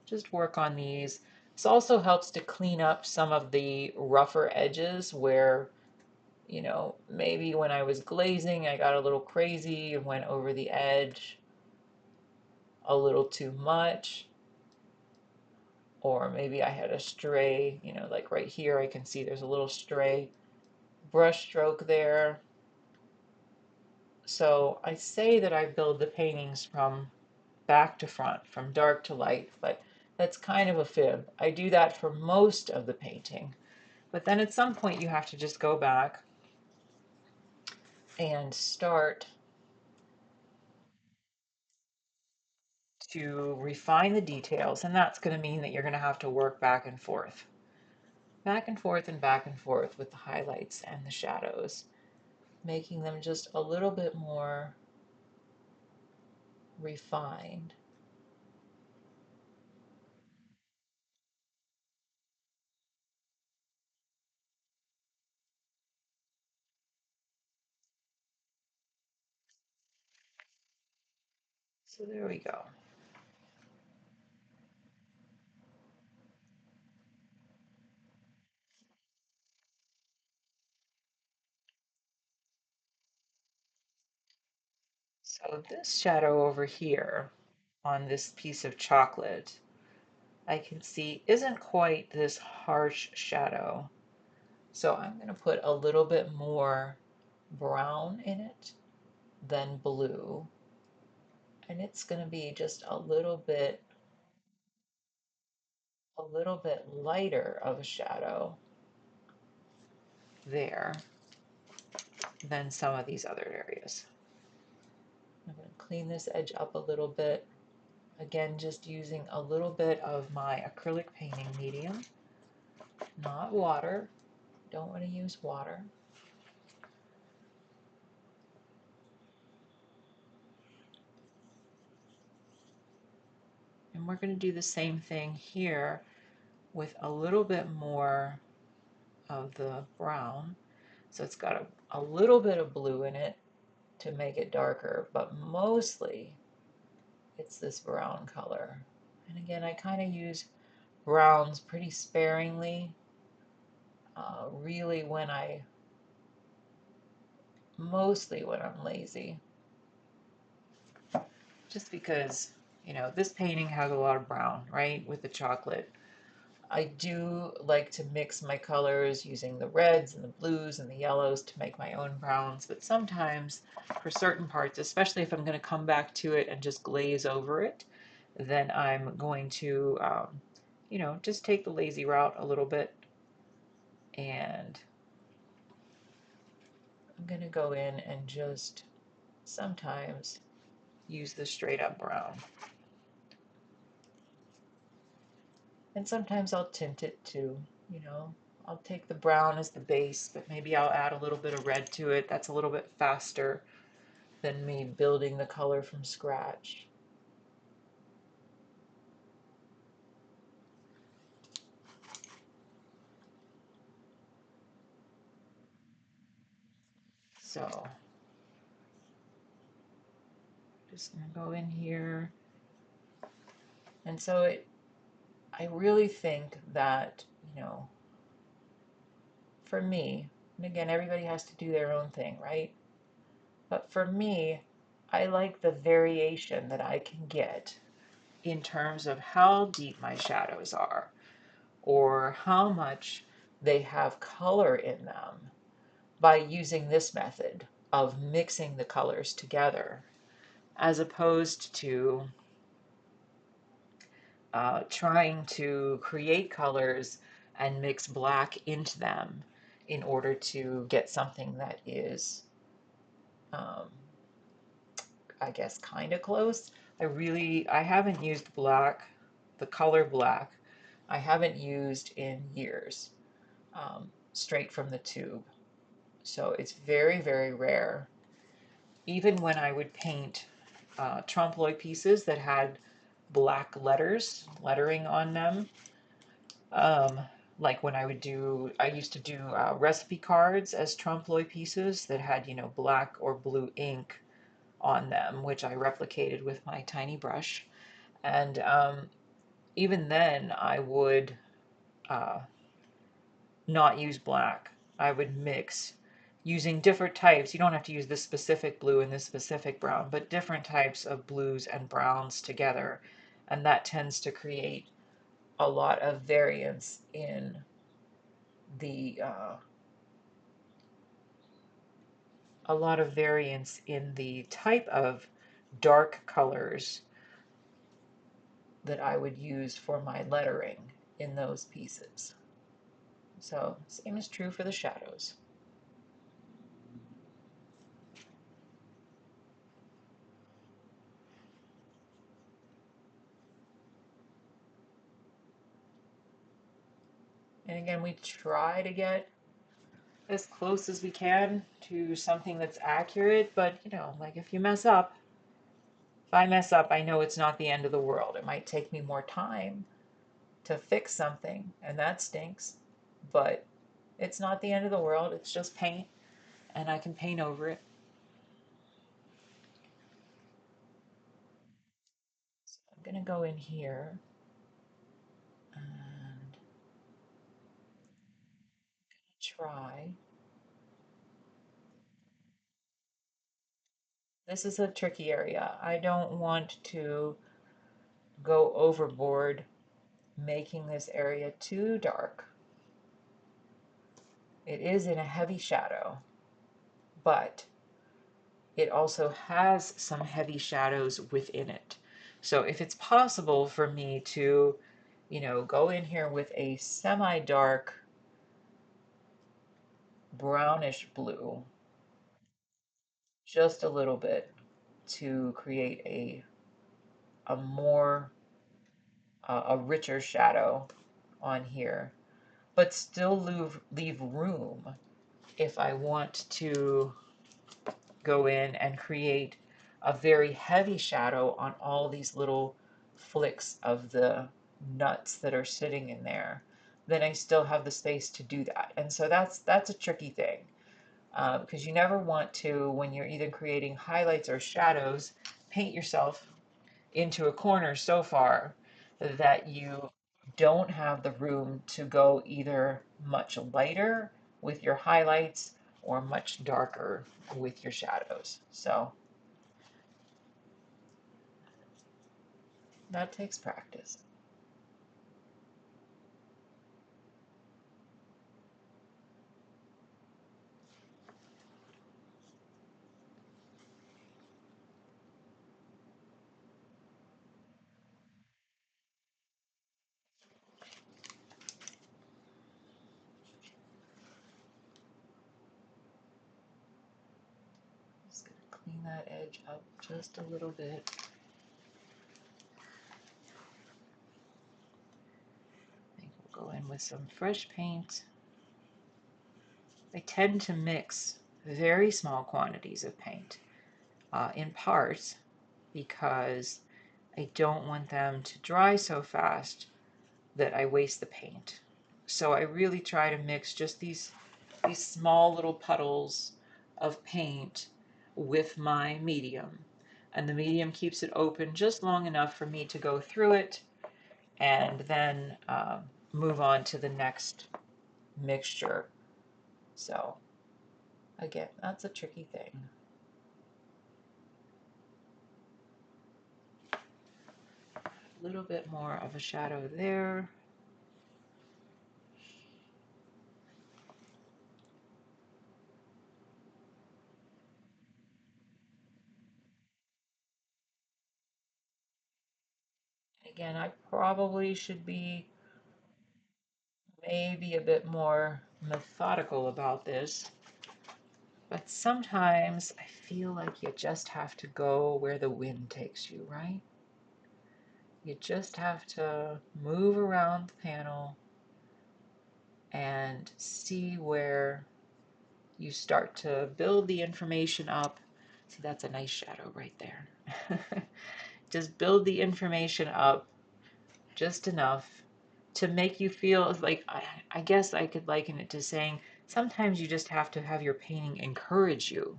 just work on these. This also helps to clean up some of the rougher edges where, you know, maybe when I was glazing, I got a little crazy and went over the edge a little too much. Or maybe I had a stray, you know, like right here, I can see there's a little stray brush stroke there. So I say that I build the paintings from back to front, from dark to light, but that's kind of a fib. I do that for most of the painting, but then at some point you have to just go back and start to refine the details, and that's going to mean that you're going to have to work back and forth and back and forth with the highlights and the shadows, making them just a little bit more refined. So there we go. So this shadow over here on this piece of chocolate, I can see isn't quite this harsh shadow. So I'm going to put a little bit more brown in it than blue. And it's going to be just a little bit lighter of a shadow there than some of these other areas. I'm going to clean this edge up a little bit. Again, just using a little bit of my acrylic painting medium, not water. Don't want to use water. And we're going to do the same thing here with a little bit more of the brown. So it's got a little bit of blue in it to make it darker, but mostly it's this brown color. And again, I kind of use browns pretty sparingly. Really, when I mostly when I'm lazy. Just because, this painting has a lot of brown, right, with the chocolate. I do like to mix my colors using the reds and the blues and the yellows to make my own browns, but sometimes for certain parts, especially if I'm going to come back to it and just glaze over it, then I'm going to, just take the lazy route a little bit, and I'm going to go in and just sometimes use the straight up brown. And sometimes I'll tint it too, you know. I'll take the brown as the base, but maybe I'll add a little bit of red to it. That's a little bit faster than me building the color from scratch. So just gonna go in here. And so I really think that, for me, and again, everybody has to do their own thing, right? But for me, I like the variation that I can get in terms of how deep my shadows are, or how much they have color in them by using this method of mixing the colors together, as opposed to trying to create colors and mix black into them in order to get something that is, um, I guess, kind of close. I haven't used black, the color black, I haven't used in years, straight from the tube. So it's very, very rare. Even when I would paint trompe l'oeil pieces that had black lettering on them, um, like when I used to do recipe cards as trompe l'oeil pieces that had, black or blue ink on them, which I replicated with my tiny brush. And even then, I would uh, not use black. I would mix using different types. You don't have to use this specific blue and this specific brown, but different types of blues and browns together. And that tends to create a lot of variance in the type of dark colors that I would use for my lettering in those pieces. So same is true for the shadows. And again, we try to get as close as we can to something that's accurate, but like if I mess up, I know it's not the end of the world. It might take me more time to fix something, and that stinks, but it's not the end of the world. It's just paint, and I can paint over it. So I'm going to go in here and try. This is a tricky area. I don't want to go overboard making this area too dark. It is in a heavy shadow, but it also has some heavy shadows within it. So if it's possible for me to, go in here with a semi-dark brownish blue, just a little bit, to create a more, a richer shadow on here, but still leave room if I want to go in and create a very heavy shadow on all these little flicks of the nuts that are sitting in there, then I still have the space to do that. And so that's a tricky thing, because you never want to, when you're either creating highlights or shadows, paint yourself into a corner so far that you don't have the room to go either much lighter with your highlights or much darker with your shadows. So that takes practice. Just going to clean that edge up just a little bit. I think we'll go in with some fresh paint. I tend to mix very small quantities of paint, in part because I don't want them to dry so fast that I waste the paint. So I really try to mix just these small little puddles of paint with my medium. And the medium keeps it open just long enough for me to go through it and then move on to the next mixture. So again, that's a tricky thing. A little bit more of a shadow there. Again, I probably should be maybe a bit more methodical about this, but sometimes I feel like you just have to go where the wind takes you, right? You just have to move around the panel and see where you start to build the information up. See, that's a nice shadow right there. Just build the information up just enough to make you feel like, I guess I could liken it to saying sometimes you just have to have your painting encourage you.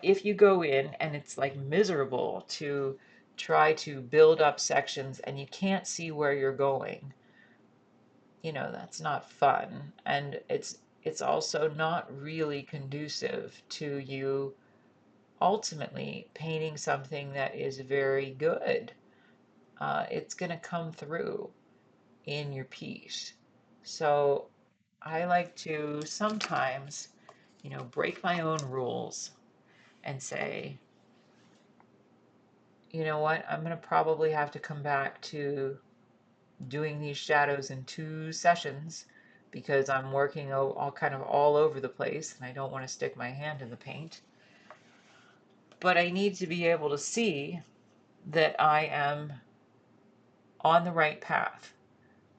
If you go in and it's like miserable to try to build up sections and you can't see where you're going, that's not fun. And it's also not really conducive to you ultimately painting something that is very good. It's going to come through in your piece. So I like to sometimes, break my own rules and say, you know what, I'm going to probably have to come back to doing these shadows in 2 sessions because I'm working all kind of all over the place and I don't want to stick my hand in the paint. But I need to be able to see that I am on the right path,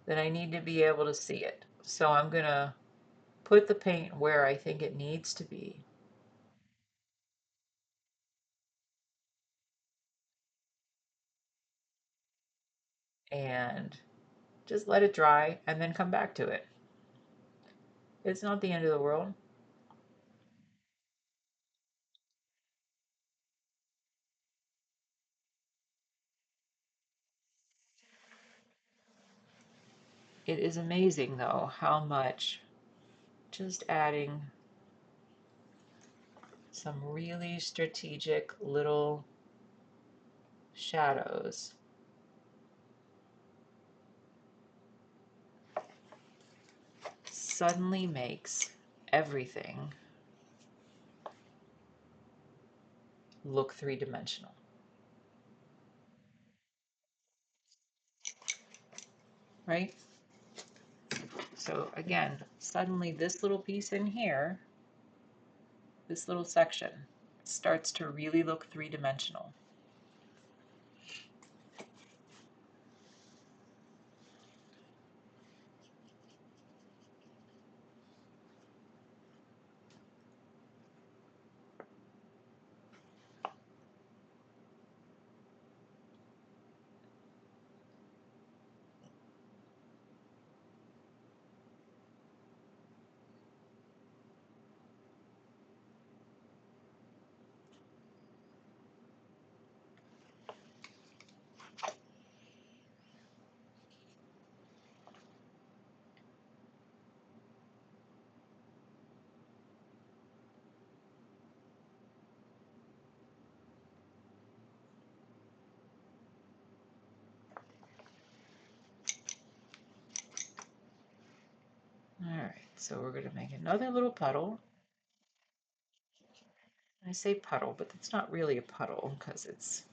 that I need to be able to see it. So I'm going to put the paint where I think it needs to be. And just let it dry and then come back to it. It's not the end of the world. It is amazing though how much just adding some really strategic little shadows suddenly makes everything look three-dimensional, right? So again, suddenly this little piece in here, this little section, starts to really look three-dimensional. All right, so we're going to make another little puddle. I say puddle, but it's not really a puddle because it's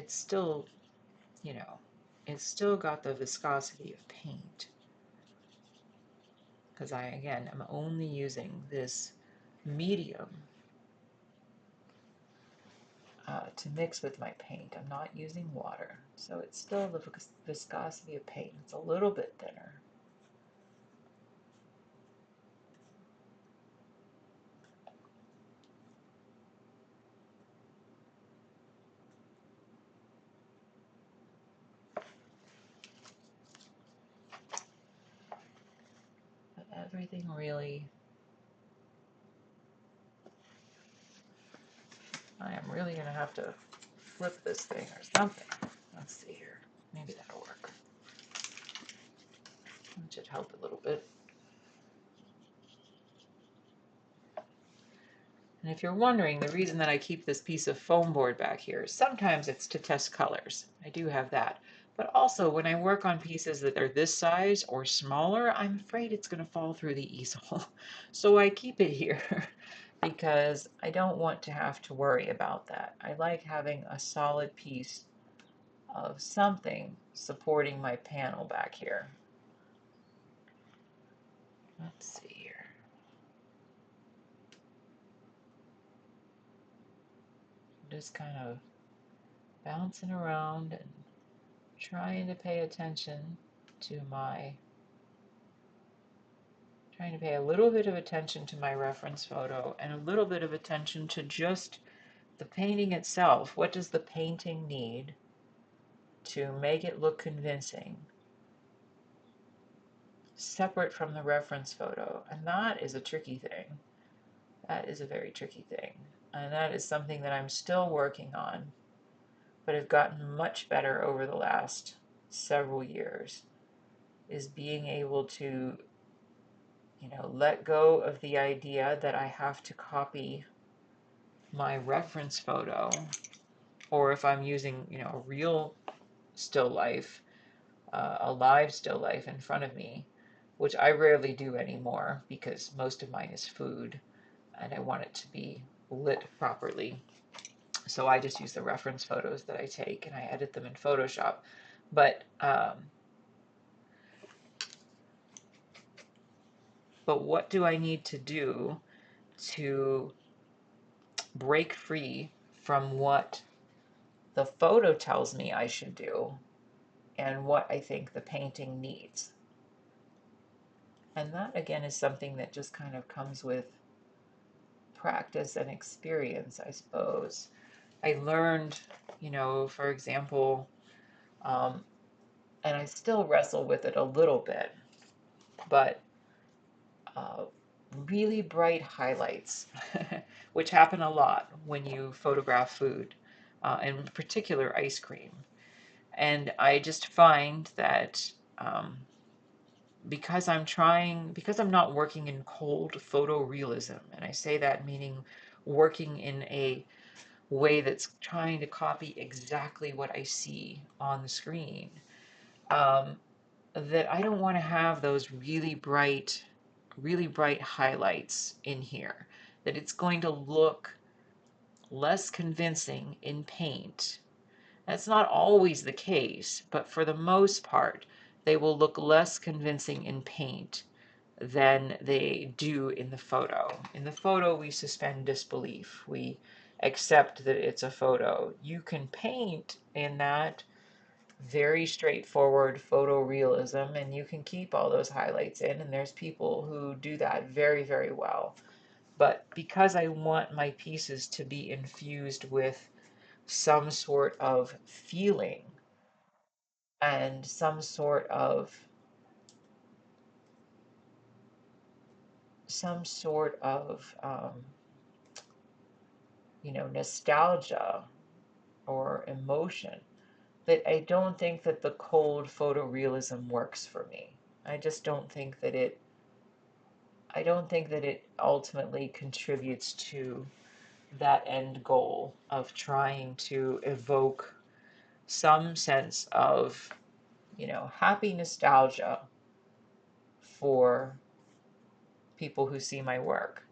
still, you know, it's still got the viscosity of paint. Because again, I'm only using this medium to mix with my paint. I'm not using water, so it's still the viscosity of paint. It's a little bit thinner. But everything really, I am really going to have to flip this thing or something. Let's see here. Maybe that'll work. That should help a little bit. And if you're wondering, the reason that I keep this piece of foam board back here, sometimes it's to test colors. I do have that. But also, when I work on pieces that are this size or smaller, I'm afraid it's going to fall through the easel. So I keep it here because I don't want to have to worry about that. I like having a solid piece of something supporting my panel back here. Let's see here. Just kind of bouncing around and trying to pay attention to trying to pay a little bit of attention to my reference photo and a little bit of attention to just the painting itself. What does the painting need to make it look convincing, separate from the reference photo? And that is a tricky thing. That is a very tricky thing. And that is something that I'm still working on, but have gotten much better over the last several years, is being able to, let go of the idea that I have to copy my reference photo, or if I'm using, a real still life, a live still life in front of me, which I rarely do anymore because most of mine is food and I want it to be lit properly. So I just use the reference photos that I take and I edit them in Photoshop. But what do I need to do to break free from what the photo tells me I should do and what I think the painting needs? And that, again, is something that just kind of comes with practice and experience, I suppose. I learned, for example, and I still wrestle with it a little bit, but uh, really bright highlights, which happen a lot when you photograph food, in particular ice cream. And I just find that because I'm not working in cold photorealism, and I say that meaning working in a way that's trying to copy exactly what I see on the screen, that I don't want to have those really bright highlights in here, that it's going to look less convincing in paint. That's not always the case, but for the most part, they will look less convincing in paint than they do in the photo. In the photo, we suspend disbelief. We accept that it's a photo. You can paint in that very straightforward photorealism, and you can keep all those highlights in, and there's people who do that very, very well. But because I want my pieces to be infused with some sort of feeling and some sort of nostalgia or emotion, that I don't think that the cold photorealism works for me. I just don't think that it ultimately contributes to that end goal of trying to evoke some sense of, happy nostalgia for people who see my work.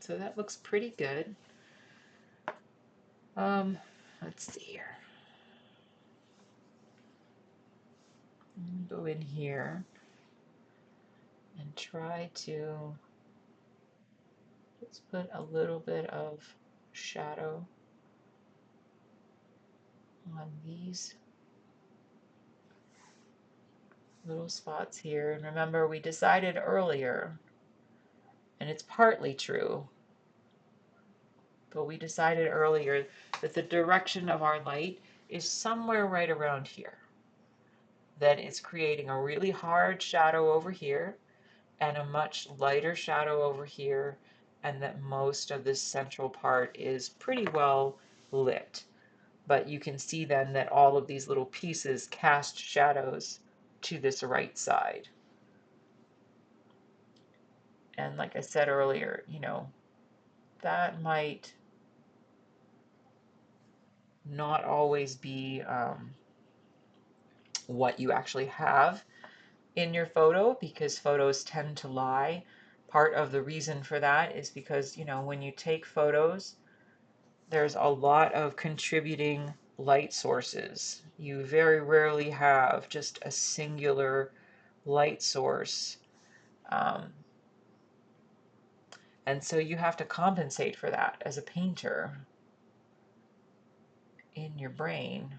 So that looks pretty good. Let's see here. Go in here and try to just put a little bit of shadow on these little spots here. And remember, we decided earlier, and it's partly true, but we decided earlier that the direction of our light is somewhere right around here. That it's creating a really hard shadow over here and a much lighter shadow over here, and that most of this central part is pretty well lit. But you can see then that all of these little pieces cast shadows to this right side. And like I said earlier, you know, that might not always be what you actually have in your photo, because photos tend to lie. Part of the reason for that is because, you know, when you take photos, there's a lot of contributing light sources. You very rarely have just a singular light source. And so you have to compensate for that as a painter in your brain.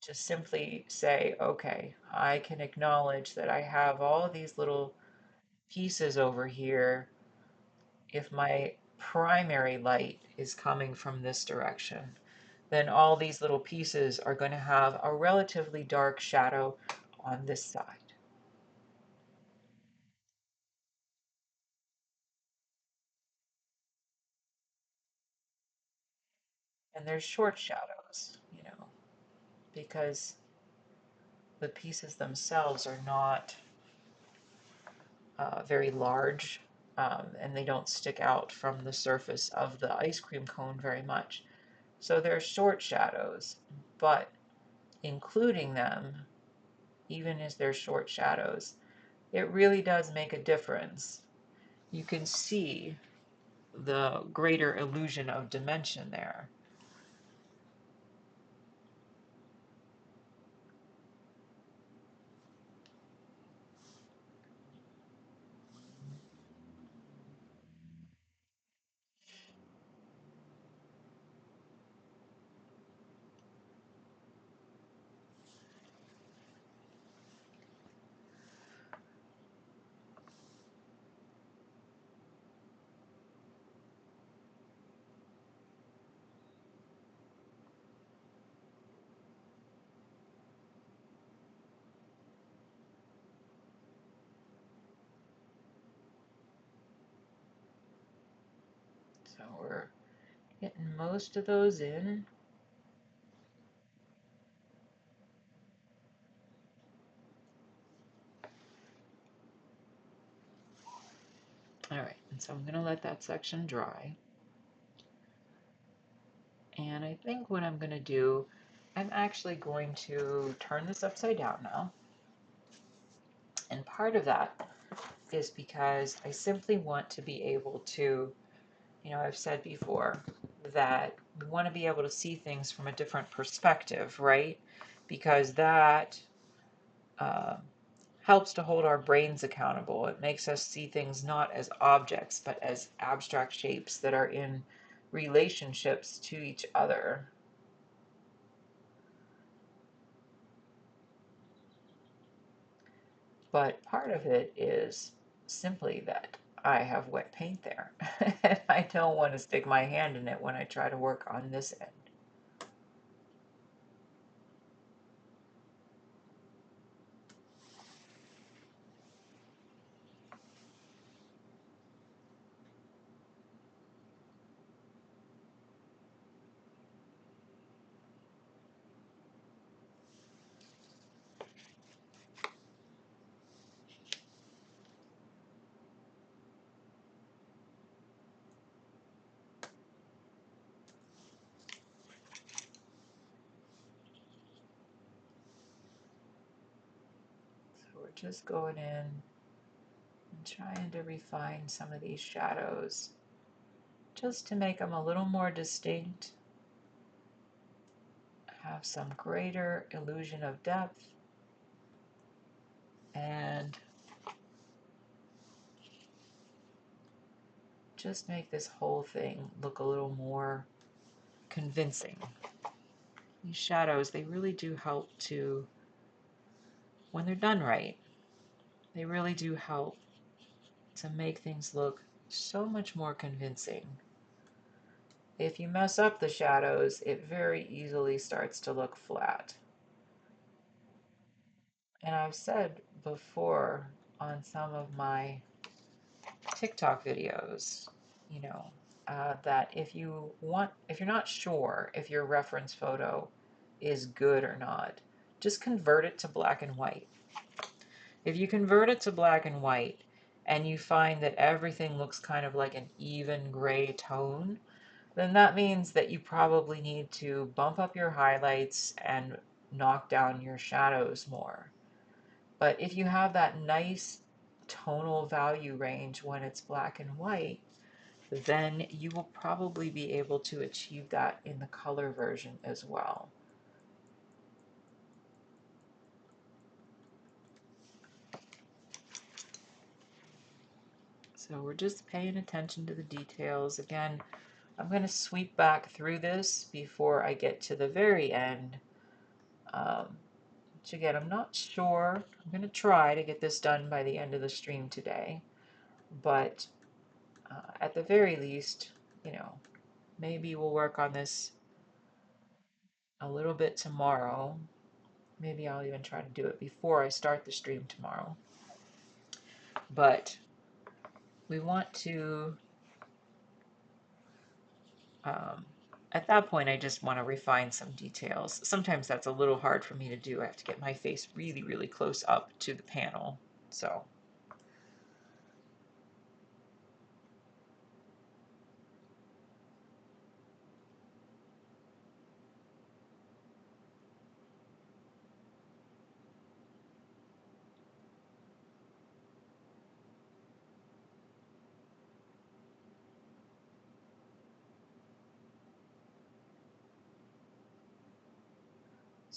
Just simply say, okay, I can acknowledge that I have all these little pieces over here. If my primary light is coming from this direction, then all these little pieces are going to have a relatively dark shadow on this side. And there's short shadows, you know, because the pieces themselves are not very large, and they don't stick out from the surface of the ice cream cone very much. So they're short shadows, but including them, even as they're short shadows, it really does make a difference. You can see the greater illusion of dimension there. So we're getting most of those in. All right, and so I'm going to let that section dry. And I think what I'm going to do, I'm actually going to turn this upside down now. And part of that is because I simply want to be able to, you know, I've said before that we want to be able to see things from a different perspective, right? Because that uh, helps to hold our brains accountable. It makes us see things not as objects, but as abstract shapes that are in relationships to each other. But part of it is simply that I have wet paint there. And I don't want to stick my hand in it when I try to work on this end. we're just going in and trying to refine some of these shadows just to make them a little more distinct, have some greater illusion of depth, and just make this whole thing look a little more convincing. These shadows, they really do help to, when they're done right, they really do help to make things look so much more convincing. If you mess up the shadows, it very easily starts to look flat. And I've said before on some of my TikTok videos, you know, that if you're not sure if your reference photo is good or not, just convert it to black and white. If you convert it to black and white and you find that everything looks kind of like an even gray tone, then that means that you probably need to bump up your highlights and knock down your shadows more. But if you have that nice tonal value range when it's black and white, then you will probably be able to achieve that in the color version as well. So we're just paying attention to the details. Again, I'm going to sweep back through this before I get to the very end. Which again, I'm not sure. I'm going to try to get this done by the end of the stream today. But at the very least, you know, maybe we'll work on this a little bit tomorrow. Maybe I'll even try to do it before I start the stream tomorrow. But we want to, at that point, I just want to refine some details. Sometimes that's a little hard for me to do. I have to get my face really, really close up to the panel. So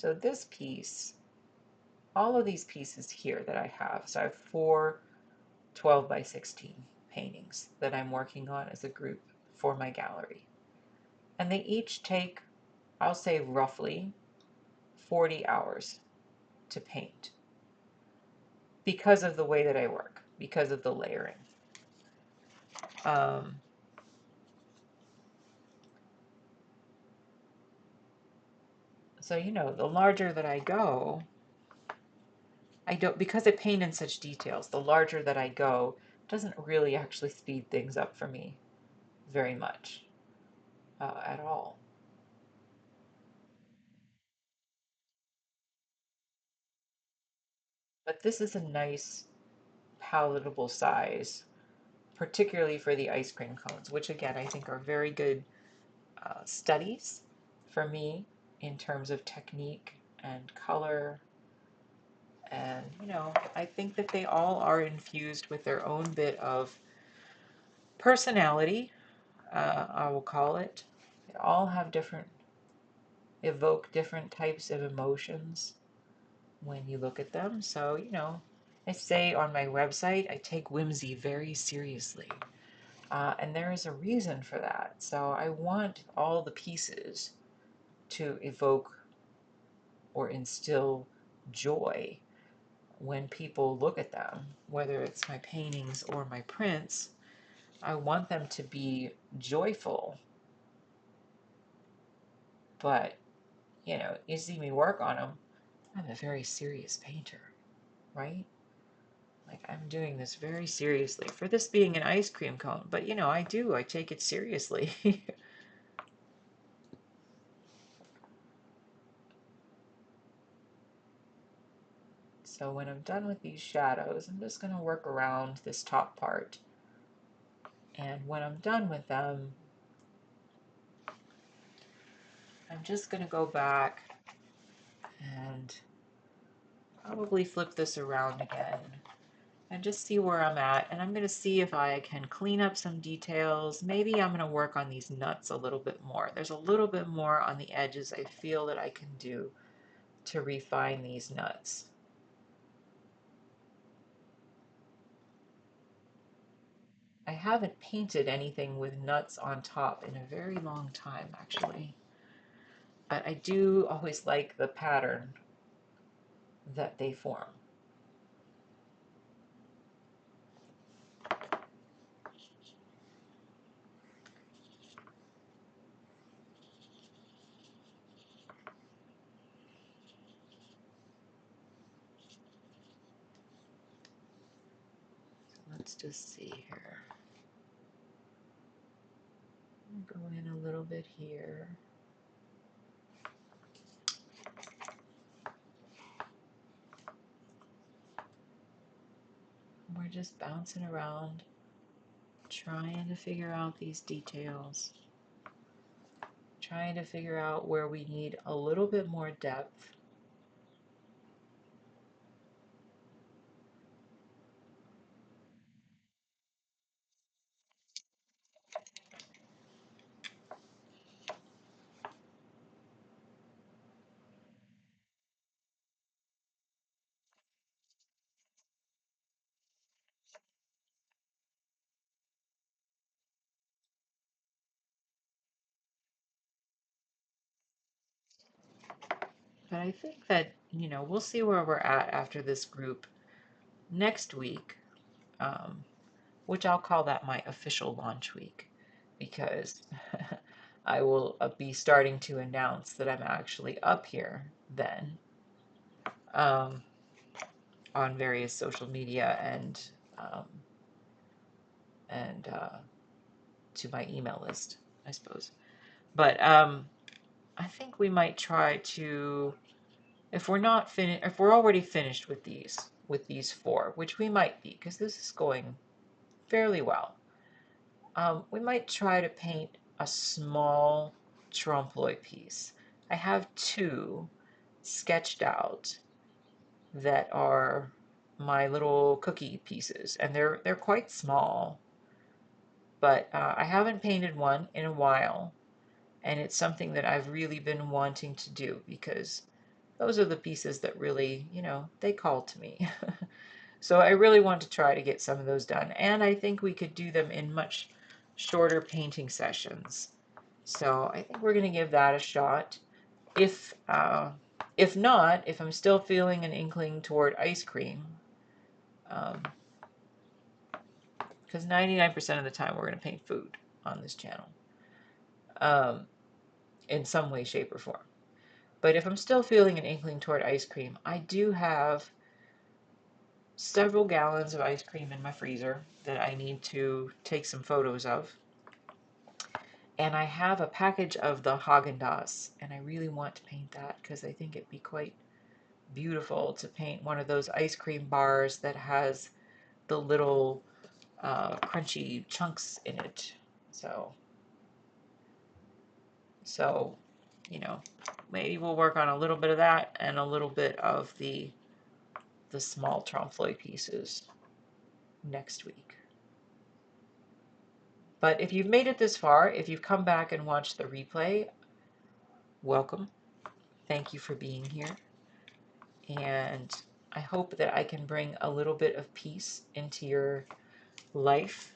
So this piece, all of these pieces here that I have, so I have 4 12 by 16 paintings that I'm working on as a group for my gallery. And they each take, I'll say roughly 40 hours to paint because of the way that I work, because of the layering. So, you know, the larger that I go, I don't, because I paint in such details, the larger that I go doesn't really actually speed things up for me very much at all. But this is a nice, palatable size, particularly for the ice cream cones, which again, I think are very good studies for me in terms of technique and color. And, you know, I think that they all are infused with their own bit of personality, I will call it. They all have evoke different types of emotions when you look at them. So, you know, I say on my website, I take whimsy very seriously. And there is a reason for that. So I want all the pieces to evoke or instill joy when people look at them, whether it's my paintings or my prints. I want them to be joyful. But, you know, you see me work on them, I'm a very serious painter, right? Like, I'm doing this very seriously for this being an ice cream cone. But, you know, I take it seriously. So when I'm done with these shadows, I'm just going to work around this top part. And when I'm done with them, I'm just going to go back and probably flip this around again and just see where I'm at. And I'm going to see if I can clean up some details. Maybe I'm going to work on these nuts a little bit more. There's a little bit more on the edges I feel that I can do to refine these nuts. I haven't painted anything with nuts on top in a very long time, actually. But I do always like the pattern that they form. So let's just see here. Go in a little bit here. We're just bouncing around, trying to figure out these details, trying to figure out where we need a little bit more depth. But I think that, we'll see where we're at after this group next week, um, which I'll call that my official launch week, because I will be starting to announce that I'm actually up here then, um, on various social media um, and to my email list, I suppose. But I think we might try to, if we're not finished, if we're already finished with these four, which we might be, because this is going fairly well. We might try to paint a small trompe-l'oeil piece. I have two sketched out that are my little cookie pieces, and they're quite small, but I haven't painted one in a while, and it's something that I've really been wanting to do because those are the pieces that really, they call to me. So I really want to try to get some of those done, and I think we could do them in much shorter painting sessions. So I think we're going to give that a shot. If not, if I'm still feeling an inkling toward ice cream, because 99% of the time we're going to paint food on this channel, um, in some way, shape, or form. But if I'm still feeling an inkling toward ice cream, I do have several gallons of ice cream in my freezer that I need to take some photos of. And I have a package of the Haagen-Dazs, and I really want to paint that because I think it'd be quite beautiful to paint one of those ice cream bars that has the little crunchy chunks in it. So, maybe we'll work on a little bit of that and a little bit of the small trompe-l'oeil pieces next week. But if you've made it this far, if you've come back and watched the replay, welcome. Thank you for being here. And I hope that I can bring a little bit of peace into your life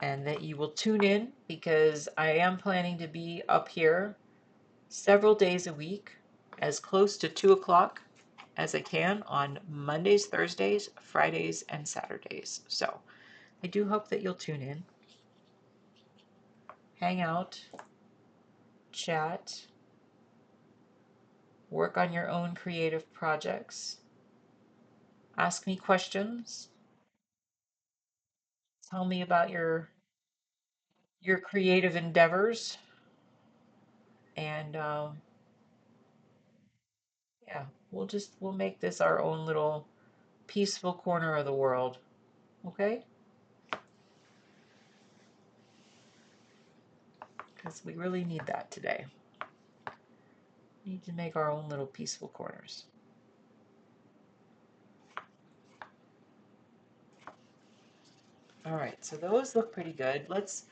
and that you will tune in, because I am planning to be up here several days a week, as close to 2 o'clock as I can on Mondays, Thursdays, Fridays, and Saturdays. So I do hope that you'll tune in, hang out, chat, work on your own creative projects, ask me questions, tell me about your creative endeavors, and yeah, we'll make this our own little peaceful corner of the world. Okay? Because we really need that today. We need to make our own little peaceful corners. All right, so those look pretty good. Let's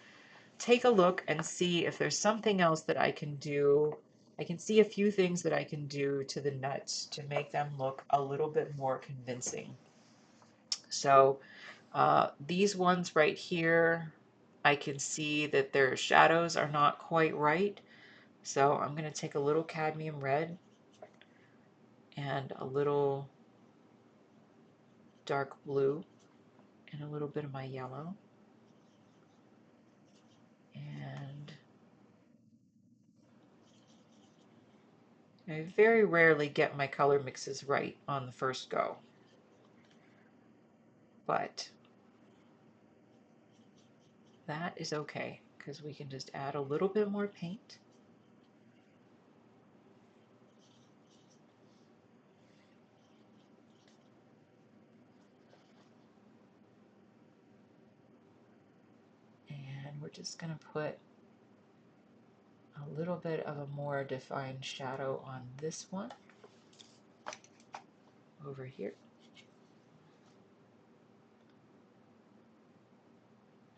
take a look and see if there's something else that I can do. I can see a few things that I can do to the nuts to make them look a little bit more convincing. So these ones right here, I can see that their shadows are not quite right. So I'm going to take a little cadmium red and a little dark blue and a little bit of my yellow. And I very rarely get my color mixes right on the first go, but that is okay because we can just add a little bit more paint. And we're just going to put a little bit of a more defined shadow on this one over here.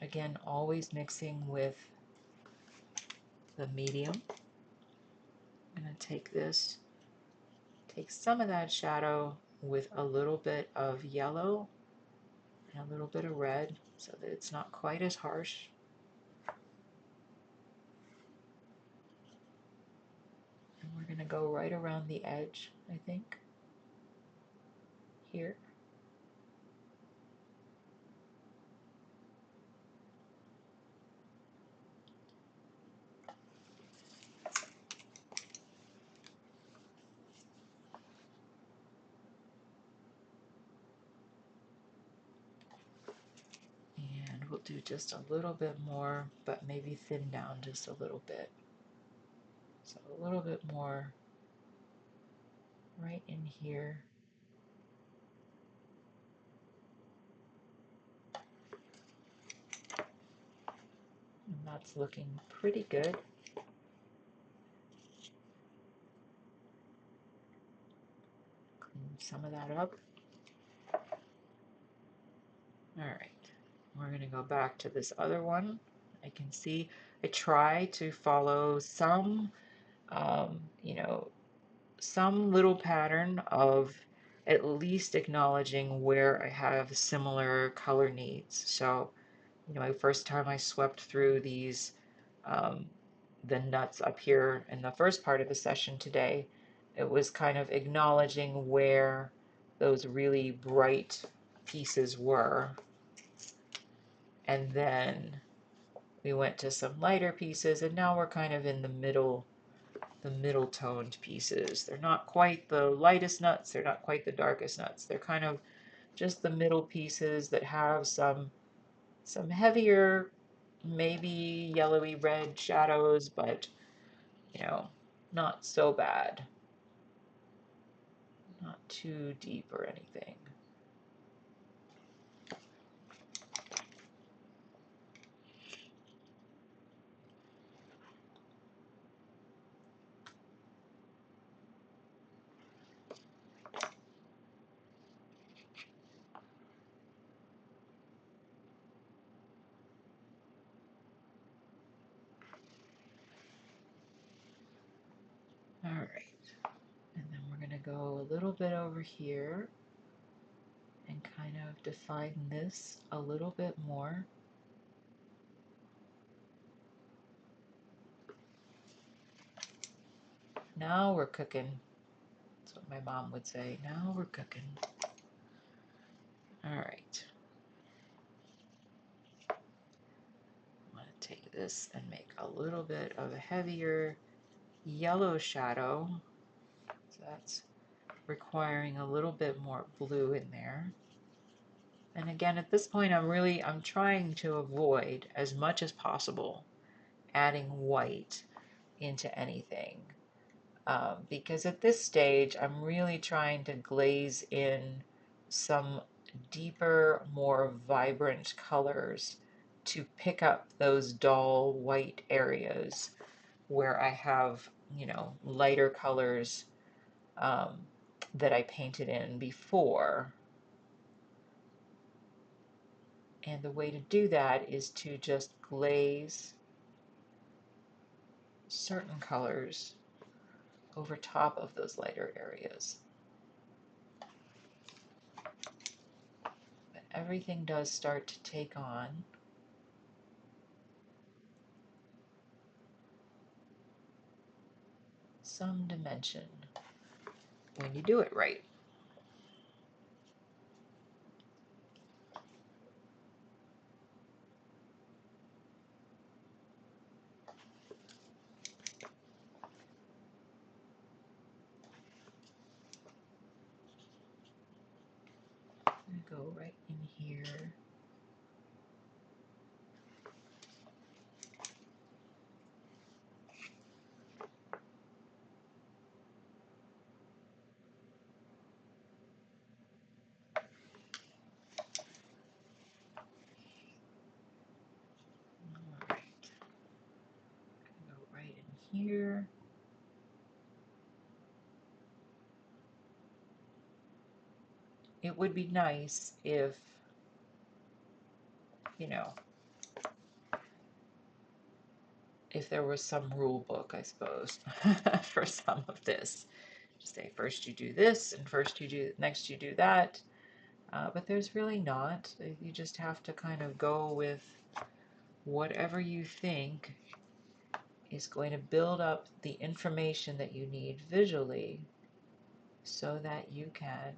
Again, always mixing with the medium. I'm going to take this, take some of that shadow with a little bit of yellow and a little bit of red so that it's not quite as harsh. And we're going to go right around the edge, I think, here. And we'll do just a little bit more, but maybe thin down just a little bit. So a little bit more right in here. And that's looking pretty good. Clean some of that up. All right, we're going to go back to this other one. I can see I try to follow some, you know, some little pattern of at least acknowledging where I have similar color needs. So, you know, my first time I swept through these, um, the nuts up here in the first part of the session today, it was kind of acknowledging where those really bright pieces were. And then we went to some lighter pieces, and now we're kind of in the middle toned pieces. They're not quite the lightest nuts, they're not quite the darkest nuts. They're kind of just the middle pieces that have some heavier, maybe yellowy red shadows, but you know, not so bad. Not too deep or anything. All right, and then we're going to go a little bit over here and kind of define this a little bit more. Now we're cooking. That's what my mom would say. Now we're cooking. All right. I'm going to take this and make a little bit of a heavier yellow shadow. So that's requiring a little bit more blue in there. And again, at this point, I'm trying to avoid as much as possible adding white into anything. Because at this stage, I'm really trying to glaze in some deeper, more vibrant colors to pick up those dull white areas where I have, you know, lighter colors um, that I painted in before. And the way to do that is to just glaze certain colors over top of those lighter areas. But everything does start to take on some dimension when you do it right. I'm gonna go right in here. All right, go right in here. It would be nice if, you know, if there was some rule book, I suppose, for some of this. Just say first you do this, and first you do, next you do that. But there's really not. You just have to kind of go with whatever you think is going to build up the information that you need visually so that you can.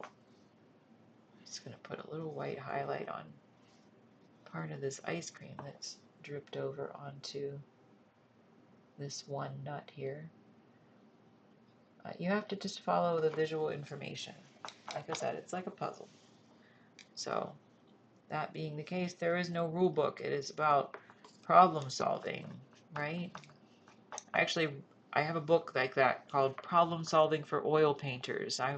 I'm just going to put a little white highlight on part of this ice cream that's dripped over onto this one nut here. You have to just follow the visual information. Like I said, it's like a puzzle. So that being the case, there is no rule book. It is about problem solving, right? Actually, I have a book like that called Problem Solving for Oil Painters. I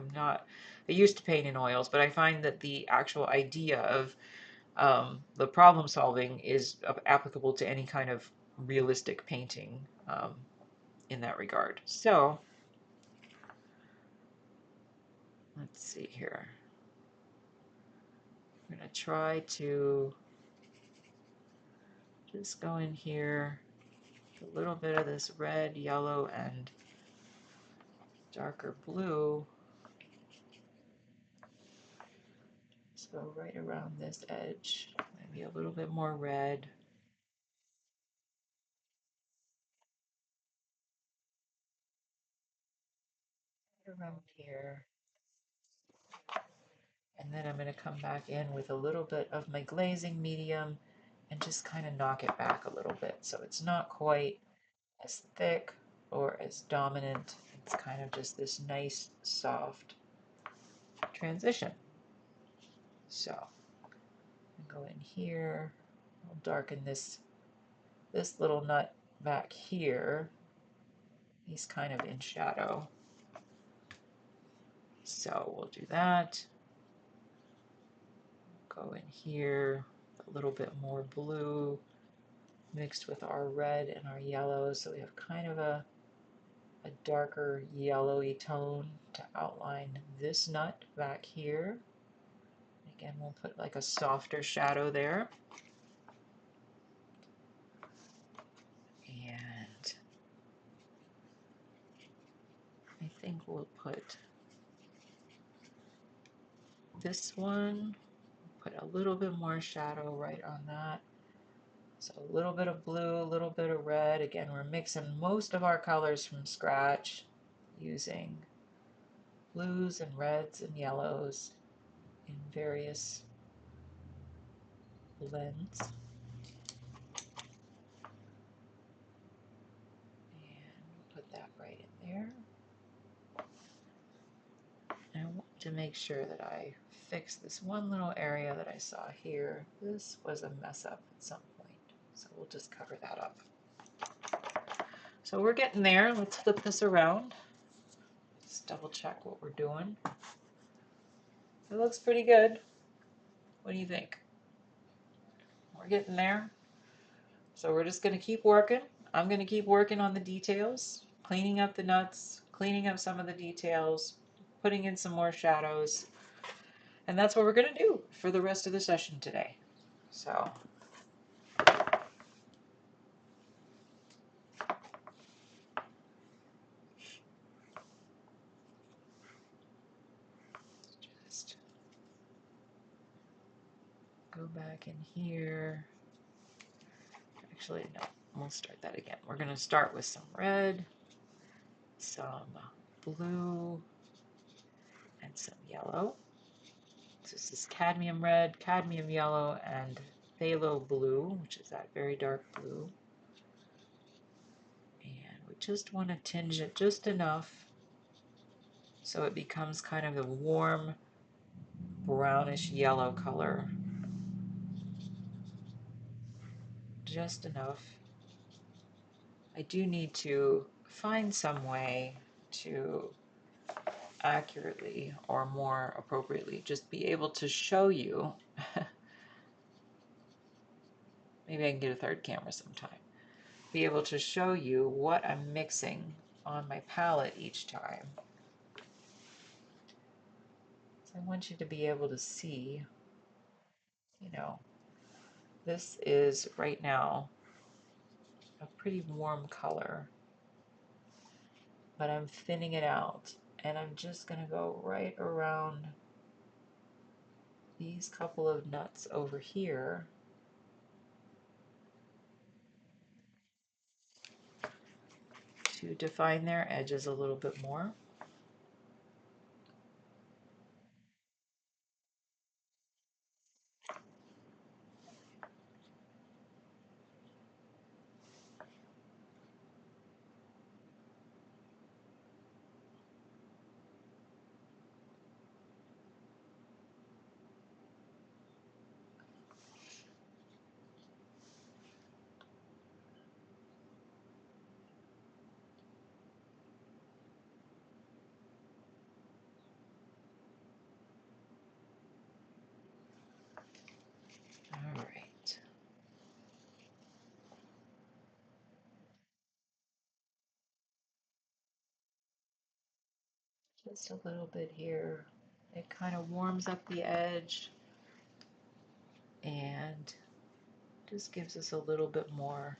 used to paint in oils, but I find that the actual idea of the problem solving is applicable to any kind of realistic painting in that regard. So, let's see here. I'm going to try to just go in here, a little bit of this red, yellow, and darker blue. Let's go right around this edge, maybe a little bit more red. Around here. And then I'm going to come back in with a little bit of my glazing medium and just kind of knock it back a little bit so it's not quite as thick or as dominant. It's kind of just this nice soft transition. So I'll go in here, I'll darken this little nut back here. He's kind of in shadow. So we'll do that. Go in here, a little bit more blue mixed with our red and our yellow, so we have kind of a darker yellowy tone to outline this nut back here. Again, we'll put like a softer shadow there. And I think we'll put this one, put a little bit more shadow right on that. So a little bit of blue, a little bit of red. Again, we're mixing most of our colors from scratch using blues and reds and yellows in various blends. And put that right in there. And I want to make sure that I fix this one little area that I saw here. This was a mess up at some point, so we'll just cover that up. So we're getting there. Let's flip this around. Let's double check what we're doing. It looks pretty good. What do you think? We're getting there. So we're just going to keep working. I'm going to keep working on the details, cleaning up the nuts, cleaning up some of the details, putting in some more shadows, And that's what we're going to do for the rest of the session today. So just go back in here. Actually, no, we'll start that again. We're going to start with some red, some blue, and some yellow. So this is cadmium red, cadmium yellow, and phthalo blue, which is that very dark blue. And we just want to tinge it just enough so it becomes kind of a warm brownish yellow color. Just enough. I do need to find some way to accurately, or more appropriately, just be able to show you. Maybe I can get a third camera sometime. Be able to show you what I'm mixing on my palette each time. So I want you to be able to see, you know, this is right now a pretty warm color, but I'm thinning it out, and I'm just going to go right around these couple of nuts over here to define their edges a little bit more. All right. Just a little bit here. It kind of warms up the edge and just gives us a little bit more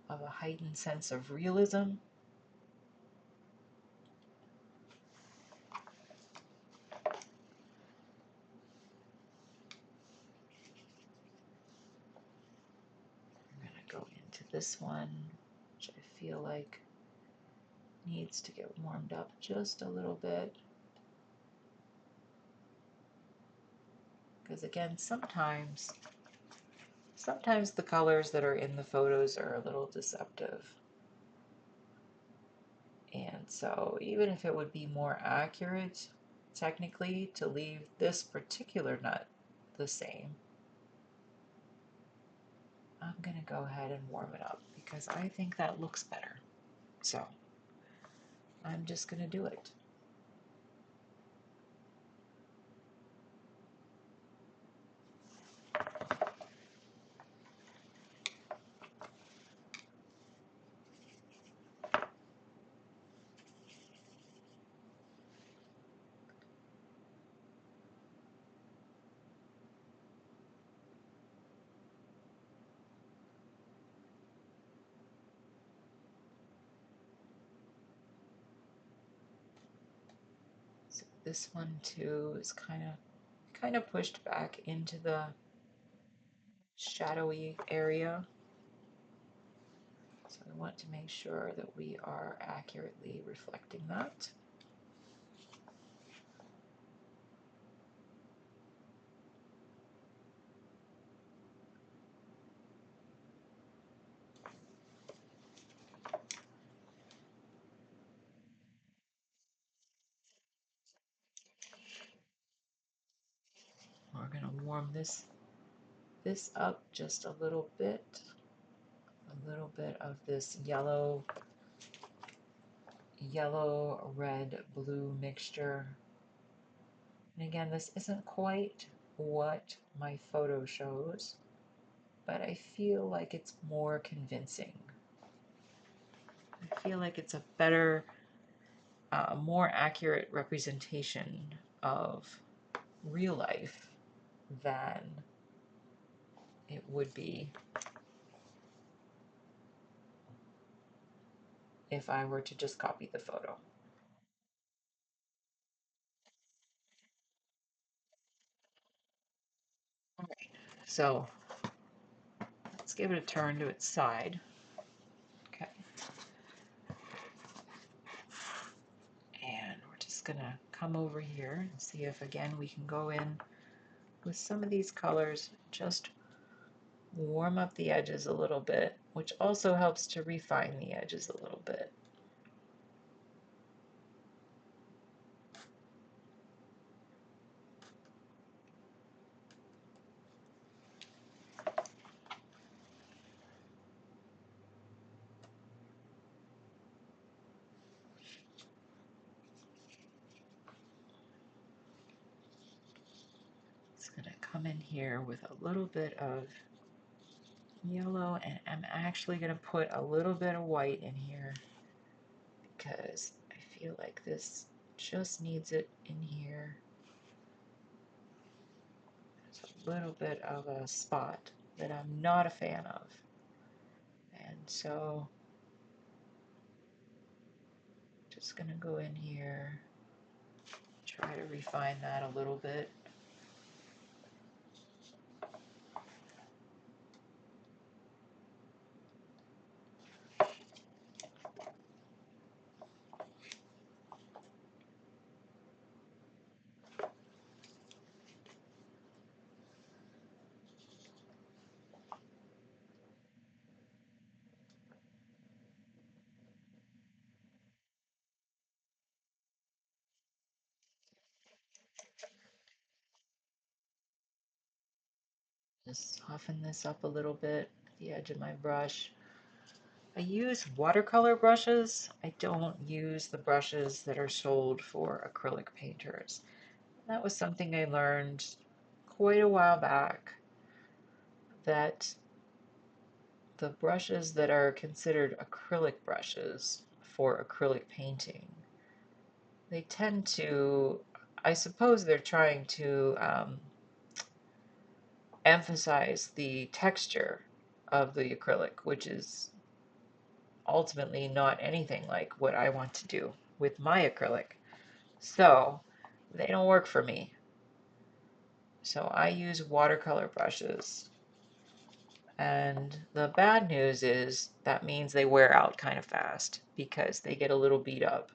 of a heightened sense of realism. I'm going to go into this one, which I feel like needs to get warmed up just a little bit. Because again, sometimes the colors that are in the photos are a little deceptive. And so even if it would be more accurate, technically, to leave this particular nut the same, I'm going to go ahead and warm it up because I think that looks better. So I'm just going to do it. So this one too is kind of pushed back into the shadowy area. So we want to make sure that we are accurately reflecting that. We're going to warm this up just a little bit of this yellow, red, blue mixture. And again, this isn't quite what my photo shows, but I feel like it's more convincing. I feel like it's a better, more accurate representation of real life than it would be if I were to just copy the photo. All right, so let's give it a turn to its side. Okay, and we're just gonna come over here and see if again we can go in with some of these colors, just warm up the edges a little bit, which also helps to refine the edges a little bit. It's going to come in here with a little bit of yellow, and I'm actually going to put a little bit of white in here because I feel like this just needs it in here. There's a little bit of a spot that I'm not a fan of. And so just going to go in here, try to refine that a little bit. Just soften this up a little bit, the edge of my brush. I use watercolor brushes. I don't use the brushes that are sold for acrylic painters. That was something I learned quite a while back, that the brushes that are considered acrylic brushes for acrylic painting, they tend to, I suppose they're trying to emphasize the texture of the acrylic, which is ultimately not anything like what I want to do with my acrylic. So they don't work for me. So I use watercolor brushes. And the bad news is that means they wear out kind of fast because they get a little beat up.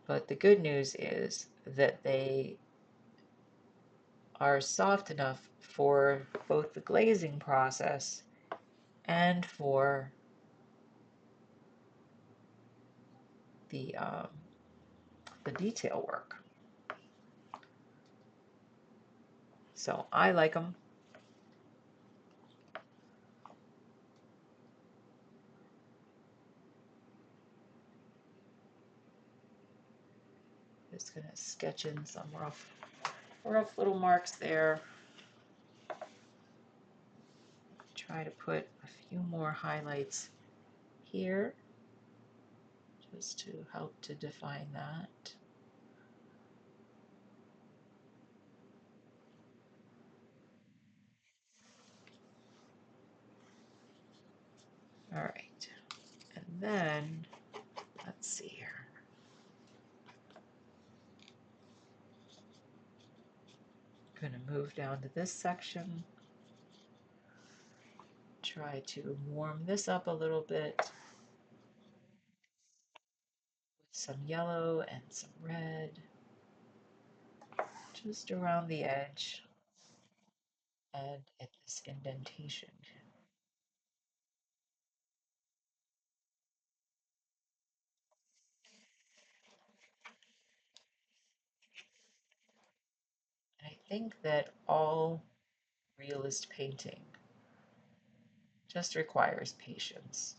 But the good news is that they are soft enough for both the glazing process and for the detail work. So I like them. Just gonna sketch in some rough little marks there. Try to put a few more highlights here just to help to define that. All right, and then let's see here. I'm going to move down to this section. Try to warm this up a little bit with some yellow and some red just around the edge and at this indentation. And I think that all realist painting just requires patience.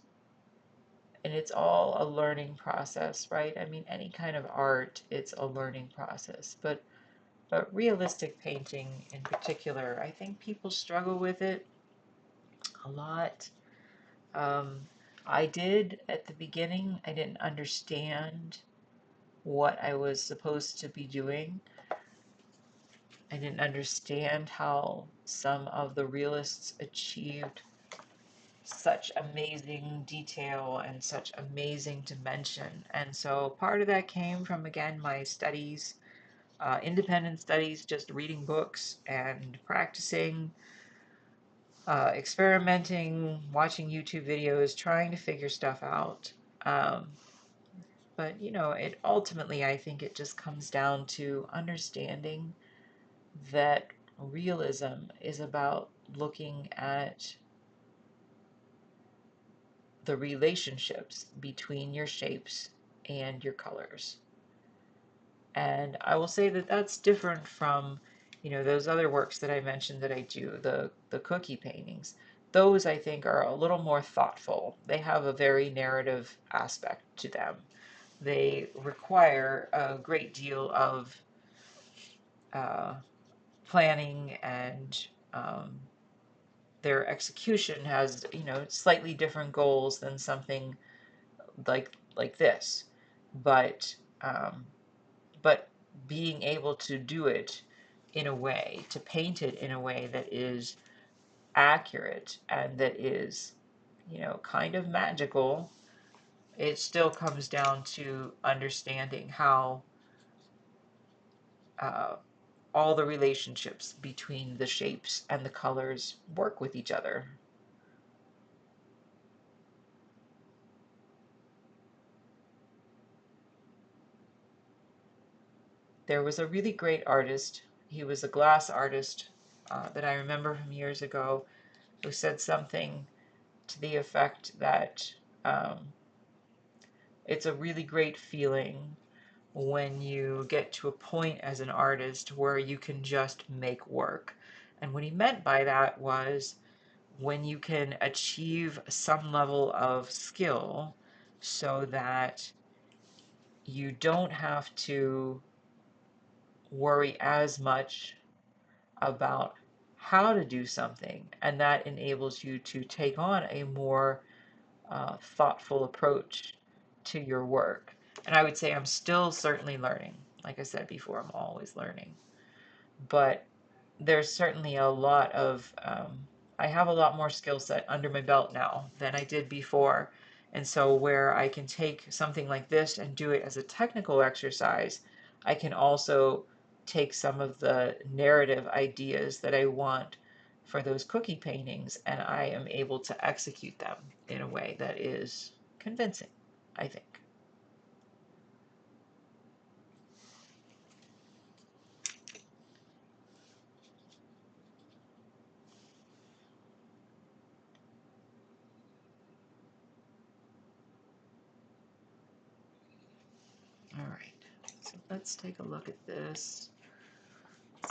And it's all a learning process, right? I mean, any kind of art, it's a learning process. But realistic painting in particular, I think people struggle with it a lot. Um, I did at the beginning. I didn't understand what I was supposed to be doing. I didn't understand how some of the realists achieved such amazing detail and such amazing dimension. And so part of that came from, again, my studies, independent studies, just reading books and practicing, experimenting, watching YouTube videos, trying to figure stuff out. Um, but, it ultimately, I think it just comes down to understanding that realism is about looking at the relationships between your shapes and your colors. And I will say that that's different from, those other works that I mentioned that I do, the cookie paintings. Those I think are a little more thoughtful. They have a very narrative aspect to them. They require a great deal of uh, planning, and their execution has, slightly different goals than something like this. But um, but being able to do it in a way, to paint it in a way that is accurate and that is, kind of magical, it still comes down to understanding how uh, all the relationships between the shapes and the colors work with each other. There was a really great artist. He was a glass artist that I remember from years ago, who said something to the effect that it's a really great feeling when you get to a point as an artist where you can just make work. And what he meant by that was when you can achieve some level of skill so that you don't have to worry as much about how to do something, and that enables you to take on a more thoughtful approach to your work. And I would say I'm still certainly learning. Like I said before, I'm always learning. But there's certainly a lot of, I have a lot more skill set under my belt now than I did before. And so where I can take something like this and do it as a technical exercise, I can also take some of the narrative ideas that I want for those cookie paintings, and I am able to execute them in a way that is convincing, I think. All right, so let's take a look at this.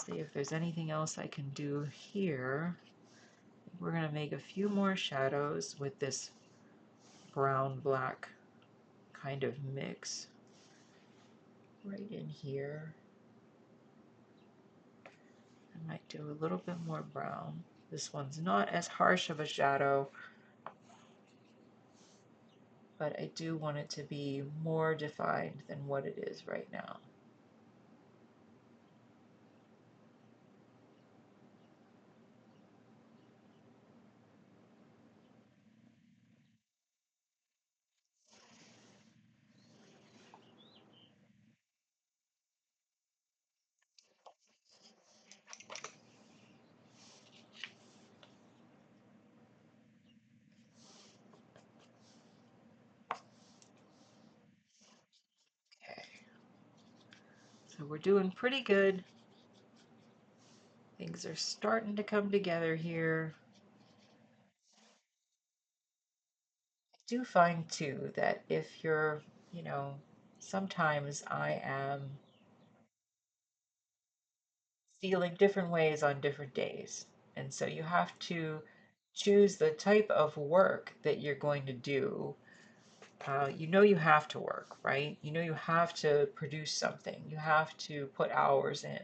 See if there's anything else I can do here. We're going to make a few more shadows with this brown black kind of mix right in here. I might do a little bit more brown. This one's not as harsh of a shadow, but I do want it to be more defined than what it is right now. Okay, so we're doing pretty good. Things are starting to come together here. I do find too that if you're, you know, sometimes I am feeling different ways on different days. And so you have to choose the type of work that you're going to do. You have to work, right? You have to produce something. You have to put hours in.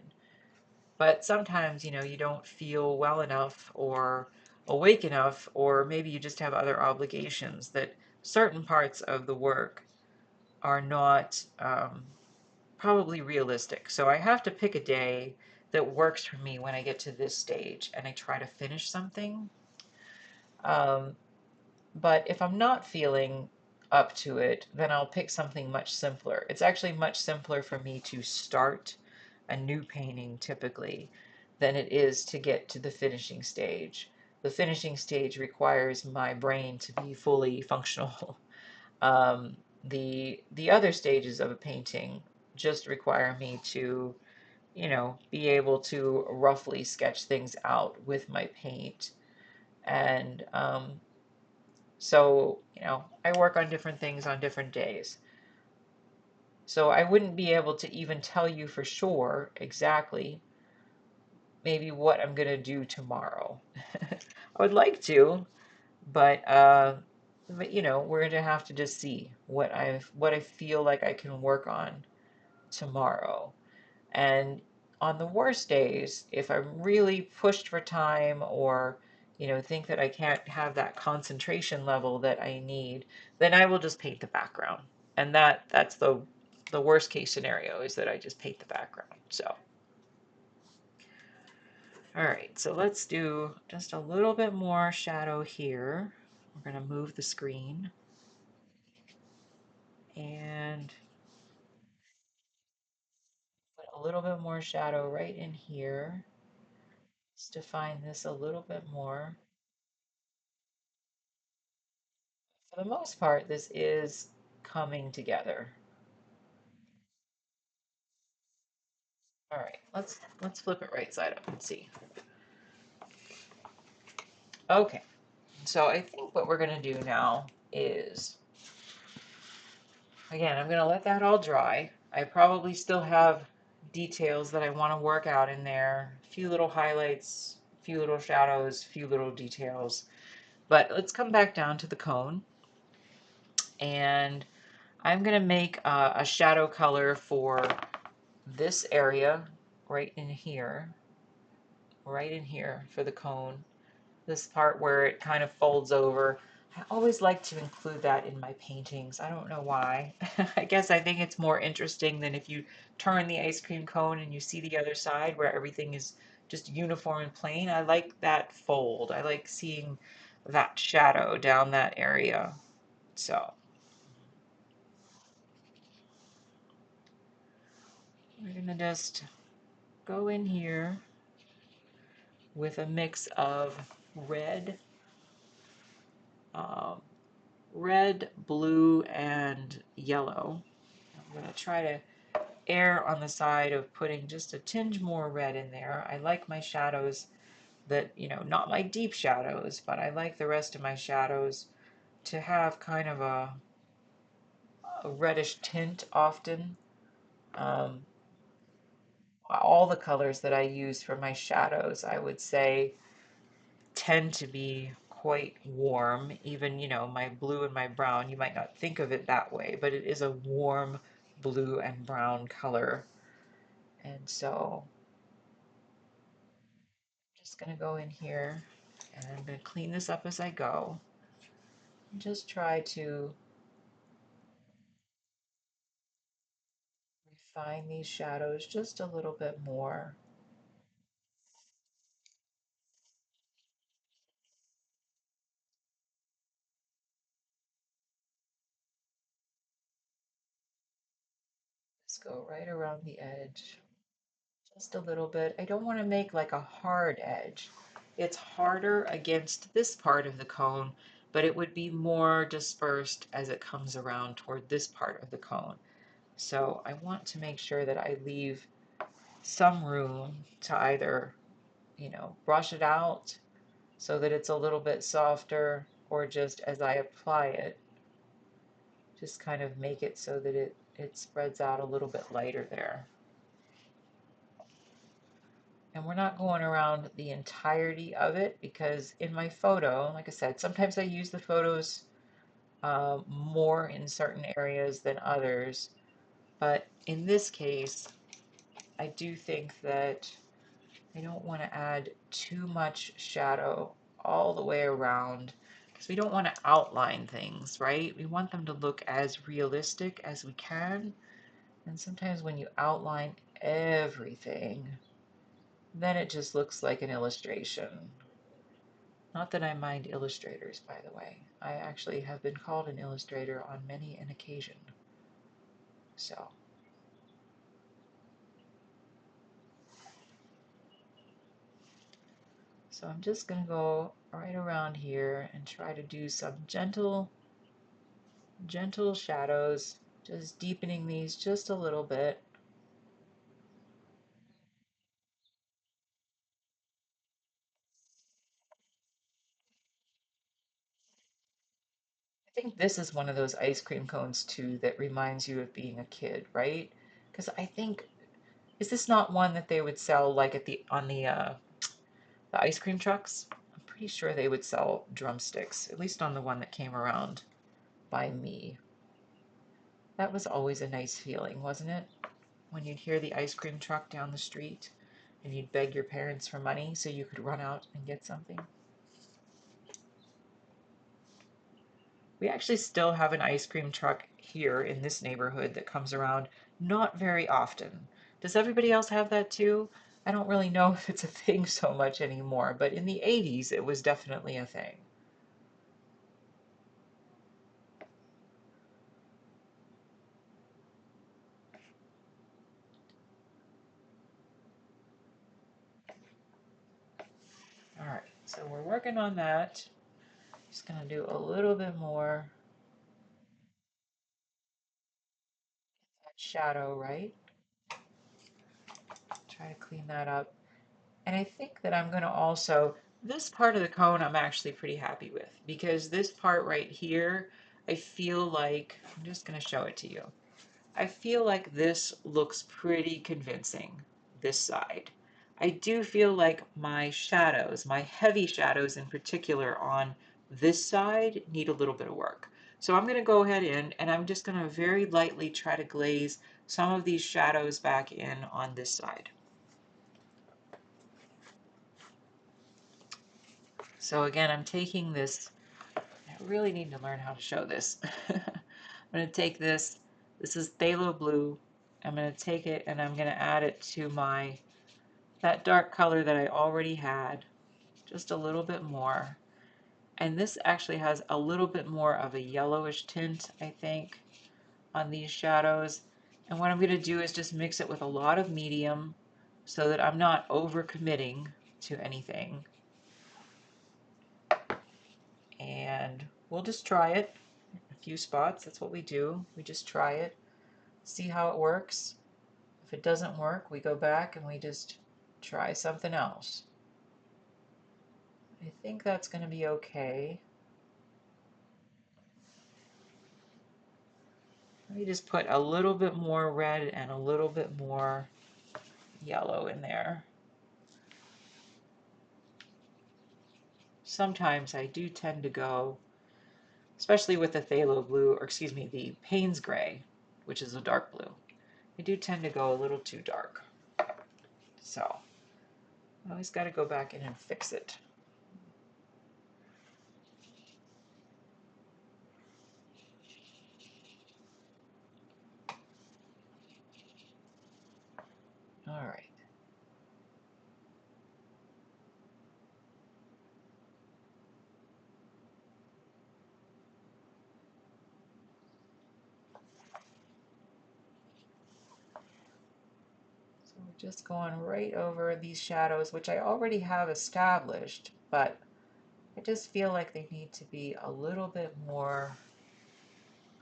But sometimes, you don't feel well enough or awake enough, or maybe you just have other obligations that certain parts of the work are not probably realistic. So I have to pick a day that works for me when I get to this stage and I try to finish something. Um, but if I'm not feeling up to it, then I'll pick something much simpler. It's actually much simpler for me to start a new painting typically than it is to get to the finishing stage. The finishing stage requires my brain to be fully functional. Um, the other stages of a painting just require me to, be able to roughly sketch things out with my paint. And so, I work on different things on different days. So I wouldn't be able to even tell you for sure exactly maybe what I'm going to do tomorrow. I would like to, but we're going to have to just see what I feel like I can work on tomorrow. And on the worst days, if I'm really pushed for time or, think that I can't have that concentration level that I need, then I will just paint the background. And that's the worst case scenario, is that I just paint the background. So, all right, so let's do just a little bit more shadow here. We're going to move the screen and put a little bit more shadow right in here. Just define this a little bit more. For the most part, this is coming together. All right, let's flip it right side up and see. Okay, so I think what we're gonna do now is, again, I'm gonna let that all dry. I probably still have details that I want to work out in there, a few little highlights, a few little shadows, a few little details. But let's come back down to the cone, and I'm gonna make a shadow color for this area right in here, for the cone. This part where it kind of folds over. I always like to include that in my paintings. I don't know why. I guess I think it's more interesting than if you turn the ice cream cone and you see the other side where everything is just uniform and plain. I like that fold. I like seeing that shadow down that area. So we're gonna just go in here with a mix of red, um, red, blue, and yellow. I'm going to try to err on the side of putting just a tinge more red in there. I like my shadows that, not my deep shadows, but I like the rest of my shadows to have kind of a reddish tint often. Um, all the colors that I use for my shadows, I would say, tend to be quite warm. Even, my blue and my brown, you might not think of it that way, but it is a warm blue and brown color. And so I'm just going to go in here and I'm going to clean this up as I go. And just try to refine these shadows just a little bit more. Just go right around the edge. Just a little bit. I don't want to make like a hard edge. It's harder against this part of the cone, but it would be more dispersed as it comes around toward this part of the cone. So I want to make sure that I leave some room to either, brush it out so that it's a little bit softer, or just as I apply it, just kind of make it so that it spreads out a little bit lighter there. And we're not going around the entirety of it, because in my photo, like I said, sometimes I use the photos more in certain areas than others. But in this case, I do think that I don't want to add too much shadow all the way around, because we don't want to outline things, right? We want them to look as realistic as we can. And sometimes when you outline everything, then it just looks like an illustration. Not that I mind illustrators, by the way. I actually have been called an illustrator on many an occasion. So I'm just going to go right around here and try to do some gentle shadows, just deepening these just a little bit. I think this is one of those ice cream cones too that reminds you of being a kid, right? Because I think, is this not one that they would sell like at the ice cream trucks? I'm pretty sure they would sell drumsticks, at least on the one that came around by me. That was always a nice feeling, wasn't it? When you'd hear the ice cream truck down the street and you'd beg your parents for money so you could run out and get something. We actually still have an ice cream truck here in this neighborhood that comes around not very often. Does everybody else have that too? I don't really know if it's a thing so much anymore, but in the 80s it was definitely a thing. All right, so we're working on that. Just gonna do a little bit more shadow, right? Try to clean that up. And I think that I'm gonna also, this part of the cone I'm actually pretty happy with because this part right here, I feel like, I'm just gonna show it to you. I feel like this looks pretty convincing, this side. I do feel like my shadows, my heavy shadows in particular on this side need a little bit of work. So I'm going to go ahead in and I'm just going to very lightly try to glaze some of these shadows back in on this side. So again, I'm taking this, I really need to learn how to show this. I'm going to take this, this is phthalo blue. I'm going to take it and I'm going to add it to that dark color that I already had, just a little bit more. And this actually has a little bit more of a yellowish tint, I think, on these shadows. And what I'm going to do is just mix it with a lot of medium so that I'm not over committing to anything. And we'll just try it a few spots. That's what we do. We just try it, see how it works. If it doesn't work, we go back and we just try something else. I think that's going to be okay. Let me just put a little bit more red and a little bit more yellow in there. Sometimes I do tend to go, especially with the phthalo blue, or excuse me, the Payne's gray, which is a dark blue. I do tend to go a little too dark. So I always got to go back in and fix it. All right. So we're just going right over these shadows, which I already have established, but I just feel like they need to be a little bit more,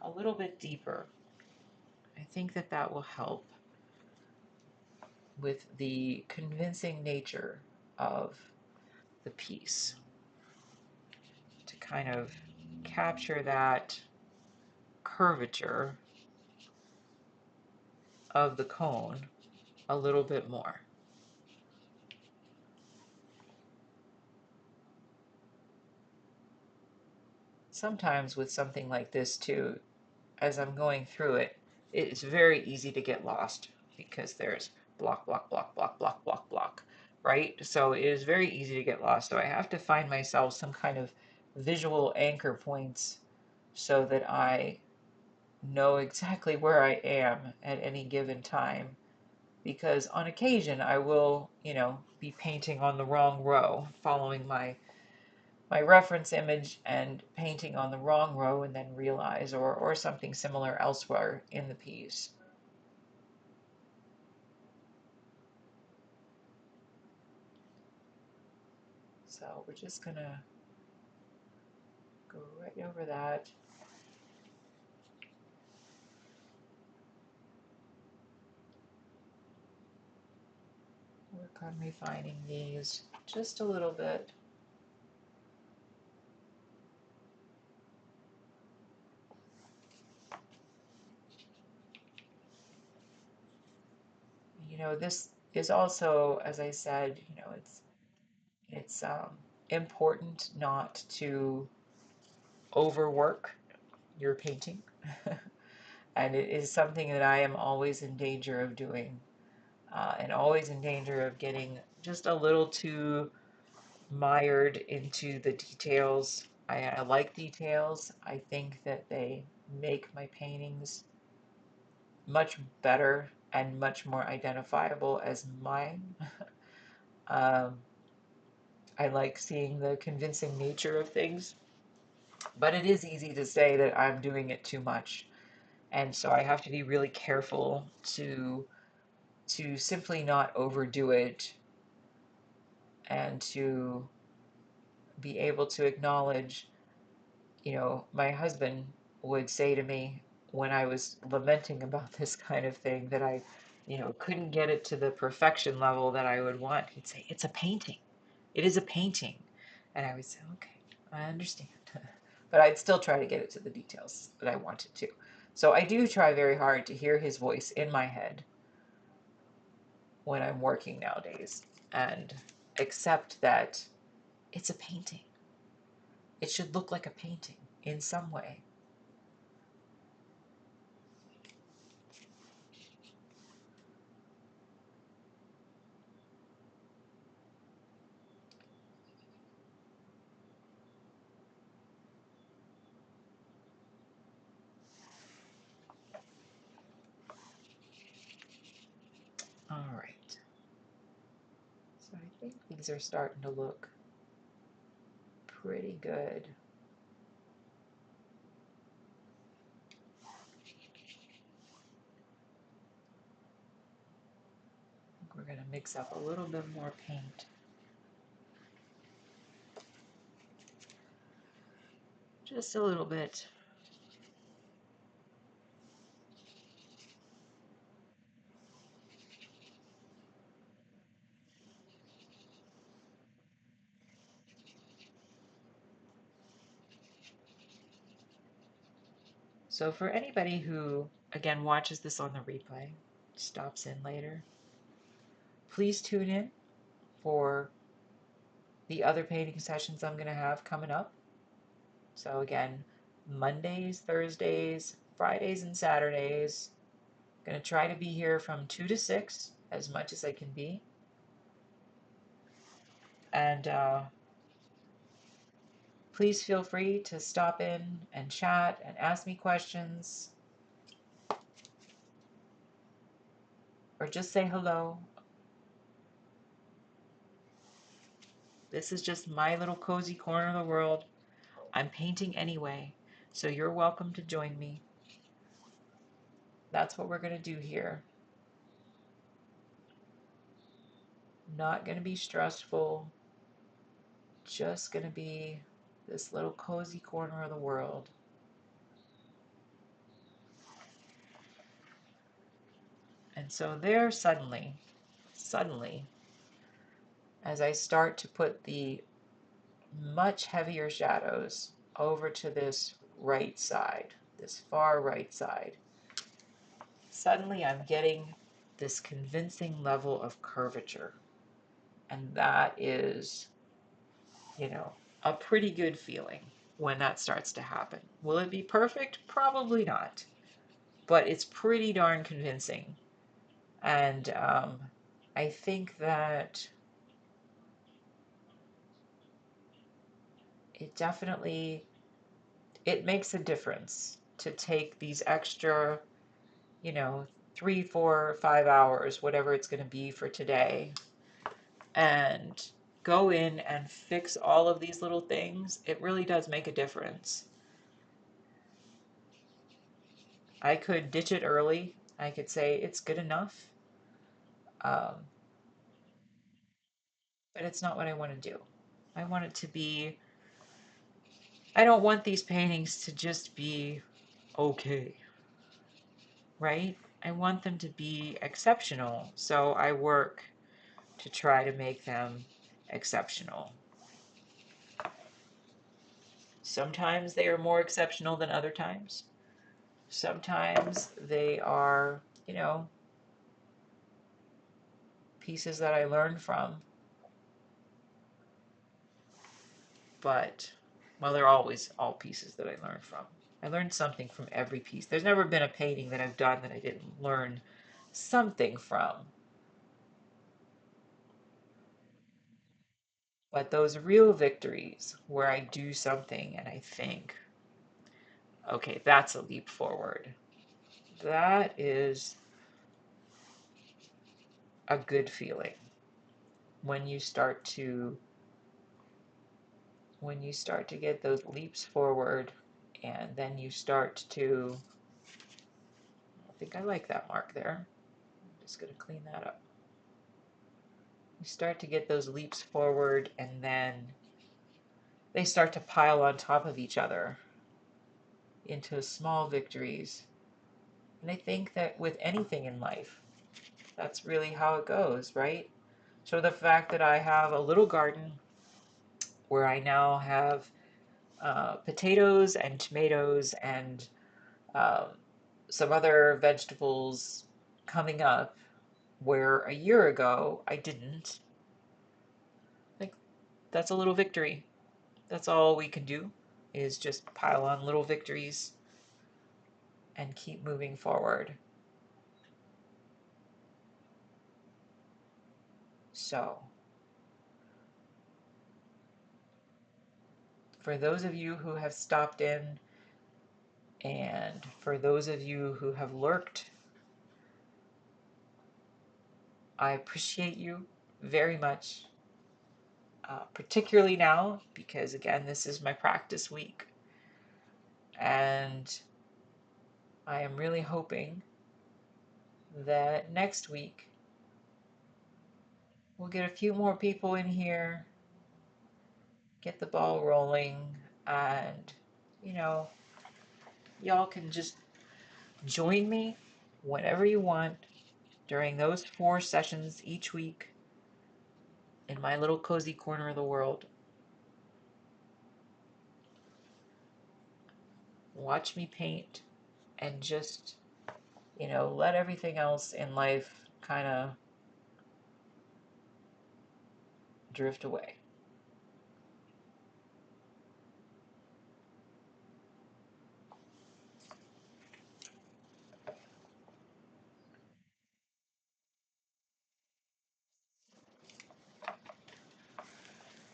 a little bit deeper. I think that that will help with the convincing nature of the piece to kind of capture that curvature of the cone a little bit more. Sometimes with something like this too, as I'm going through it, it's very easy to get lost because there's block, block, block, block, block, block, block, right? So it is very easy to get lost. So I have to find myself some kind of visual anchor points so that I know exactly where I am at any given time because on occasion I will, be painting on the wrong row, following my reference image and painting on the wrong row and then realize, or something similar elsewhere in the piece. So we're just gonna go right over that. Work on refining these just a little bit. This is also, as I said, it's important not to overwork your painting. And it is something that I am always in danger of doing, and always in danger of getting just a little too mired into the details. I like details. I think that they make my paintings much better and much more identifiable as mine. um, I like seeing the convincing nature of things, but it is easy to say that I'm doing it too much. And so I have to be really careful to simply not overdo it, and to be able to acknowledge, my husband would say to me when I was lamenting about this kind of thing that I, couldn't get it to the perfection level that I would want. He'd say, "It's a painting. It is a painting." And I would say, "Okay, I understand." But I'd still try to get it to the details that I wanted to. So I do try very hard to hear his voice in my head when I'm working nowadays, and accept that it's a painting. It should look like a painting in some way. All right. So I think these are starting to look pretty good. I think we're going to mix up a little bit more paint. Just a little bit. So for anybody who, again, watches this on the replay, stops in later, please tune in for the other painting sessions I'm going to have coming up. So again, Mondays, Thursdays, Fridays, and Saturdays. I'm going to try to be here from 2 to 6 as much as I can be. And please feel free to stop in and chat and ask me questions, or just say hello. This is just my little cozy corner of the world. I'm painting anyway, so you're welcome to join me. That's what we're going to do here. Not going to be stressful, just going to be this little cozy corner of the world. And so there, suddenly, as I start to put the much heavier shadows over to this right side, this far right side, suddenly I'm getting this convincing level of curvature. And that is, a pretty good feeling when that starts to happen. Will it be perfect? Probably not. But it's pretty darn convincing. And I think that it definitely, it makes a difference to take these extra, 3, 4, 5 hours, whatever it's going to be for today, and go in and fix all of these little things, it really does make a difference. I could ditch it early. I could say it's good enough, um, but it's not what I want to do. I want it to be, I don't want these paintings to just be okay, right? I want them to be exceptional, so I work to try to make them exceptional. Sometimes they are more exceptional than other times. Sometimes they are, you know, pieces that I learned from. But, well, they're always all pieces that I learned from. I learned something from every piece. There's never been a painting that I've done that I didn't learn something from. But those real victories where I do something and I think, okay, that's a leap forward. That is a good feeling when you start to get those leaps forward, and then you start to, I think I like that mark there. I'm just going to clean that up. You start to get those leaps forward, and then they start to pile on top of each other into small victories. And I think that with anything in life, that's really how it goes, right? So the fact that I have a little garden where I now have potatoes and tomatoes and um, some other vegetables coming up where a year ago I didn't. Like, that's a little victory. That's all we can do, is just pile on little victories and keep moving forward. So, for those of you who have stopped in, and for those of you who have lurked, I appreciate you very much, particularly now, because again, this is my practice week. And I am really hoping that next week we'll get a few more people in here, get the ball rolling, and, you know, y'all can just join me whenever you want during those 4 sessions each week in my little cozy corner of the world. Watch me paint and just, you know, let everything else in life kind of drift away.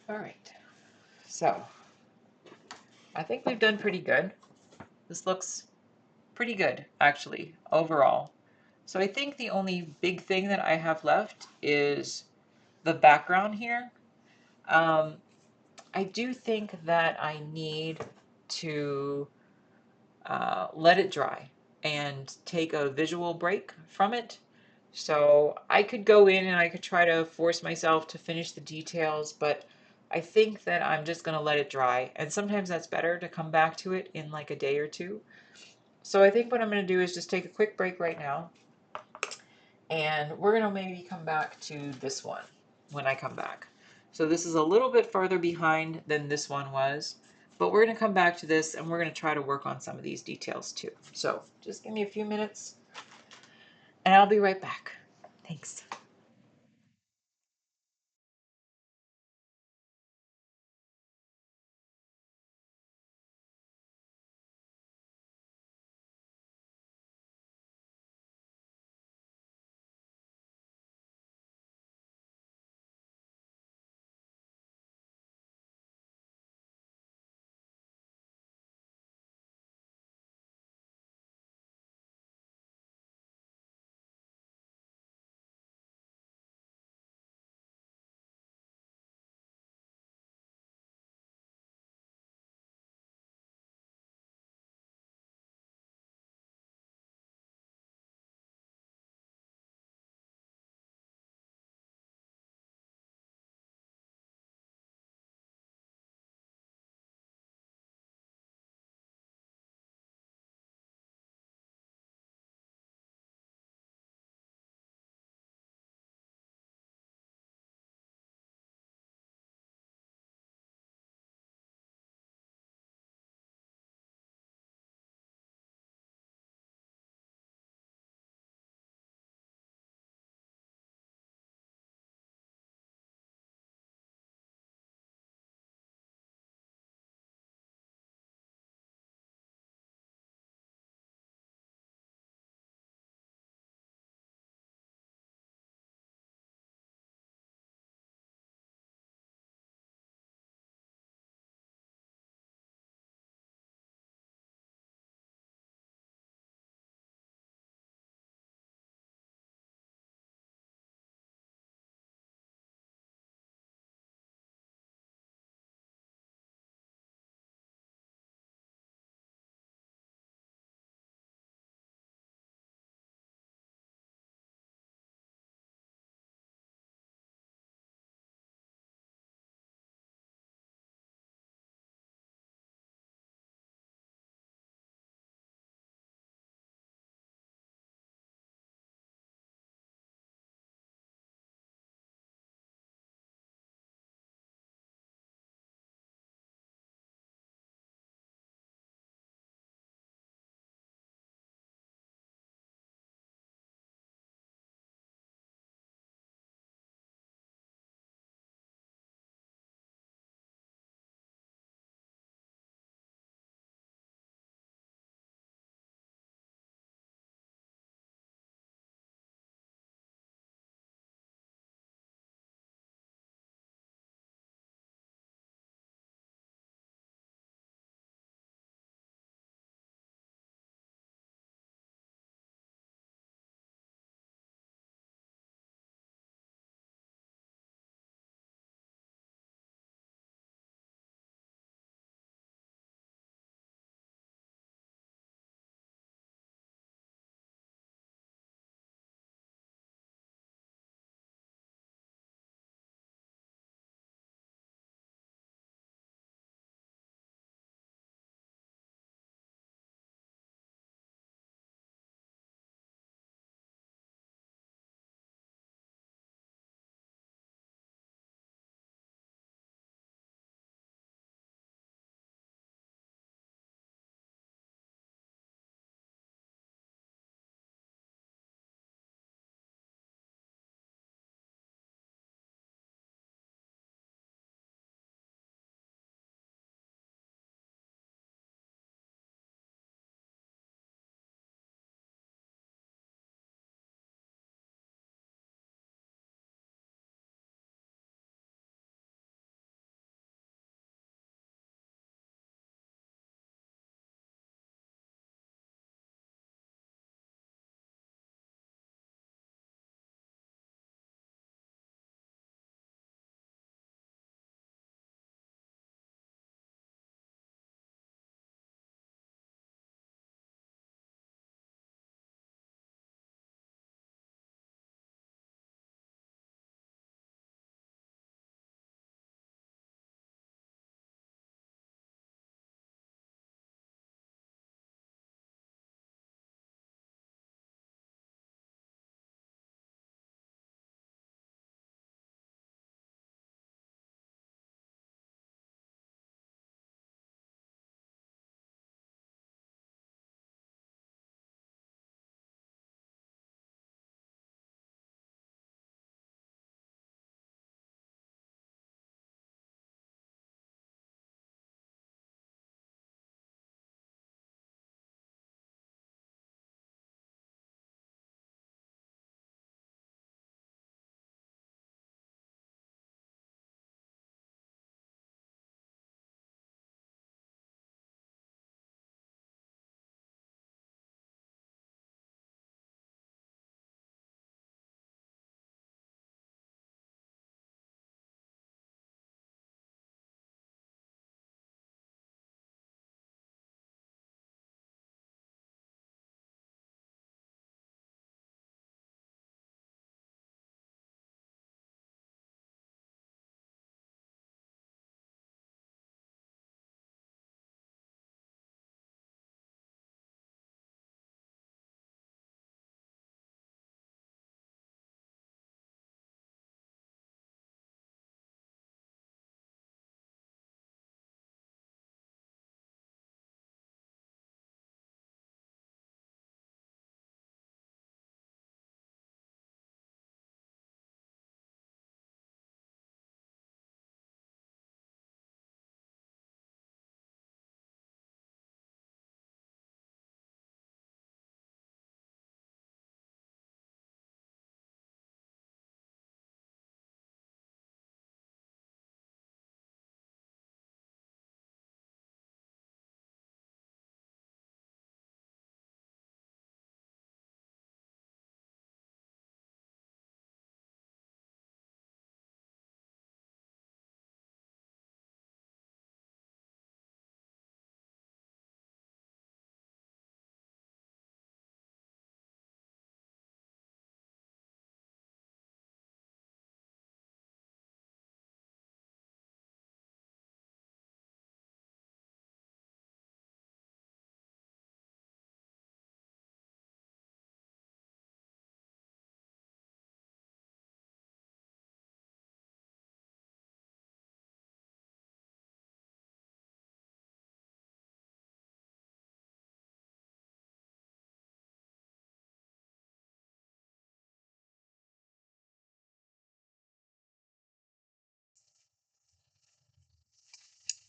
All right, so I think we've done pretty good. This looks pretty good, actually, overall. So I think the only big thing that I have left is the background here. I do think that I need to let it dry and take a visual break from it. So I could go in and I could try to force myself to finish the details, but I think that I'm just going to let it dry. And sometimes that's better to come back to it in like a day or two. So I think what I'm going to do is just take a quick break right now. And we're going to maybe come back to this one when I come back. So this is a little bit further behind than this one was, but we're going to come back to this and we're going to try to work on some of these details too. So just give me a few minutes and I'll be right back. Thanks.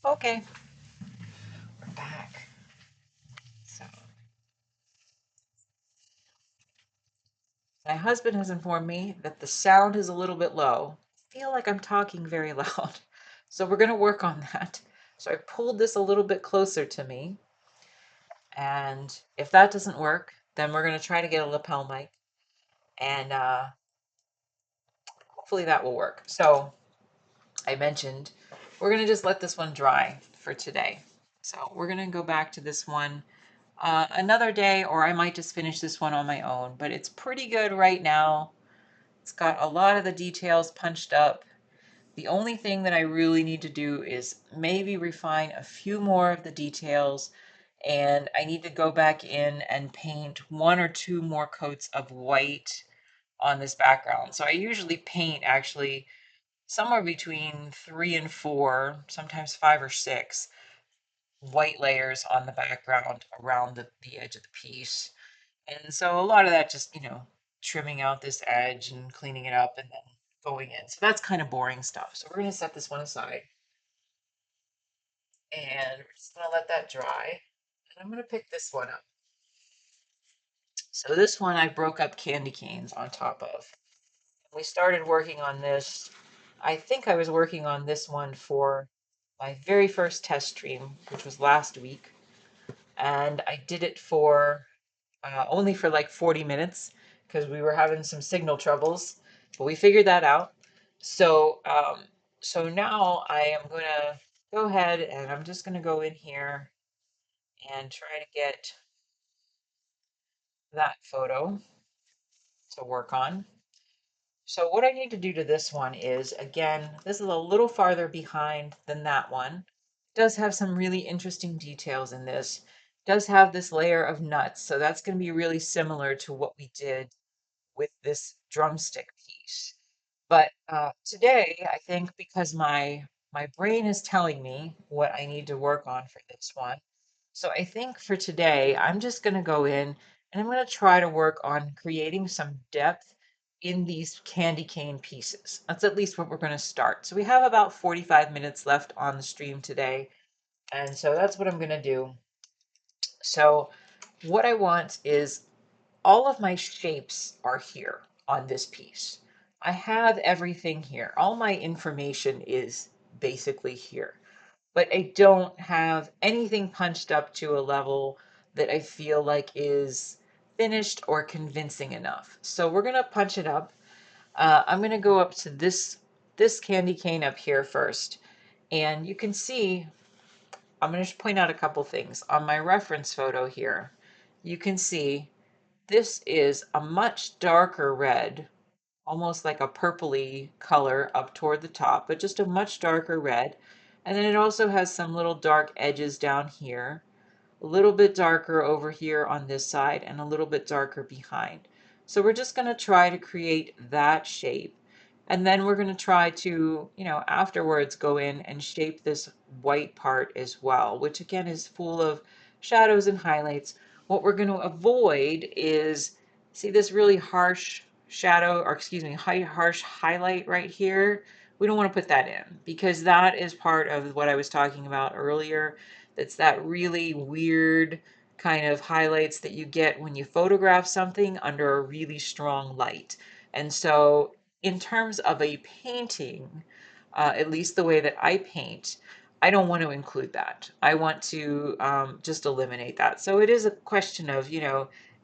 Okay, we're back. So my husband has informed me that the sound is a little bit low. I feel like I'm talking very loud. So we're going to work on that. So I pulled this a little bit closer to me. And if that doesn't work, then we're going to try to get a lapel mic. And hopefully that will work. So I mentioned we're going to just let this one dry for today. So we're going to go back to this one another day, or I might just finish this one on my own. But it's pretty good right now. It's got a lot of the details punched up. The only thing that I really need to do is maybe refine a few more of the details, and I need to go back in and paint one or two more coats of white on this background. So I usually paint actually somewhere between 3 and 4, sometimes 5 or 6 white layers on the background around the edge of the piece. And so a lot of that just, trimming out this edge and cleaning it up and then going in. So that's kind of boring stuff. So we're going to set this one aside and we're just going to let that dry. And I'm going to pick this one up. So this one I broke up candy canes on top of. We started working on this. I think I was working on this one for my very first test stream, which was last week. And I did it for only for like 40 minutes because we were having some signal troubles, but we figured that out. So now I am going to go ahead and I'm just going to go in here and try to get that photo to work on. So what I need to do to this one is, again, this is a little farther behind than that one. It does have some really interesting details in this. It does have this layer of nuts, so that's going to be really similar to what we did with this drumstick piece. But today, I think because my brain is telling me what I need to work on for this one, so I think for today, I'm just going to go in and I'm going to try to work on creating some depth in these candy cane pieces. That's at least what we're going to start. So we have about 45 minutes left on the stream today. And so that's what I'm going to do. So what I want is all of my shapes are here on this piece. I have everything here. All my information is basically here, but I don't have anything punched up to a level that I feel like is finished or convincing enough. So we're gonna punch it up. I'm gonna go up to this candy cane up here first, and you can see I'm gonna point out a couple things on my reference photo here. You can see this is a much darker red, almost like a purpley color up toward the top, but just a much darker red. And then it also has some little dark edges down here, a little bit darker over here on this side, and a little bit darker behind. So we're just going to try to create that shape. And then we're going to try to, afterwards go in and shape this white part as well, which again is full of shadows and highlights. What we're going to avoid is, see this really harsh shadow, or excuse me, harsh highlight right here. We don't want to put that in because that is part of what I was talking about earlier. It's that really weird kind of highlights that you get when you photograph something under a really strong light. And so in terms of a painting, at least the way that I paint, I don't want to include that. I want to just eliminate that. So it is a question of,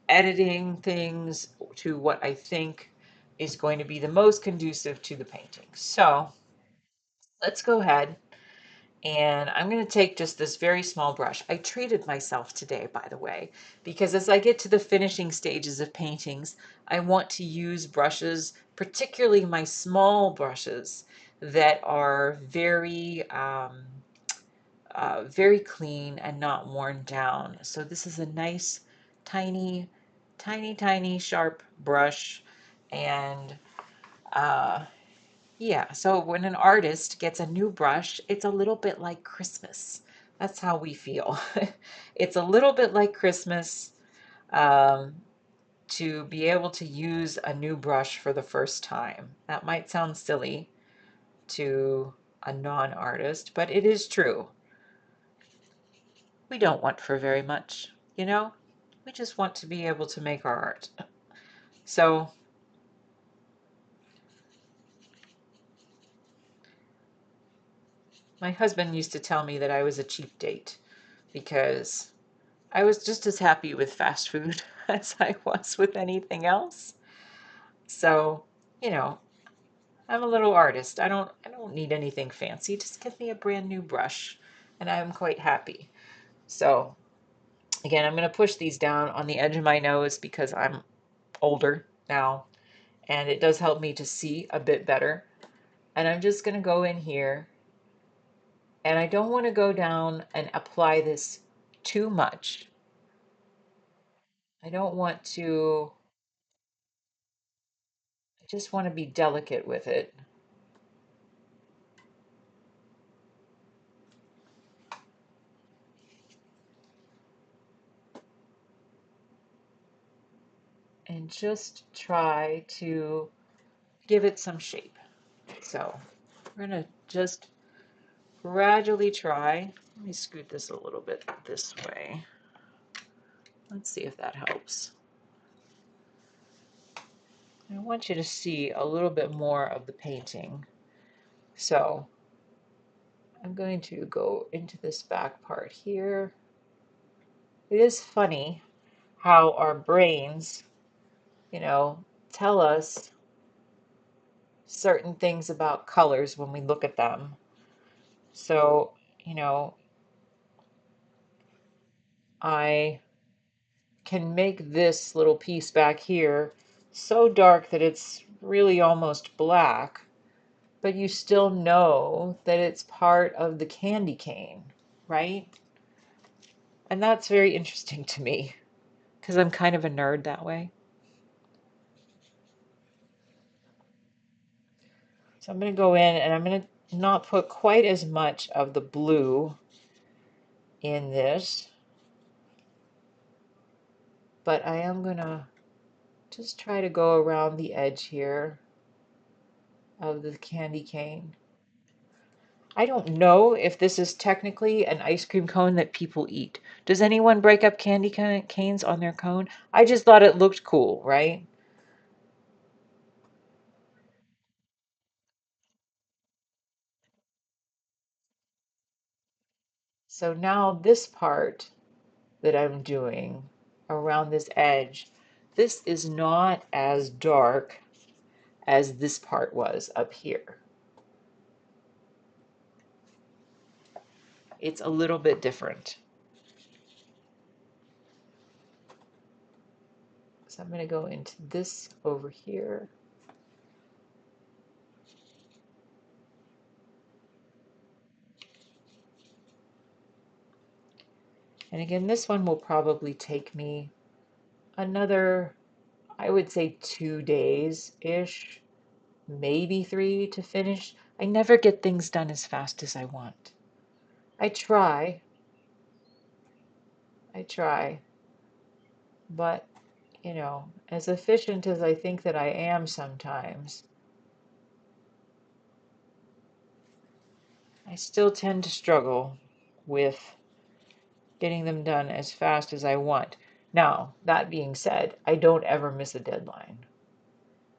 editing things to what I think is going to be the most conducive to the painting. So let's go ahead and I'm going to take just this very small brush. I treated myself today, by the way, because as I get to the finishing stages of paintings, I want to use brushes, particularly my small brushes that are very clean and not worn down. So this is a nice, tiny, tiny, tiny, sharp brush. And yeah, so when an artist gets a new brush, it's a little bit like Christmas. That's how we feel. It's a little bit like Christmas um, to be able to use a new brush for the first time. That might sound silly to a non-artist, but it is true. we don't want for very much, you know? We just want to be able to make our art. So my husband used to tell me that I was a cheap date because I was just as happy with fast food as I was with anything else. So, you know, I'm a little artist. I don't need anything fancy. Just give me a brand new brush and I'm quite happy. So, again, I'm going to push these down on the edge of my nose because I'm older now and it does help me to see a bit better. And I'm just going to go in here, and I don't want to go down and apply this too much. I don't want to, I just want to be delicate with it. And just try to give it some shape. So we're going to just gradually try. Let me scoot this a little bit this way. Let's see if that helps. I want you to see a little bit more of the painting. So I'm going to go into this back part here. It is funny how our brains, tell us certain things about colors when we look at them. So, you know, I can make this little piece back here so dark that it's really almost black, but you still know that it's part of the candy cane, right? And that's very interesting to me because I'm kind of a nerd that way. So I'm going to go in and I'm going to not put quite as much of the blue in this, but I am going to just try to go around the edge here of the candy cane. I don't know if this is technically an ice cream cone that people eat. Does anyone break up candy canes on their cone? I just thought it looked cool, right? So now this part that I'm doing around this edge, this is not as dark as this part was up here. It's a little bit different. So I'm going to go into this over here. And again, this one will probably take me another, I would say 2 days-ish, maybe 3 to finish. I never get things done as fast as I want. I try, but as efficient as I think that I am sometimes, I still tend to struggle with getting them done as fast as I want. Now, that being said, I don't ever miss a deadline.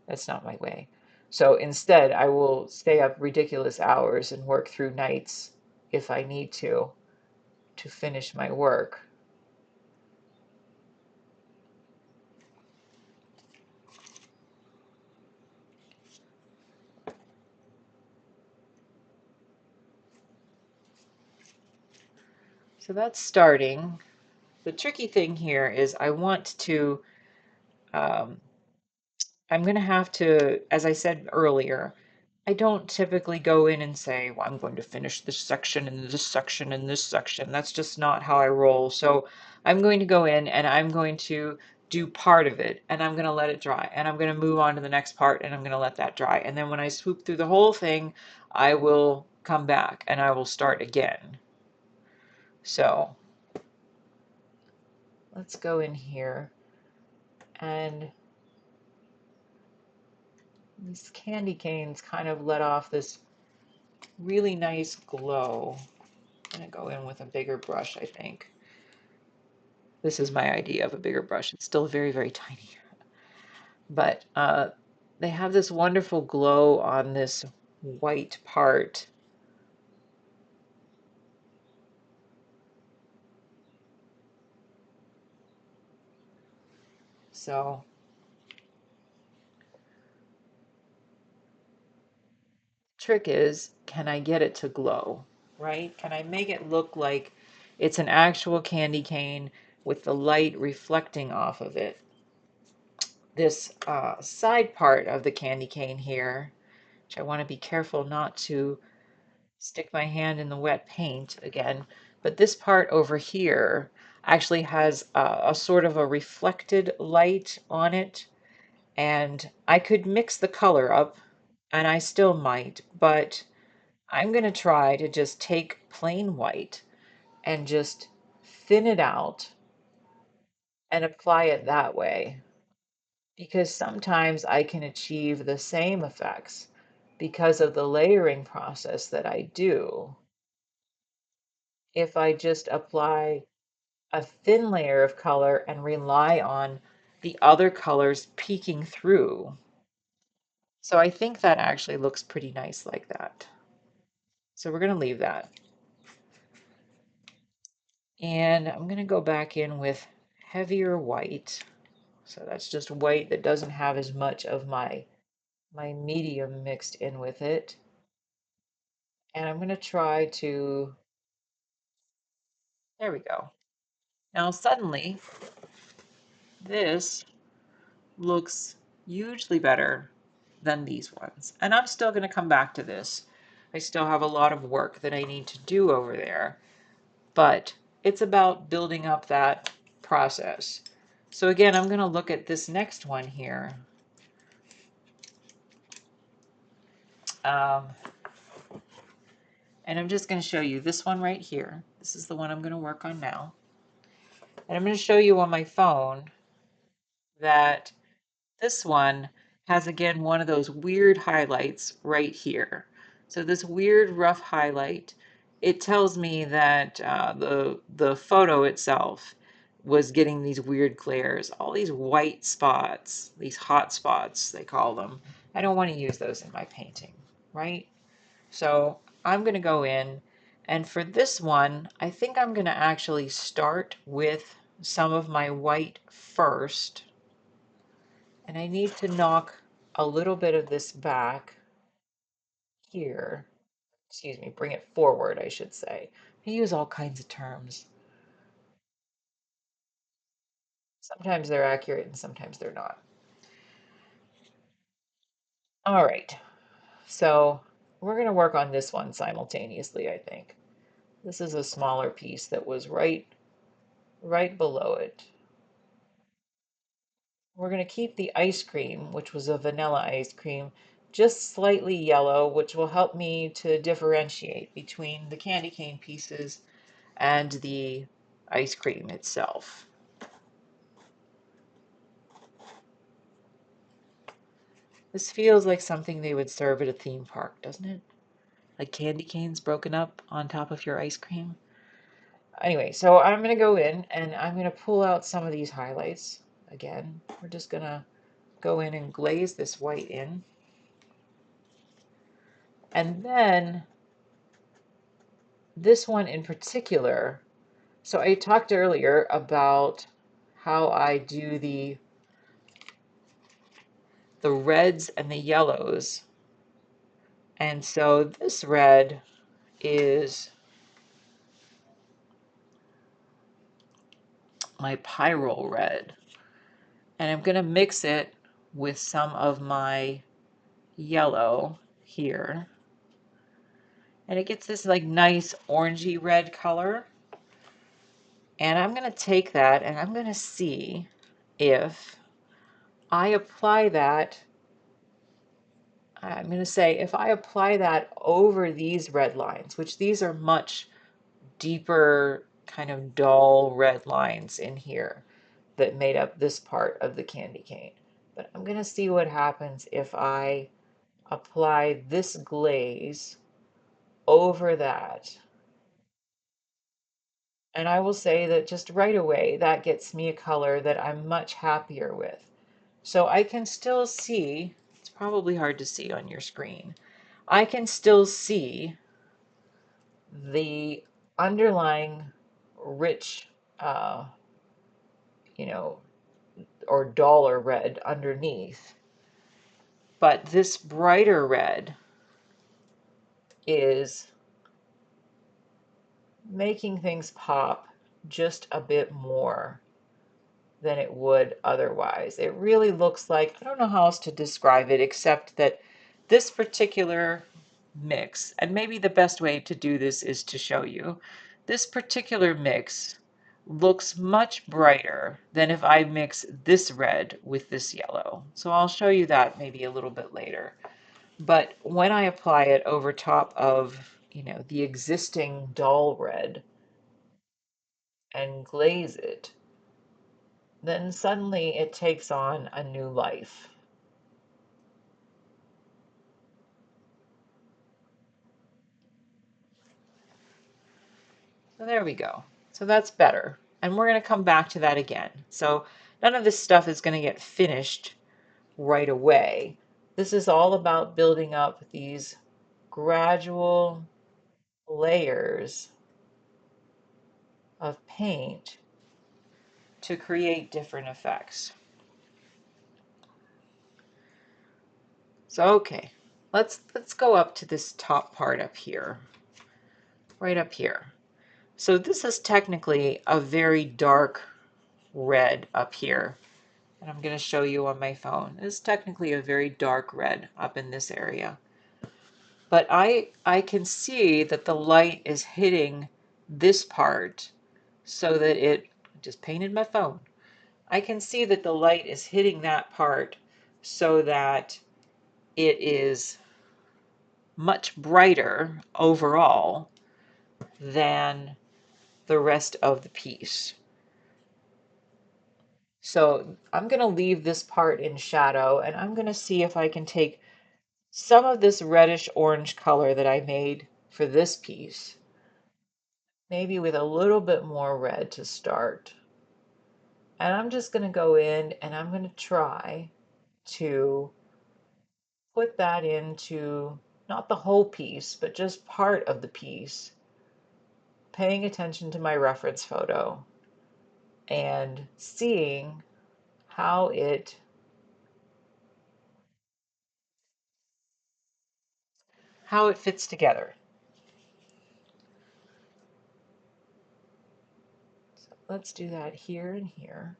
That's not my way. So instead, I will stay up ridiculous hours and work through nights if I need to finish my work. So that's starting. The tricky thing here is I want to, um, I'm going to have to, as I said earlier, I don't typically go in and say, well, I'm going to finish this section and this section and this section. That's just not how I roll. So I'm going to go in and I'm going to do part of it and I'm going to let it dry and I'm going to move on to the next part and I'm going to let that dry. And then when I swoop through the whole thing, I will come back and I will start again. So let's go in here, and these candy canes kind of let off this really nice glow. I'm gonna go in with a bigger brush, I think. This is my idea of a bigger brush. It's still very, very tiny. But they have this wonderful glow on this white part. So trick is, can I get it to glow, right? Can I make it look like it's an actual candy cane with the light reflecting off of it? This side part of the candy cane here, which I want to be careful not to stick my hand in the wet paint again, but this part over here actually has a sort of a reflected light on it, and I could mix the color up, and I still might, but I'm going to try to just take plain white and just thin it out and apply it that way, because sometimes I can achieve the same effects because of the layering process that I do if I just apply a thin layer of color and rely on the other colors peeking through. So I think that actually looks pretty nice like that. So we're going to leave that. And I'm going to go back in with heavier white. So that's just white that doesn't have as much of my medium mixed in with it. And I'm going to try to, there we go. Now suddenly this looks hugely better than these ones. And I'm still going to come back to this. I still have a lot of work that I need to do over there, but it's about building up that process. So again, I'm going to look at this next one here. Um, and I'm just going to show you this one right here. This is the one I'm going to work on now. And I'm going to show you on my phone that this one has, again, one of those weird highlights right here. So this weird rough highlight, it tells me that the photo itself was getting these weird glares, all these white spots, these hot spots, they call them. I don't want to use those in my painting, right? So I'm going to go in, and for this one, I think I'm going to actually start with some of my white first. And I need to knock a little bit of this back here. Excuse me, bring it forward, I should say. I use all kinds of terms. Sometimes they're accurate and sometimes they're not. All right, so we're going to work on this one simultaneously, I think. This is a smaller piece that was right below it. We're going to keep the ice cream, which was a vanilla ice cream, just slightly yellow, which will help me to differentiate between the candy cane pieces and the ice cream itself. This feels like something they would serve at a theme park, doesn't it? Like candy canes broken up on top of your ice cream. Anyway, so I'm going to go in and I'm going to pull out some of these highlights. Again, we're just going to go in and glaze this white in. And then this one in particular, so I talked earlier about how I do the reds and the yellows. And so this red is my pyrrole red. And I'm going to mix it with some of my yellow here. And it gets this like nice orangey red color. And I'm going to take that and I'm going to see if I apply that. I'm going to say if I apply that over these red lines, which these are much deeper, kind of dull red lines in here that made up this part of the candy cane. But I'm going to see what happens if I apply this glaze over that. And I will say that just right away, that gets me a color that I'm much happier with. So I can still see, it's probably hard to see on your screen. I can still see the underlying rich, uh, you know, or duller red underneath. But this brighter red is making things pop just a bit more than it would otherwise. It really looks like, I don't know how else to describe it except that this particular mix, and maybe the best way to do this is to show you, this particular mix looks much brighter than if I mix this red with this yellow. So I'll show you that maybe a little bit later. But when I apply it over top of, the existing dull red and glaze it, then suddenly it takes on a new life. So there we go. So that's better. And we're going to come back to that again. So none of this stuff is going to get finished right away. This is all about building up these gradual layers of paint to create different effects. So okay, let's go up to this top part up here, right up here. So this is technically a very dark red up here. And I'm going to show you on my phone. It's technically a very dark red up in this area. But I can see that the light is hitting this part so that it just painted my phone. I can see that the light is hitting that part so that it is much brighter overall than the rest of the piece. So I'm going to leave this part in shadow, and I'm going to see if I can take some of this reddish orange color that I made for this piece, maybe with a little bit more red to start. And I'm just going to go in and I'm going to try to put that into not the whole piece, but just part of the piece, paying attention to my reference photo and seeing how it fits together. So let's do that here and here.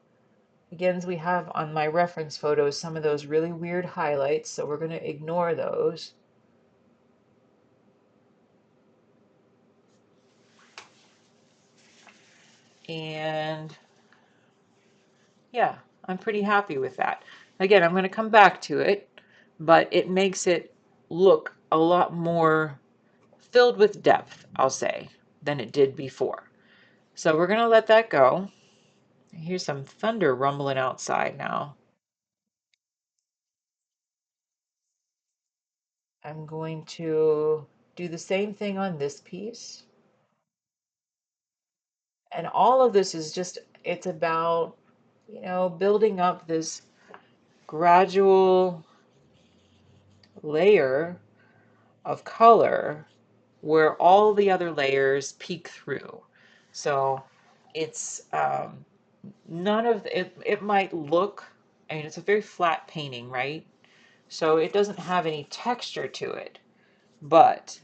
Again, we have on my reference photos some of those really weird highlights, so we're going to ignore those. And yeah, I'm pretty happy with that. Again, I'm going to come back to it, but it makes it look a lot more filled with depth, I'll say, than it did before. So we're going to let that go. Here's some thunder rumbling outside now. I'm going to do the same thing on this piece. And all of this is just, it's about, building up this gradual layer of color where all the other layers peek through. So it's none of it, it might look, I mean, it's a very flat painting, right? So it doesn't have any texture to it, but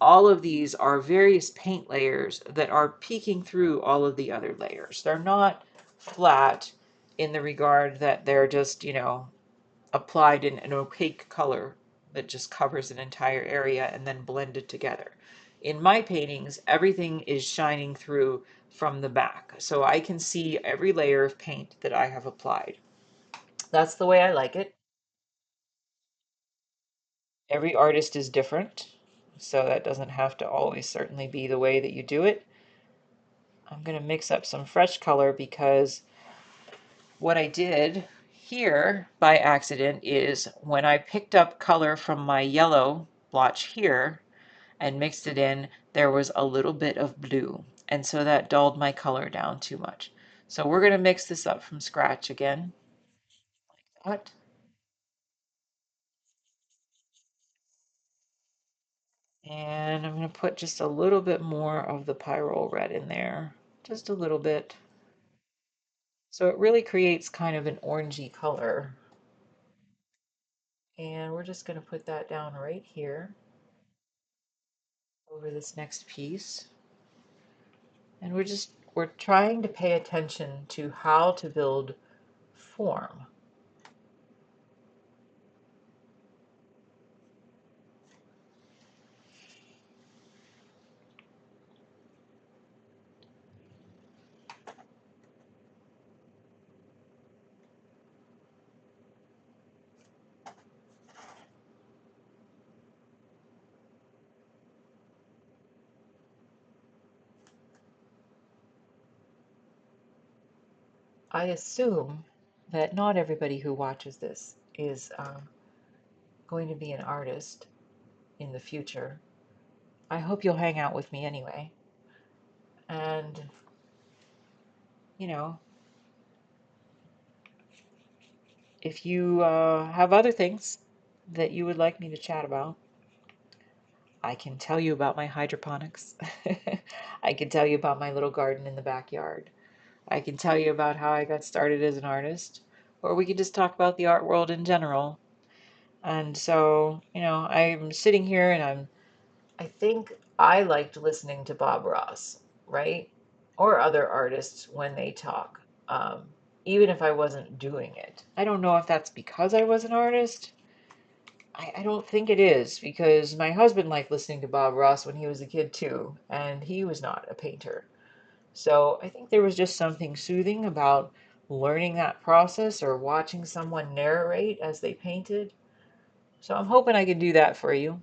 all of these are various paint layers that are peeking through all of the other layers. They're not flat in the regard that they're just, applied in an opaque color that just covers an entire area and then blended together. In my paintings, everything is shining through from the back, so I can see every layer of paint that I have applied. That's the way I like it. Every artist is different, so that doesn't have to always certainly be the way that you do it. I'm going to mix up some fresh color because what I did here by accident is when I picked up color from my yellow blotch here and mixed it in, there was a little bit of blue. And so that dulled my color down too much. So we're going to mix this up from scratch again. Like that. And I'm going to put just a little bit more of the pyrrole red in there. Just a little bit. So it really creates kind of an orangey color. And we're just going to put that down right here over this next piece. And we're trying to pay attention to how to build form. I assume that not everybody who watches this is going to be an artist in the future. I hope you'll hang out with me anyway. And, you know, if you have other things that you would like me to chat about, I can tell you about my hydroponics. I can tell you about my little garden in the backyard. I can tell you about how I got started as an artist. Or we could just talk about the art world in general. And so, I'm sitting here and I think I liked listening to Bob Ross, right? Or other artists when they talk, um, even if I wasn't doing it. I don't know if that's because I was an artist. I don't think it is, because my husband liked listening to Bob Ross when he was a kid too, and he was not a painter. So I think there was just something soothing about learning that process or watching someone narrate as they painted. So I'm hoping I can do that for you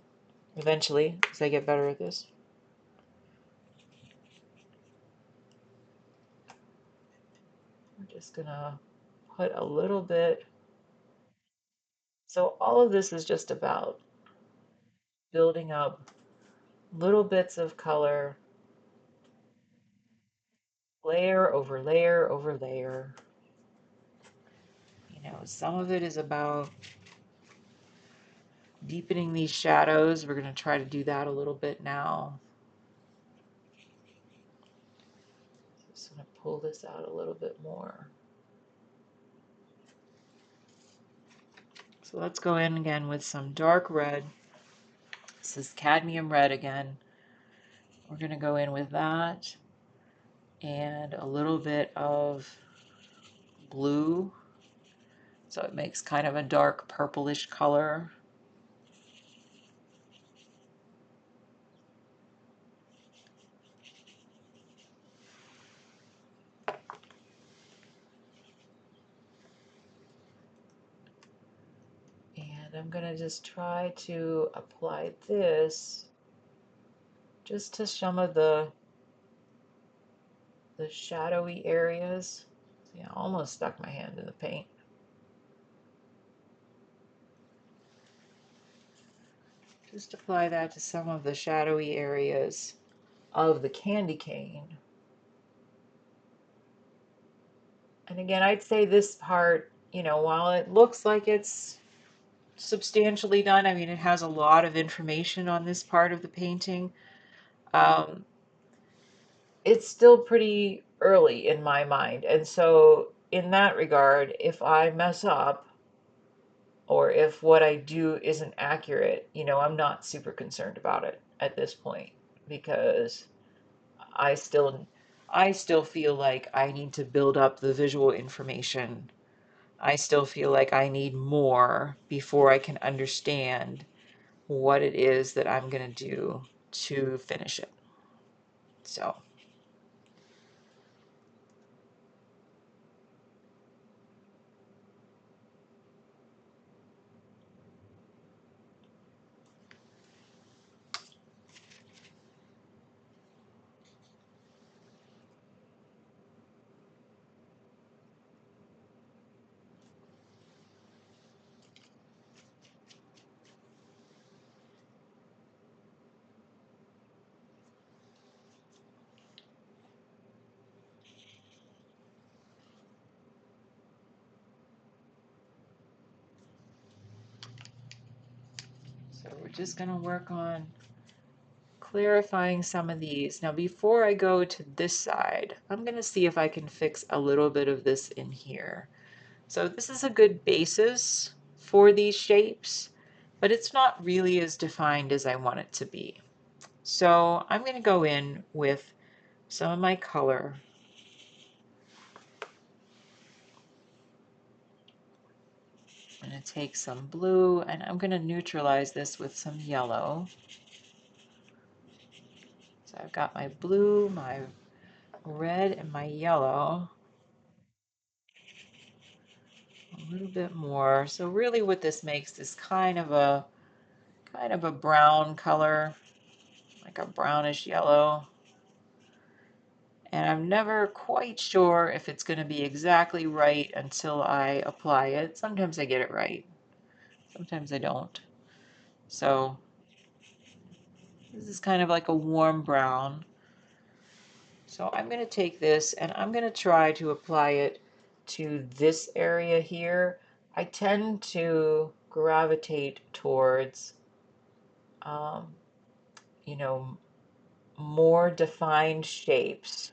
eventually as I get better at this. I'm just gonna put a little bit. So all of this is just about building up little bits of color, layer over layer over layer. Some of it is about deepening these shadows. We're going to try to do that a little bit now. Just going to pull this out a little bit more. So let's go in again with some dark red. This is cadmium red again. We're going to go in with that and a little bit of blue. So it makes kind of a dark purplish color. And I'm going to just try to apply this just to some of the shadowy areas. See, I almost stuck my hand in the paint. Just apply that to some of the shadowy areas of the candy cane. And again, I'd say this part, while it looks like it's substantially done, I mean, it has a lot of information on this part of the painting. It's still pretty early in my mind. And so in that regard, if I mess up or if what I do isn't accurate, I'm not super concerned about it at this point, because I still feel like I need to build up the visual information. I still feel like I need more before I can understand what it is that I'm going to do to finish it. So So we're just going to work on clarifying some of these. Now, before I go to this side, I'm going to see if I can fix a little bit of this in here. So this is a good basis for these shapes, but it's not really as defined as I want it to be. So I'm going to go in with some of my color. I'm going to take some blue and I'm going to neutralize this with some yellow. So I've got my blue, my red, and my yellow. A little bit more. So really what this makes is kind of a brown color, like a brownish yellow. And I'm never quite sure if it's going to be exactly right until I apply it. Sometimes I get it right, sometimes I don't. So this is kind of like a warm brown. So I'm going to take this and I'm going to try to apply it to this area here. I tend to gravitate towards, you know, more defined shapes,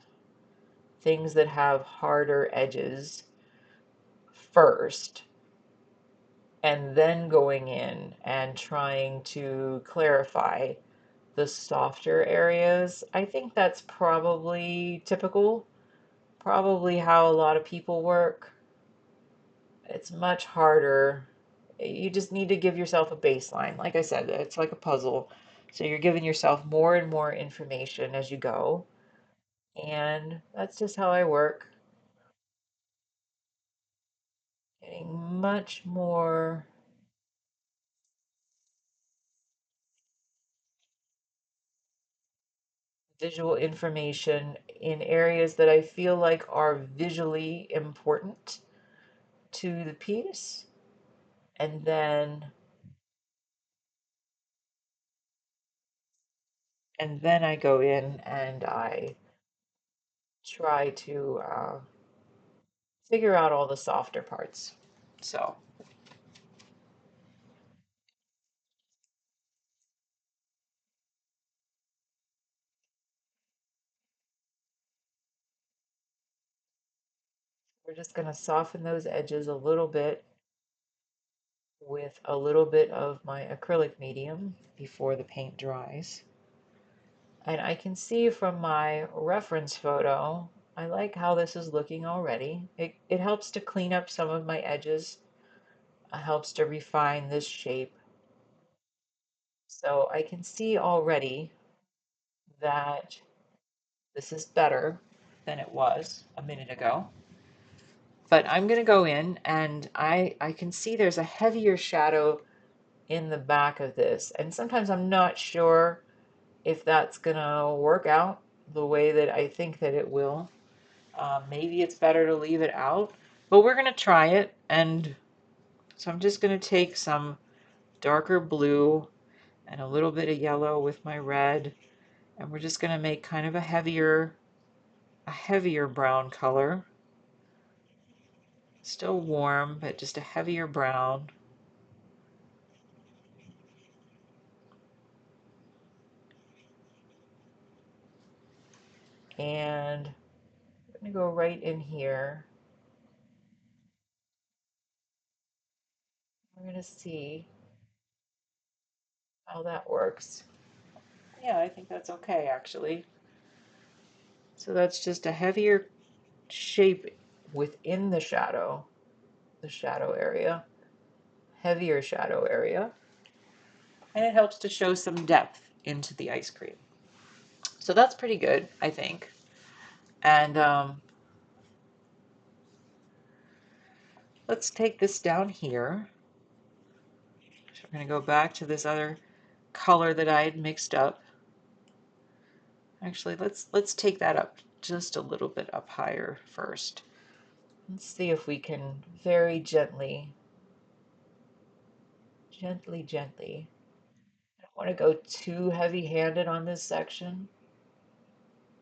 things that have harder edges first, and then going in and trying to clarify the softer areas. I think that's probably typical, probably how a lot of people work. It's much harder. You just need to give yourself a baseline. Like I said, it's like a puzzle. So you're giving yourself more and more information as you go. And that's just how I work. Getting much more visual information in areas that I feel like are visually important to the piece. And then I go in and I try to figure out all the softer parts. So we're just going to soften those edges a little bit with a little bit of my acrylic medium before the paint dries. And I can see from my reference photo, I like how this is looking already. It helps to clean up some of my edges. It helps to refine this shape. So I can see already that this is better than it was a minute ago. But I'm going to go in and I can see there's a heavier shadow in the back of this. And sometimes I'm not sure if that's going to work out the way that I think that it will. Maybe it's better to leave it out, but we're going to try it. And so I'm just going to take some darker blue and a little bit of yellow with my red, and we're just going to make kind of a heavier brown color. Still warm, but just a heavier brown. And I'm going to go right in here. We're going to see how that works. Yeah, I think that's okay actually. So that's just a heavier shape within the shadow area, heavier shadow area, and it helps to show some depth into the ice cream. So that's pretty good, I think. And let's take this down here. So we're going to go back to this other color that I had mixed up. Actually, let's take that up just a little bit up higher first. Let's see if we can very gently. I don't want to go too heavy-handed on this section,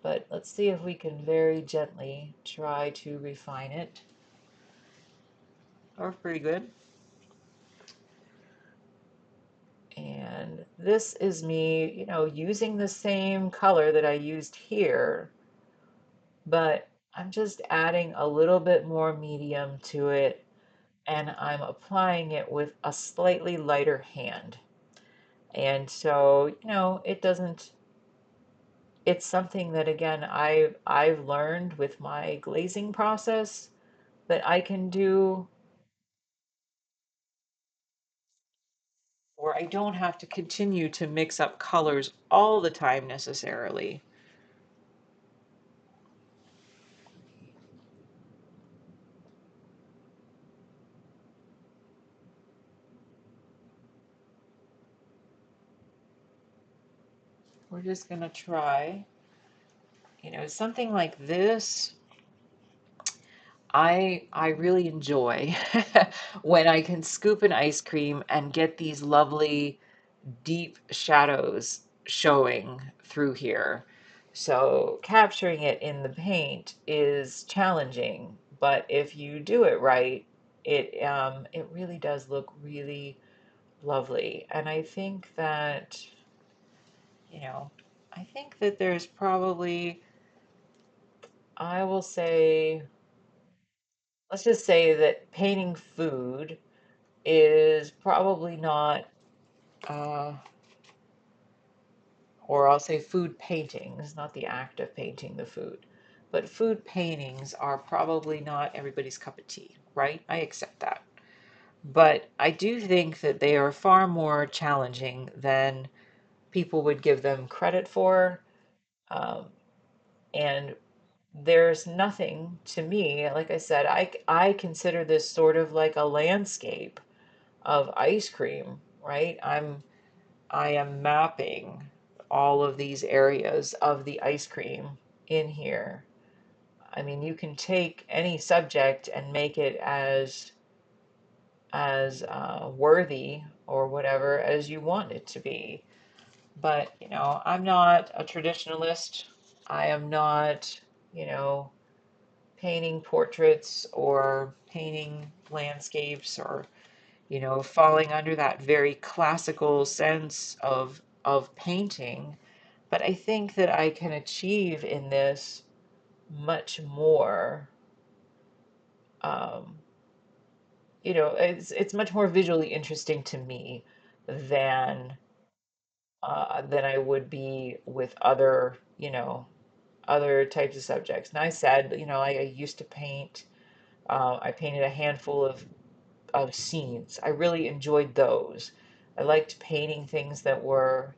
but let's see if we can very gently try to refine it. Or pretty good. And this is me, using the same color that I used here, but I'm just adding a little bit more medium to it, and I'm applying it with a slightly lighter hand. And so, it doesn't, it's something that again I've learned with my glazing process that I can do where I don't have to continue to mix up colors all the time necessarily. We're just going to try, something like this. I really enjoy when I can scoop an ice cream and get these lovely deep shadows showing through here. So capturing it in the paint is challenging, but if you do it right, it really does look really lovely. And you know, I think that there's probably, I will say, let's just say that painting food is probably not, uh, or I'll say food paintings, not the act of painting the food, but food paintings are probably not everybody's cup of tea, right? I accept that. But I do think that they are far more challenging than people would give them credit for. Um, and there's nothing to me, like I said, I consider this sort of like a landscape of ice cream, right? I am mapping all of these areas of the ice cream in here. I mean, you can take any subject and make it as worthy or whatever as you want it to be. But, I'm not a traditionalist. I am not, you know, painting portraits or painting landscapes or, falling under that very classical sense of painting. But I think that I can achieve in this much more. Um, it's much more visually interesting to me than than I would be with other types of subjects. And I said, I used to paint. I painted a handful of scenes. I really enjoyed those. I liked painting things that were,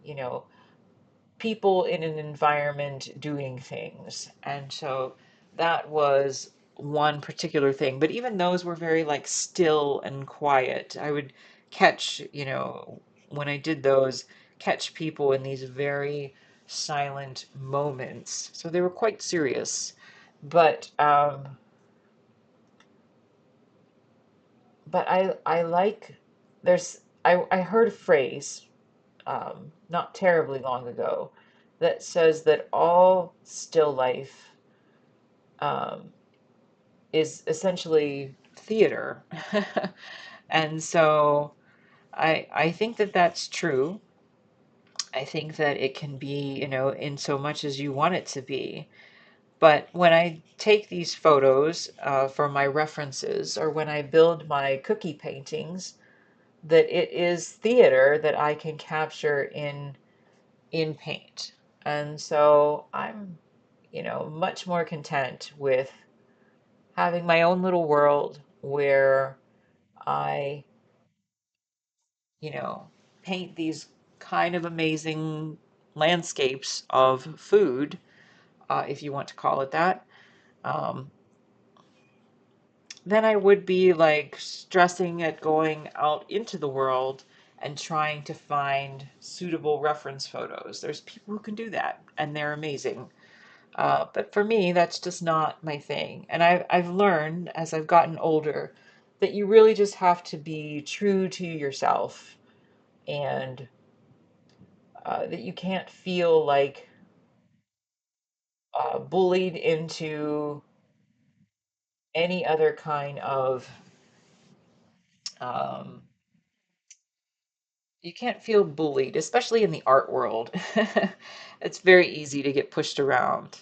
people in an environment doing things. And so that was one particular thing. But even those were very like still and quiet. I would catch, when I did those, catch people in these very silent moments. So they were quite serious. But I like I heard a phrase not terribly long ago that says that all still life um, is essentially theater. And so I think that that's true. I think that it can be, in so much as you want it to be. But when I take these photos for my references or when I build my cookie paintings, that it is theater that I can capture in paint. And so I'm, much more content with having my own little world where I, you know, paint these kind of amazing landscapes of food, if you want to call it that, um, then I would be like stressing at going out into the world and trying to find suitable reference photos. There's people who can do that, and they're amazing. But for me, that's just not my thing. And I've learned as I've gotten older that you really just have to be true to yourself and that you can't feel like bullied into any other kind of um, you can't feel bullied, especially in the art world. It's very easy to get pushed around.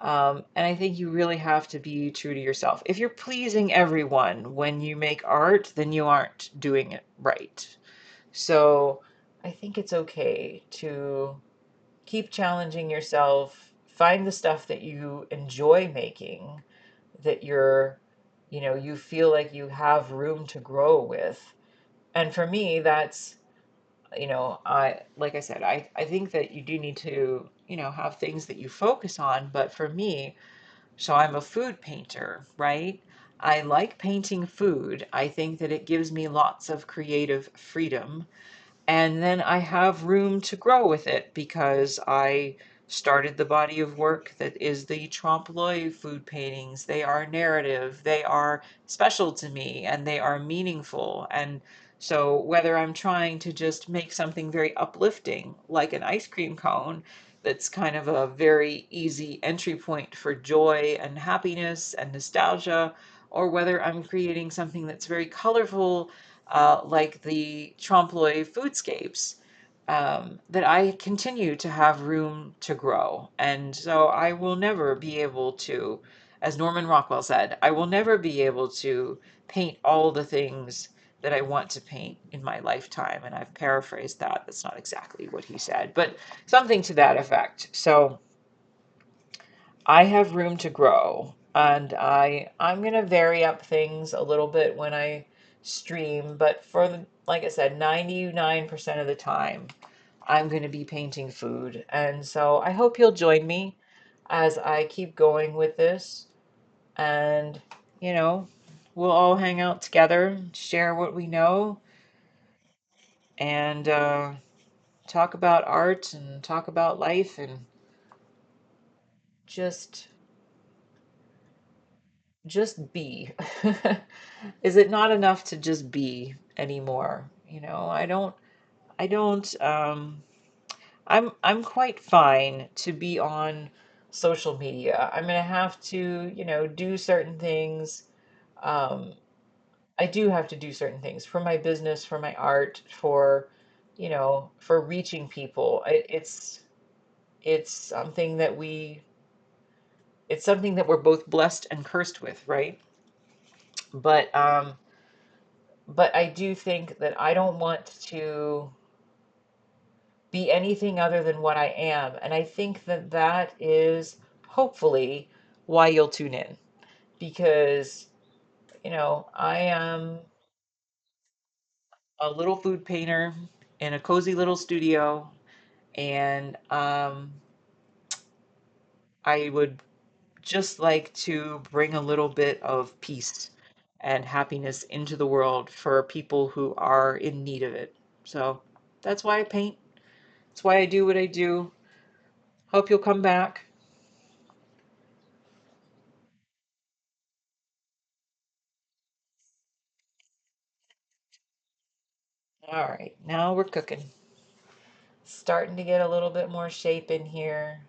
And I think you really have to be true to yourself. If you're pleasing everyone when you make art, then you aren't doing it right. So I think it's okay to keep challenging yourself, find the stuff that you enjoy making, that you feel like you have room to grow with. And for me, that's, like I said, I think that you do need to, have things that you focus on. But for me, so I'm a food painter, right? I like painting food. I think that it gives me lots of creative freedom. And then I have room to grow with it because I started the body of work that is the trompe l'oeil food paintings. They are narrative, they are special to me, and they are meaningful. And so, whether I'm trying to just make something very uplifting, like an ice cream cone, that's kind of a very easy entry point for joy and happiness and nostalgia, or whether I'm creating something that's very colorful, like the trompe l'oeil foodscapes, that I continue to have room to grow. And so I will never be able to, as Norman Rockwell said, I will never be able to paint all the things that I want to paint in my lifetime. And I've paraphrased that. That's not exactly what he said, but something to that effect. So I have room to grow, and I'm gonna vary up things a little bit when I stream, but like I said, 99% of the time I'm gonna be painting food. And so I hope you'll join me as I keep going with this, and you know, we'll all hang out together, share what we know, and talk about art and talk about life and just just be. Is it not enough to just be anymore? I don't I'm quite fine to be on social media. I'm gonna have to, do certain things. Um, I do have to do certain things for my business, for my art, for reaching people. It's something that we're both blessed and cursed with, right? But I do think that I don't want to be anything other than what I am. And I think that that is hopefully why you'll tune in, because, I am a little food painter in a cozy little studio, and I would just like to bring a little bit of peace and happiness into the world for people who are in need of it. So that's why I paint. That's why I do what I do. Hope you'll come back. All right, now we're cooking. Starting to get a little bit more shape in here.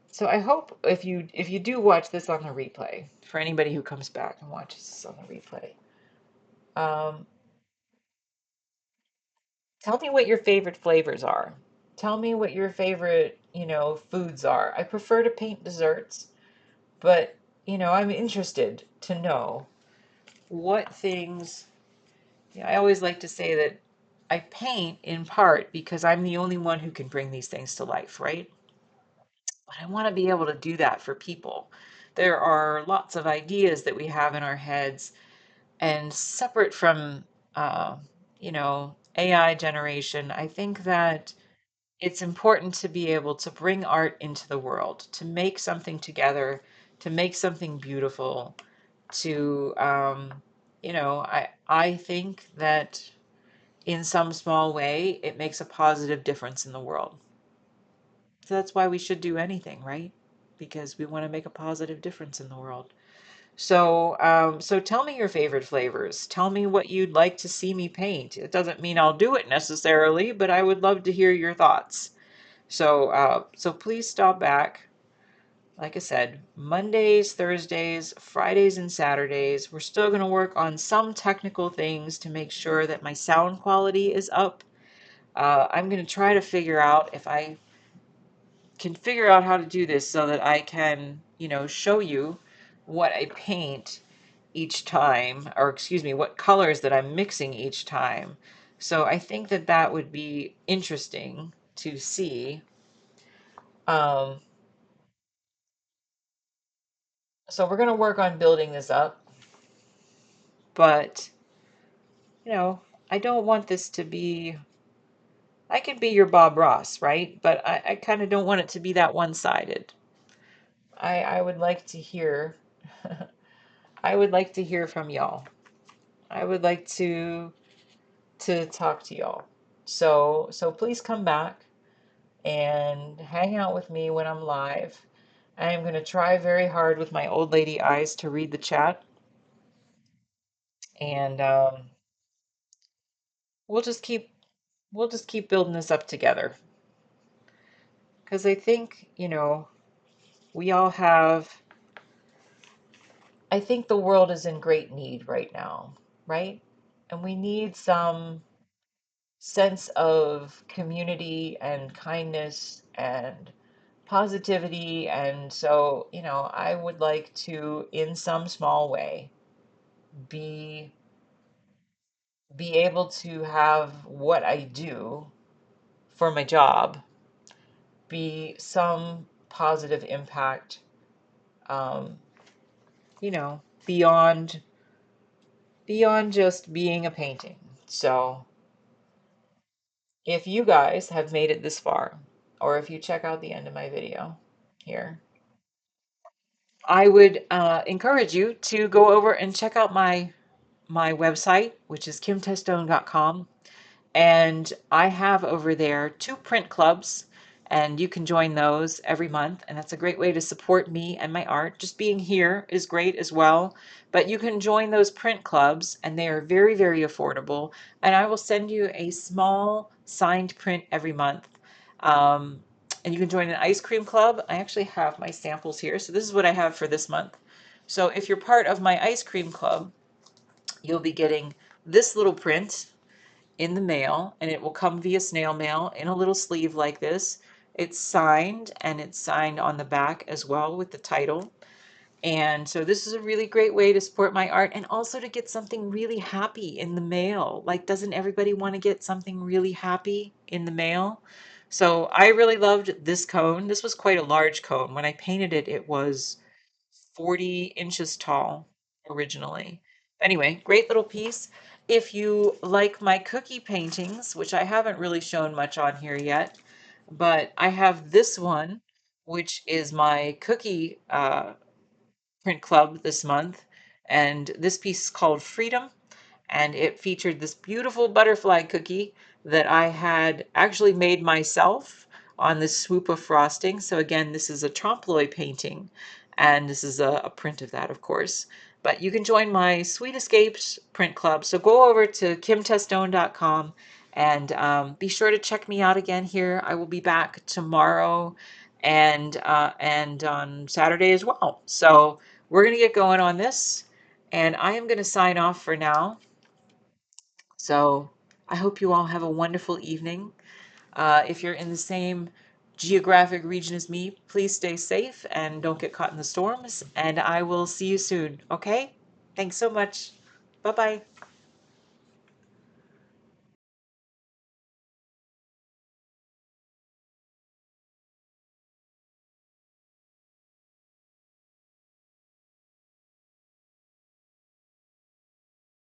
So I hope if you do watch this on the replay, for anybody who comes back and watches this on the replay, um, tell me what your favorite flavors are. Tell me what your favorite, foods are. I prefer to paint desserts, but, I'm interested to know what things. I always like to say that I paint in part because I'm the only one who can bring these things to life, right? But I want to be able to do that for people. There are lots of ideas that we have in our heads, and separate from, AI generation, I think that it's important to be able to bring art into the world, to make something together, to make something beautiful, to, I think that in some small way, it makes a positive difference in the world. So that's why we should do anything, right? Because we want to make a positive difference in the world. So tell me your favorite flavors. Tell me what you'd like to see me paint. It doesn't mean I'll do it necessarily, but I would love to hear your thoughts. So please stop back. Like I said, Mondays, Thursdays, Fridays, and Saturdays, we're still going to work on some technical things to make sure that my sound quality is up. I'm going to try to figure out if I can figure out how to do this so that I can, show you what I paint each time, or excuse me, what colors that I'm mixing each time. So I think that that would be interesting to see. Um, so we're going to work on building this up, but I don't want this to be, I can be your Bob Ross, right? But I kind of don't want it to be that one-sided. I would like to hear, I would like to hear from y'all. I would like to talk to y'all. So please come back and hang out with me when I'm live. I am going to try very hard with my old lady eyes to read the chat, and we'll just keep we'll just keep building this up together. Because I think, we all have, I think the world is in great need right now, right? And we need some sense of community and kindness and positivity. And so, I would like to, in some small way, be be able to have what I do for my job be some positive impact, um, beyond just being a painting. So if you guys have made it this far, or if you check out the end of my video here, I would encourage you to go over and check out my website, which is kimtestone.com. And I have over there 2 print clubs, and you can join those every month. And that's a great way to support me and my art. Just being here is great as well. But you can join those print clubs, and they are very, very affordable. And I will send you a small signed print every month. Um, and you can join an ice cream club. I actually have my samples here. So this is what I have for this month. So if you're part of my ice cream club, you'll be getting this little print in the mail, and it will come via snail mail in a little sleeve like this. It's signed, and it's signed on the back as well with the title. And so this is a really great way to support my art, and also to get something really happy in the mail. Like, doesn't everybody want to get something really happy in the mail? So I really loved this cone. This was quite a large cone. When I painted it, it was 40 inches tall originally. Anyway, great little piece. If you like my cookie paintings, which I haven't really shown much on here yet, but I have this one, which is my cookie print club this month. And this piece is called Freedom, and it featured this beautiful butterfly cookie that I had actually made myself on this swoop of frosting. So again, this is a trompe l'oeil painting, and this is a print of that, of course. But you can join my Sweet Escapes print club. So go over to kimtestone.com, and be sure to check me out again here. I will be back tomorrow and on Saturday as well. So we're going to get going on this, and I am going to sign off for now. So I hope you all have a wonderful evening. If you're in the same geographic region as me, please stay safe and don't get caught in the storms. And I will see you soon. Okay? Thanks so much. Bye bye.